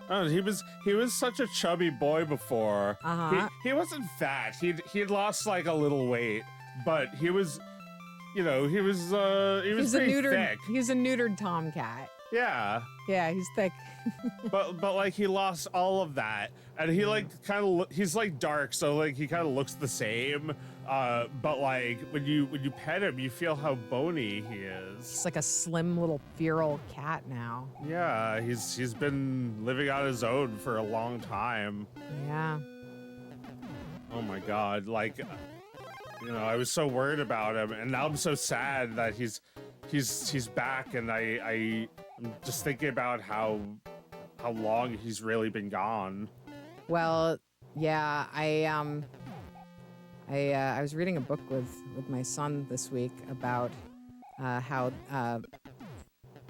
Oh, he was such a chubby boy before. He wasn't fat. He'd lost like a little weight, but he was, you know, he was pretty thick. He's a neutered tomcat. Yeah. Yeah, he's thick. but like he lost all of that, and he like he's like dark, so like he kind of looks the same. But like when you pet him, you feel how bony he is. He's like a slim little feral cat now. Yeah, he's been living on his own for a long time. Yeah. Oh my God, like, you know, I was so worried about him, and now I'm so sad that he's back, and I'm just thinking about how long he's really been gone. Well, yeah, I was reading a book with my son this week about how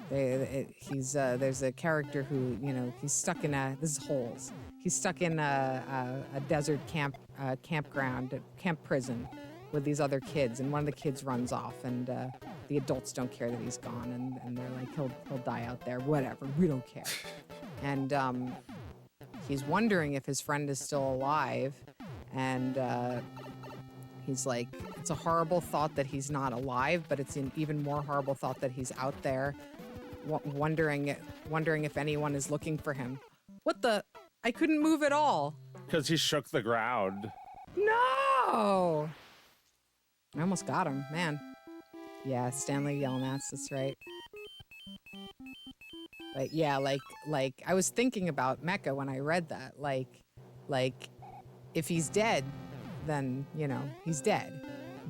there's a character who, you know, he's stuck in this is Holes. He's stuck in a desert campground, camp prison with these other kids, and one of the kids runs off, and the adults don't care that he's gone, and they're like, he'll die out there, whatever, we don't care. And he's wondering if his friend is still alive, and he's like, it's a horrible thought that he's not alive, but it's an even more horrible thought that he's out there, wondering if anyone is looking for him. What the? I couldn't move at all. Because he shook the ground. No! I almost got him, man. Yeah, Stanley Yelnats, that's right. But yeah, like I was thinking about Mecha when I read that. Like if he's dead, then, you know, he's dead.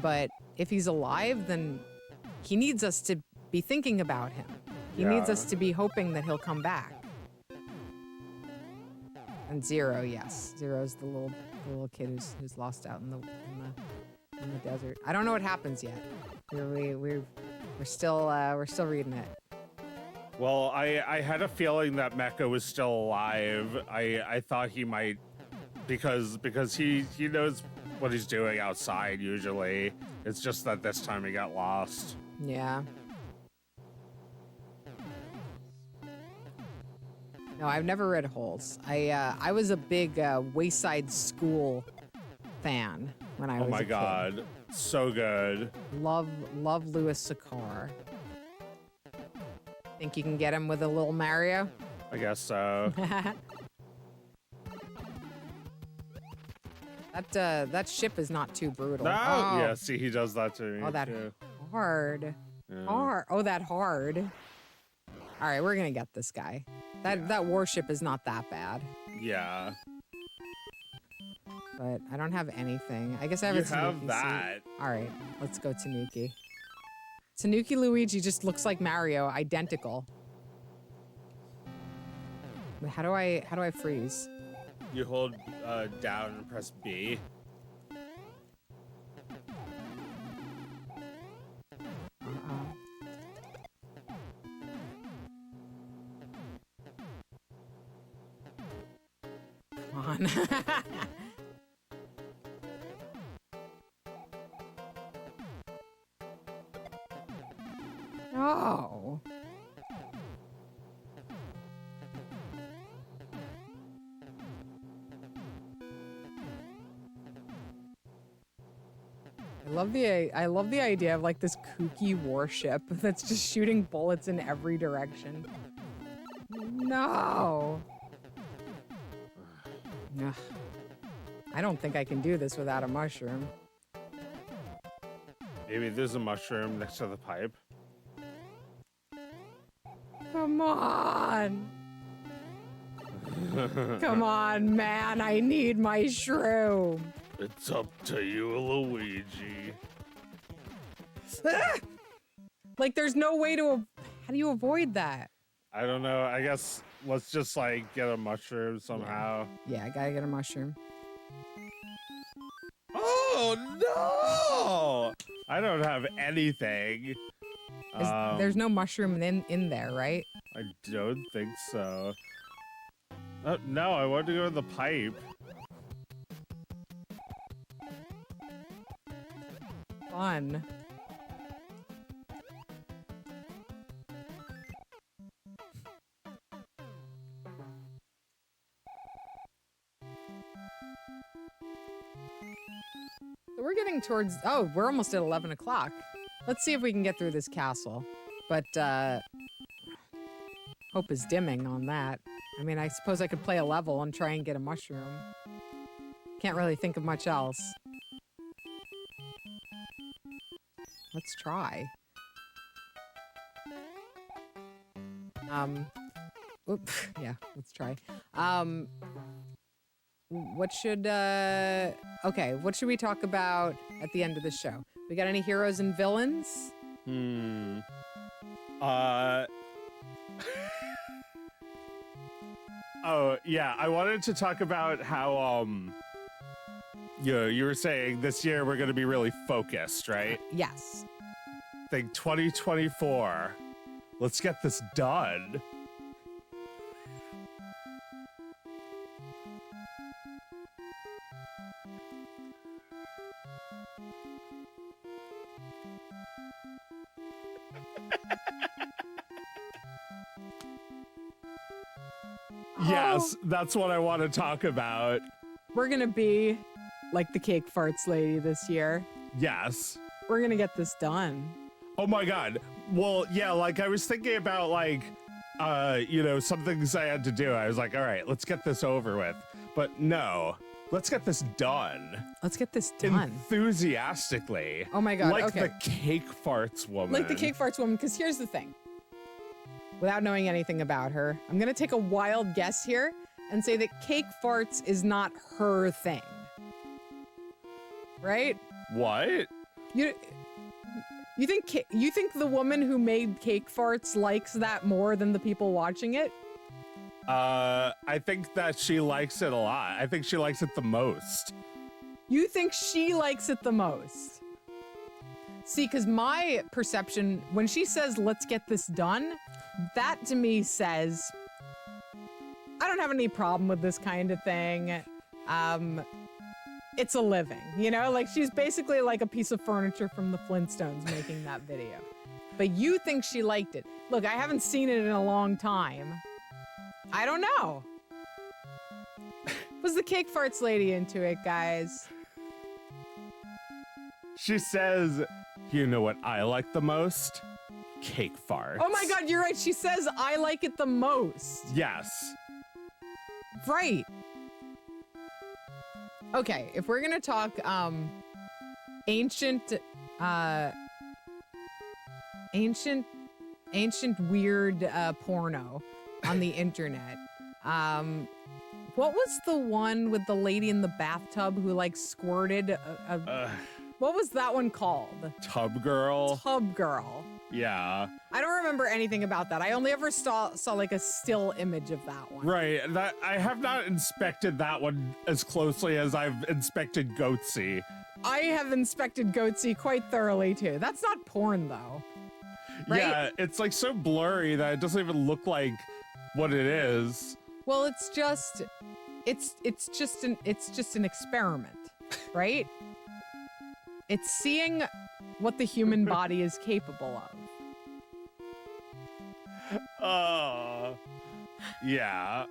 But if he's alive, then he needs us to be thinking about him. He needs us to be hoping that he'll come back. And Zero, yes. Zero's the little kid who's lost out in the desert. I don't know what happens yet. We're still reading it. Well, I had a feeling that Mecha was still alive. I thought he might, because he knows what he's doing outside usually. It's just that this time he got lost. Yeah. No, I've never read Holes. I was a big Wayside School fan when I was a kid. Oh my God, so good. Love Louis Sakar. Think you can get him with a little Mario? I guess so. That ship is not too brutal. No, oh. Yeah, see, he does that to me. Oh, that too. hard. Yeah. Hard. Oh, that hard. All right, we're gonna get this guy. That warship is not that bad. Yeah. But I don't have anything. I guess I have You a Tanuki have that. suit. All right, let's go Tanuki. Tanuki Luigi just looks like Mario, identical. How do I freeze? You hold down and press B. Come on. No. I love the idea of like this kooky warship that's just shooting bullets in every direction. No. Ugh. I don't think I can do this without a mushroom. Maybe there's a mushroom next to the pipe. Come on. Come on, man. I need my shroom. It's up to you, Luigi. Ah! Like, there's no way to... How do you avoid that? I don't know. I guess let's just like get a mushroom somehow. Yeah, I gotta get a mushroom. Oh, no! I don't have anything. There's no mushroom in there, right? I don't think so. No, I wanted to go to the pipe. Fun. So we're getting towards... Oh, we're almost at 11 o'clock. Let's see if we can get through this castle. But, hope is dimming on that. I mean, I suppose I could play a level and try and get a mushroom. Can't really think of much else. Let's try. Oop, yeah, let's try. What should, okay, what should we talk about at the end of the show? We got any heroes and villains? Oh, yeah, I wanted to talk about how, you were saying this year we're going to be really focused, right? Yes. Think 2024. Let's get this done. Yes, that's what I want to talk about. We're gonna be like the cake farts lady this year. Yes. We're gonna get this done. Oh my God. Well, yeah, like I was thinking about like, some things I had to do. I was like, all right, let's get this over with. But no, let's get this done. Let's get this done. Enthusiastically. Oh my God, Like okay. the cake farts woman. Like the cake farts woman, because here's the thing. Without knowing anything about her, I'm gonna take a wild guess here and say that cake farts is not her thing. Right? What? You think the woman who made cake farts likes that more than the people watching it? I think that she likes it a lot. I think she likes it the most. You think she likes it the most? See, because my perception, when she says, let's get this done, that to me says, I don't have any problem with this kind of thing. It's a living, you know? Like, she's basically like a piece of furniture from the Flintstones making that video. But you think she liked it. Look, I haven't seen it in a long time. I don't know. Was the cake farts lady into it, guys? She says, you know what I like the most? Cake farts. Oh my God, you're right. She says, I like it the most. Yes. Right. Okay, if we're gonna talk ancient weird porno on the internet, what was the one with the lady in the bathtub who like squirted what was that one called? Tub girl. Tub girl. Yeah. I don't remember anything about that. I only ever saw like a still image of that one. Right. That I have not inspected that one as closely as I've inspected Goatsy. I have inspected Goatsy quite thoroughly too. That's not porn though. Right? Yeah, it's like so blurry that it doesn't even look like what it is. Well, it's just an experiment, right? It's seeing what the human body is capable of. Yeah.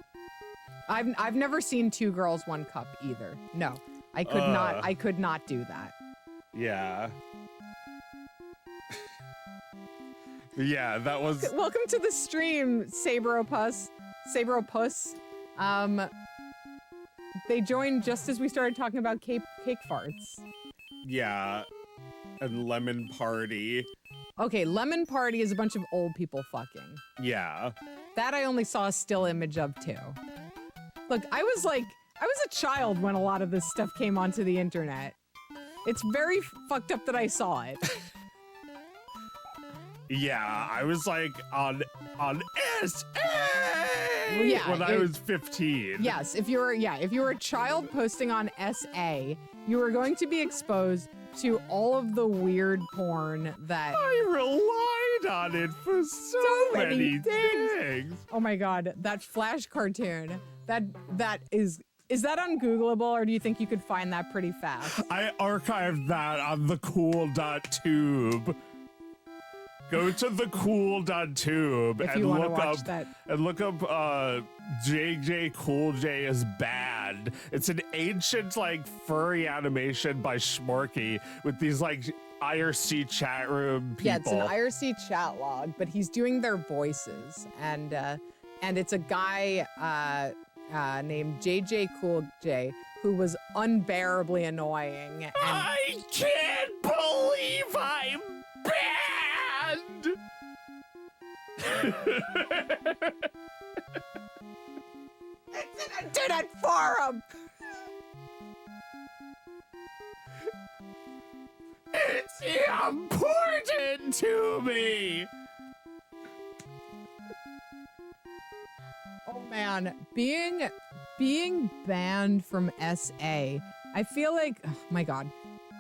I've never seen Two Girls, One Cup either. No, I could not do that. Yeah. Yeah, that was. Welcome to the stream, Sabropus. They joined just as we started talking about cake farts. Yeah. And Lemon Party. Okay, Lemon Party is a bunch of old people fucking. Yeah. That I only saw a still image of too. Look, I was a child when a lot of this stuff came onto the internet. It's very fucked up that I saw it. Yeah, I was like on SA when I was 15. Yes, if you were a child posting on SA, you were going to be exposed to all of the weird porn that I relied on it for so many things. Oh my god, that Flash cartoon. That is that ungoogleable, or do you think you could find that pretty fast? I archived that on the cool.tube. Go to the cool.tube If and you wanna look watch up that. and look up JJ Cool J is bad. It's an ancient like furry animation by Schmorky with these like IRC chat room people. Yeah, it's an IRC chat log, but he's doing their voices, and it's a guy named JJ Cool J who was unbearably annoying. And I can't believe I'm banned. It's an internet forum. It's important to me. Oh man, being banned from SA, I feel like, oh my god,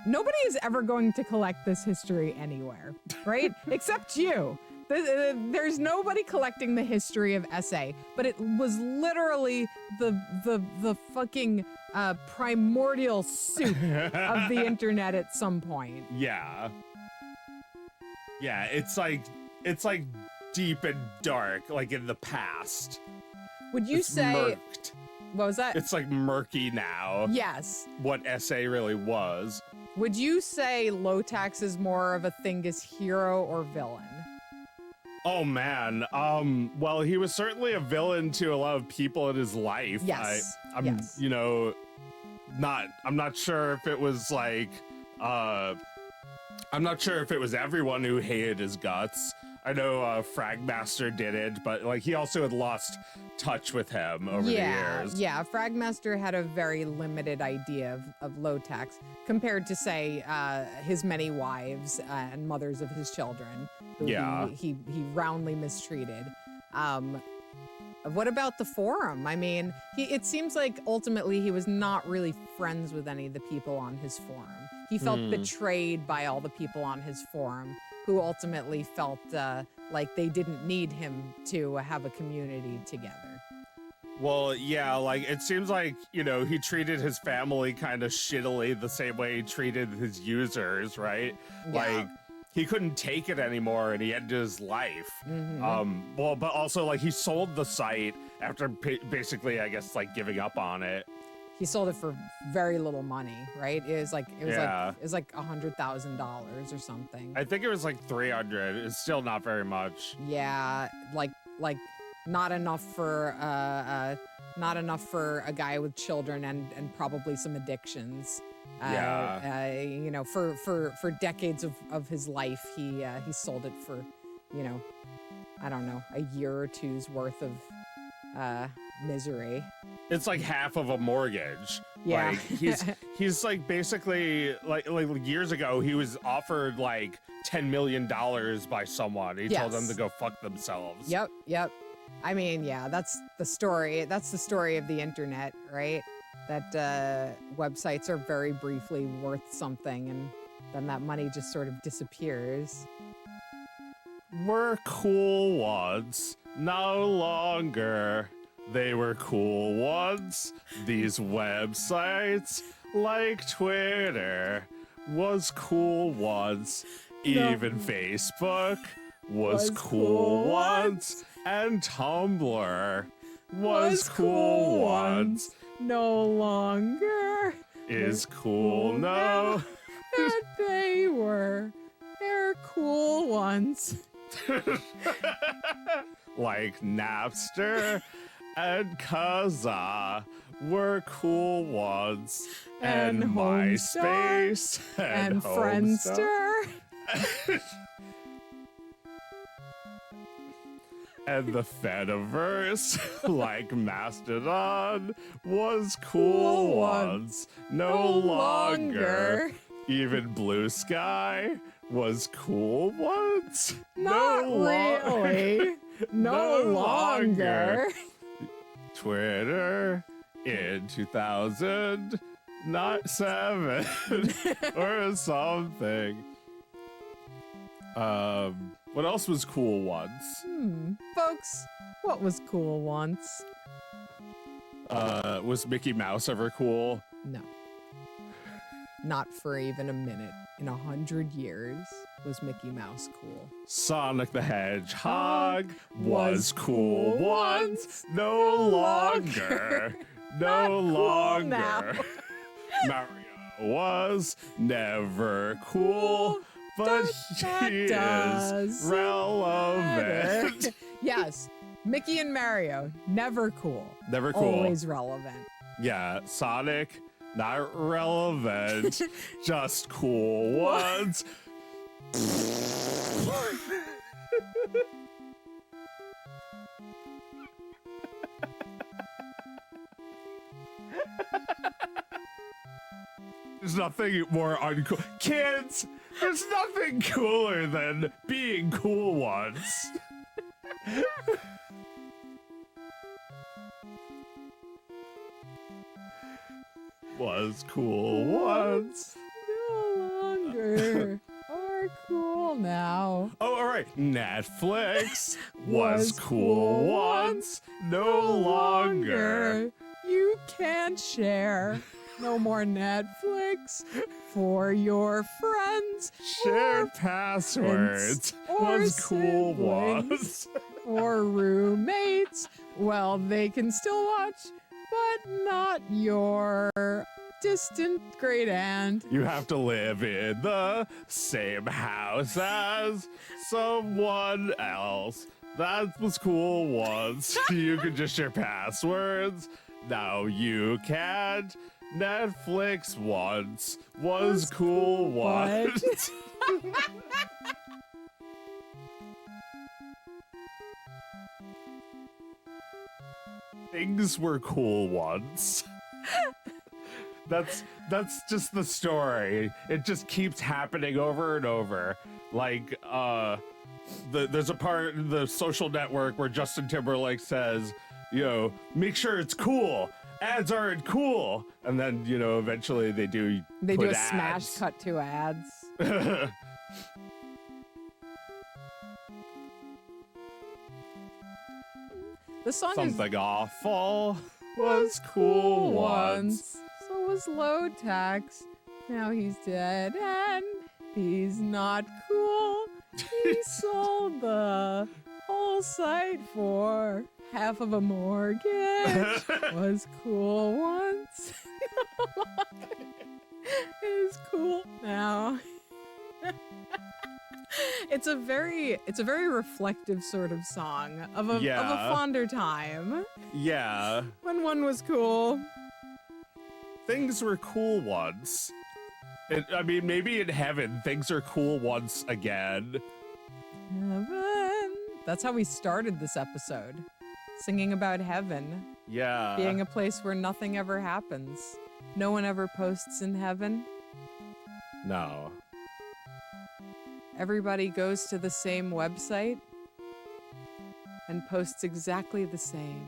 nobody is ever going to collect this history anywhere, right? Except you. There's nobody collecting the history of SA, but it was literally the fucking primordial soup of the internet at some point. Yeah. Yeah, it's like deep and dark, like in the past. Would you It's say murked. What was that? It's like murky now. Yes. What SA really was. Would you say Lotax is more of a Thingus hero or villain? Oh man. Well, he was certainly a villain to a lot of people in his life. Yes. I'm you know, I'm not sure if it was like I'm not sure if it was everyone who hated his guts. I know Fragmaster didn't, but like he also had lost touch with him over the years. Yeah, Fragmaster had a very limited idea of Lotax compared to, say, his many wives and mothers of his children, who he roundly mistreated. What about the forum? I mean, it seems like ultimately he was not really friends with any of the people on his forum. He felt betrayed by all the people on his forum, who ultimately felt like they didn't need him to have a community together. Well, yeah, like it seems like, you know, he treated his family kind of shittily the same way he treated his users, right? Yeah. Like he couldn't take it anymore and he ended his life. Well, but also like he sold the site after basically, I guess, like giving up on it. He sold it for very little money, right? It was like $100,000 or something. I think it was like 300. It's still not very much. Yeah, like not enough for a guy with children and probably some addictions. You know, for decades of his life, he sold it for, you know, I don't know, a year or two's worth of misery. It's like half of a mortgage. Yeah. Like he's like basically like years ago he was offered like $10 million by someone. He told them Yes. to go fuck themselves. Yep. I mean, yeah, that's the story. That's the story of the internet, right? That websites are very briefly worth something, and then that money just sort of disappears. Were cool ones, no longer. They were cool ones. These websites, like Twitter, was cool once. No. Even Facebook was Was cool cool once. And Tumblr was cool once. No longer Is cool now. that they're cool ones. Like Napster and Kazaa were cool ones. And MySpace And Homestar. Friendster. And the Fediverse, like Mastodon, was cool ones. No longer. Even Blue Sky was cool once. Not really. No longer. Twitter in 2000, not 7 or something. What else was cool once? Folks, what was cool once? Was Mickey Mouse ever cool? No. Not for even a minute. In 100 years was Mickey Mouse cool. Sonic the Hedgehog was was cool cool once, no longer. No cool longer. now. Mario was never cool, but he is does relevant. Yes, Mickey and Mario, never cool. Never cool. Always relevant. Yeah, Sonic, not relevant, just cool ones. There's nothing more uncool. Kids, there's nothing cooler than being cool once. Was cool once. No longer are cool now. Oh, all right. Netflix was cool once. No longer. You can't share. No more Netflix for your friends. Share or passwords or was cool siblings. once. or roommates. Well, they can still watch, but not your distant great aunt. You have to live in the same house as someone else. That was cool once. You could just share passwords. Now you can't. Netflix once was cool What? once. Things were cool once. That's just the story. It just keeps happening over and over. Like there's a part in The Social Network where Justin Timberlake says, you know, make sure it's cool. Ads aren't cool. And then, you know, eventually they do They put do a ads. smash cut to ads. The song Something is awful was cool once. So was low tax. Now he's dead and he's not cool. He sold the whole site for half of a mortgage. Was cool once. Is cool now. It's a very reflective sort of song of a fonder time Yeah. when one was cool. Things were cool once. I mean, maybe in heaven, things are cool once again. Heaven. That's how we started this episode. Singing about heaven Yeah. being a place where nothing ever happens. No one ever posts in heaven. No. Everybody goes to the same website and posts exactly the same.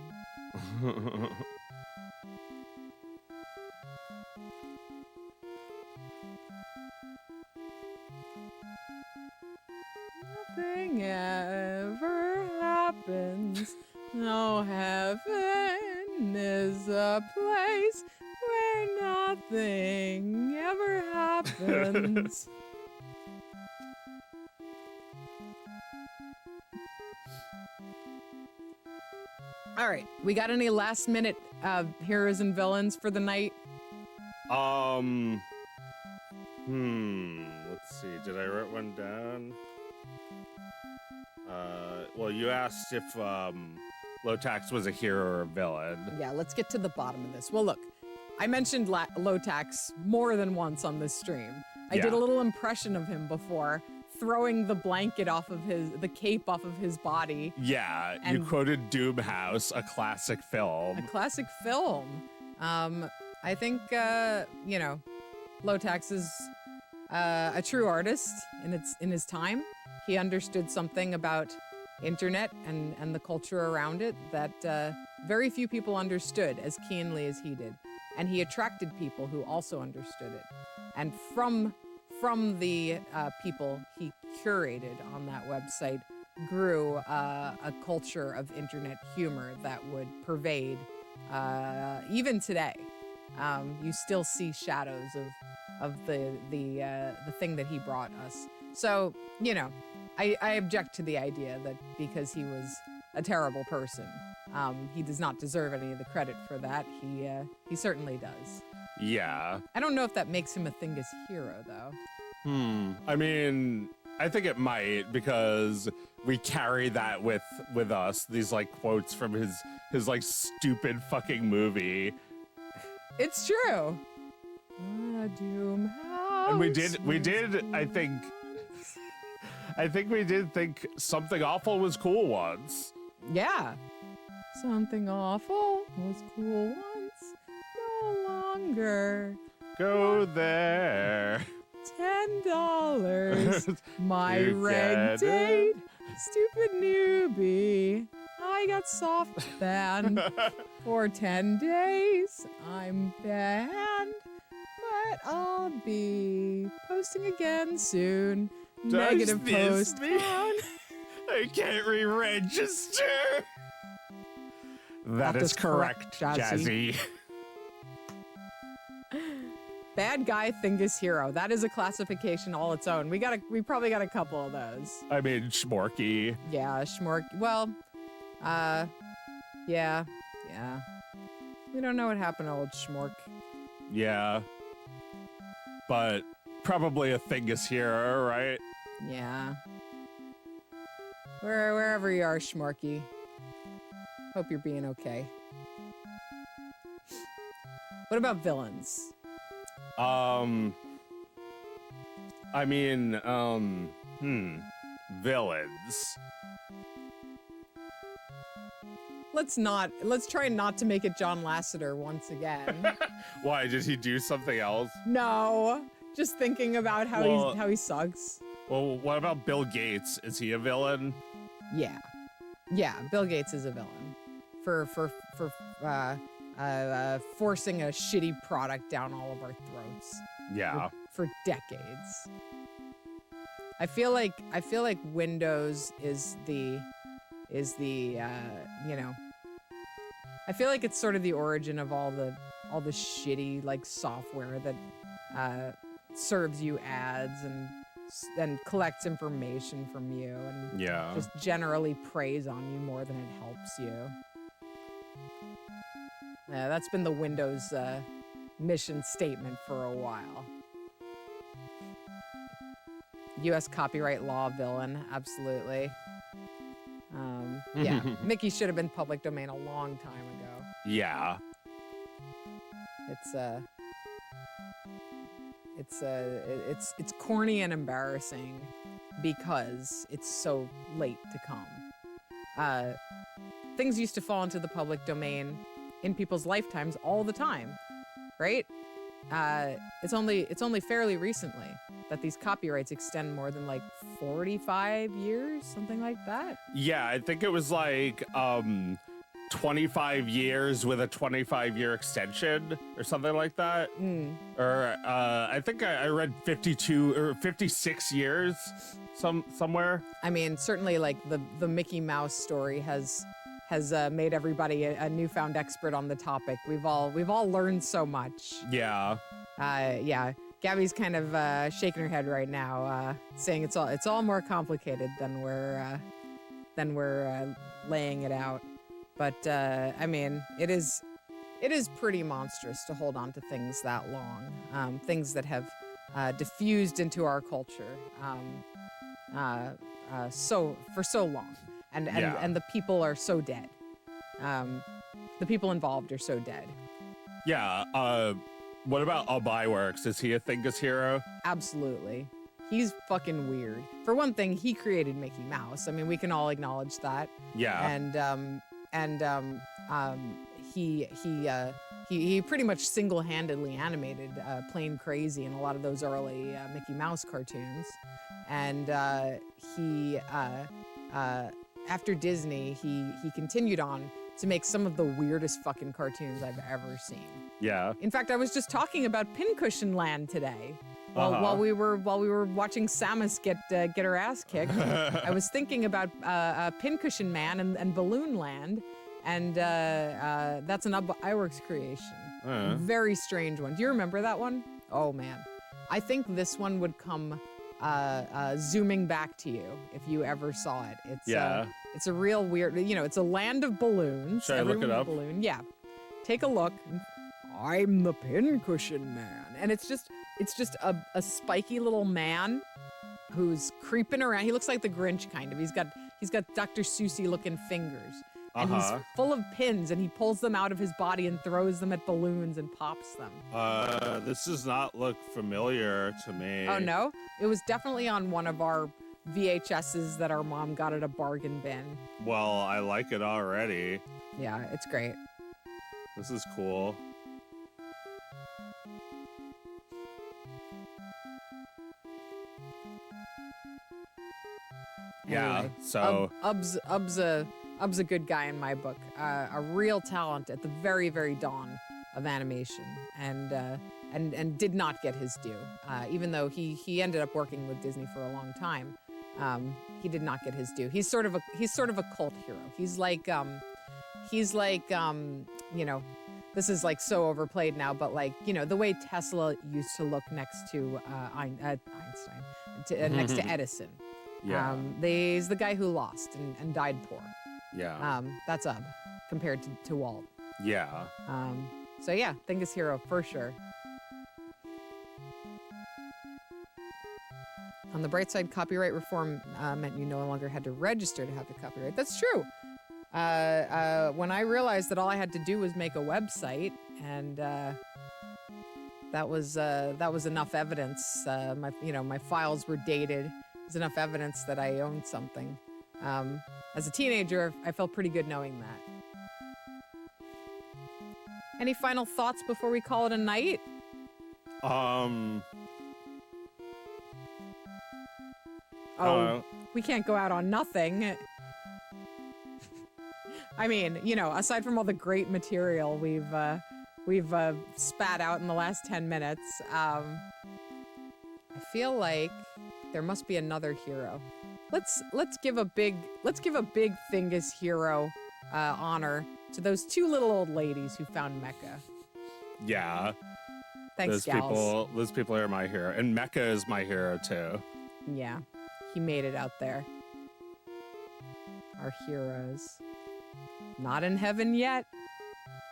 Nothing ever happens. No, heaven is a place where nothing ever happens. All right, we got any last minute heroes and villains for the night? Let's see. Did I write one down? Well, you asked if Lotax was a hero or a villain. Yeah, let's get to the bottom of this. Well, look, I mentioned Lotax more than once on this stream. I did a little impression of him before, throwing the blanket off of the cape off of his body. Yeah, you And- quoted Doomhouse, a classic film. A classic film. I think, Lotax is a true artist in his time. He understood something about internet and the culture around it that very few people understood as keenly as he did. And he attracted people who also understood it. And from the people he curated on that website grew a culture of internet humor that would pervade even today. You still see shadows of the thing that he brought us. So, I object to the idea that because he was a terrible person, he does not deserve any of the credit for that. He certainly does. Yeah. I don't know if that makes him a Thingus hero, though. I mean, I think it might because we carry that with us. These like quotes from his like stupid fucking movie. It's true. Doom house. And we did. I think we did think Something Awful was cool once. Yeah. Something awful was cool once, no longer. Go there. $10. My You reg get it? date. Stupid newbie. I got soft banned for 10 days. I'm banned, but I'll be posting again soon. Negative this post mean- found. I can't re-register. That is correct, Jazzy. Bad guy Thingus hero. That is a classification all its own. We probably got a couple of those. I mean, Schmorky. Yeah, Schmork. Well, yeah. We don't know what happened to old Schmork. Yeah. But probably a Thingus hero, right? Yeah. Wherever you are, Schmorky. Hope you're being okay. What about villains? I mean, villains. Let's try not to make it John Lasseter once again. Why, did he do something else? No, just thinking about how he sucks. Well, what about Bill Gates? Is he a villain? Yeah, Bill Gates is a villain for forcing a shitty product down all of our throats. Yeah. For decades. I feel like Windows is the I feel like it's sort of the origin of all the shitty like software that serves you ads and collects information from you and Yeah. just generally preys on you more than it helps you. Yeah, that's been the Windows mission statement for a while. U.S. copyright law villain, absolutely. Yeah, Mickey should have been public domain a long time ago. Yeah. It's corny and embarrassing because it's so late to come. Things used to fall into the public domain in people's lifetimes all the time, right? it's only fairly recently that these copyrights extend more than like 45 years, something like that. Yeah, I think it was like 25 years with a 25-year extension or something like that. Or I think I read 52 or 56 years somewhere. I mean, certainly like the Mickey Mouse story has made everybody a newfound expert on the topic. We've all learned so much. Yeah. Yeah. Gabby's kind of shaking her head right now, saying it's all more complicated than we're laying it out. But I mean, it is pretty monstrous to hold on to things that long, things that have diffused into our culture for so long, and the people are so dead. The people involved are so dead. Yeah. What about Albiworks? Is he a Thingus hero? Absolutely. He's fucking weird. For one thing, he created Mickey Mouse. I mean, we can all acknowledge that. Yeah. He pretty much single-handedly animated Plain Crazy in a lot of those early Mickey Mouse cartoons. And after Disney, he continued on to make some of the weirdest fucking cartoons I've ever seen. Yeah. In fact, I was just talking about Pincushion Land today. While we were watching Samus get her ass kicked, I was thinking about Pincushion Man and Balloon Land, and that's an Iworks creation. Very strange one. Do you remember that one? Oh man, I think this one would come zooming back to you if you ever saw it. It's a real weird. It's a land of balloons. Should I look it up? Balloon. Yeah, take a look. I'm the Pincushion Man, and it's just a spiky little man who's creeping around. He looks like the Grinch kind of. He's got Dr. Seussy looking fingers, and he's full of pins, and he pulls them out of his body and throws them at balloons and pops them. This does not look familiar to me. Oh no, it was definitely on one of our VHSs that our mom got at a bargain bin. Well, I like it already. Yeah, it's great. This is cool. Yeah, Anyway, so Ub's a good guy in my book. A real talent at the very, very dawn of animation, and did not get his due. Even though he ended up working with Disney for a long time, he did not get his due. He's sort of a cult hero. He's like this is like so overplayed now, but like the way Tesla used to look next to Einstein, next to Edison. yeah, He's the guy who lost and died poor. yeah, That's Ub compared to Walt. yeah. So yeah, Thingus hero for sure. On the bright side, copyright reform meant you no longer had to register to have the copyright. That's true. When I realized that all I had to do was make a website, and that was enough evidence. My files were dated. It was enough evidence that I owned something. As a teenager, I felt pretty good knowing that. Any final thoughts before we call it a night? We can't go out on nothing. I mean, aside from all the great material we've spat out in the last 10 minutes, I feel like there must be another hero. Let's give a big Thingus hero honor to those two little old ladies who found Mecca. Yeah. Thanks, gals. Those people are my hero. And Mecca is my hero too. Yeah, he made it out there. Our heroes. Not in heaven yet.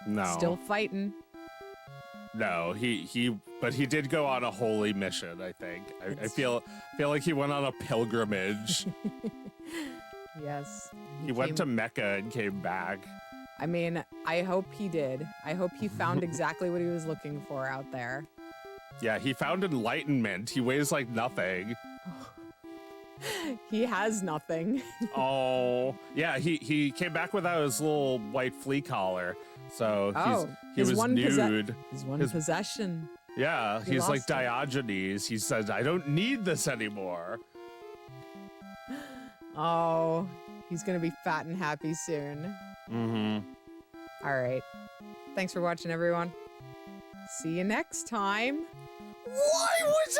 No. Still fighting. No, but he did go on a holy mission, I think. I feel like he went on a pilgrimage. Yes. He went to Mecca and came back. I mean, I hope he did. I hope he found exactly what he was looking for out there. Yeah, he found enlightenment. He weighs like nothing. He has nothing. Oh, yeah, he came back without his little white flea collar. So he was nude. His one possession. Yeah, He he's like lost it. Diogenes. He says, I don't need this anymore. Oh, he's gonna be fat and happy soon. Mm-hmm. All right. Thanks for watching, everyone. See you next time. Why was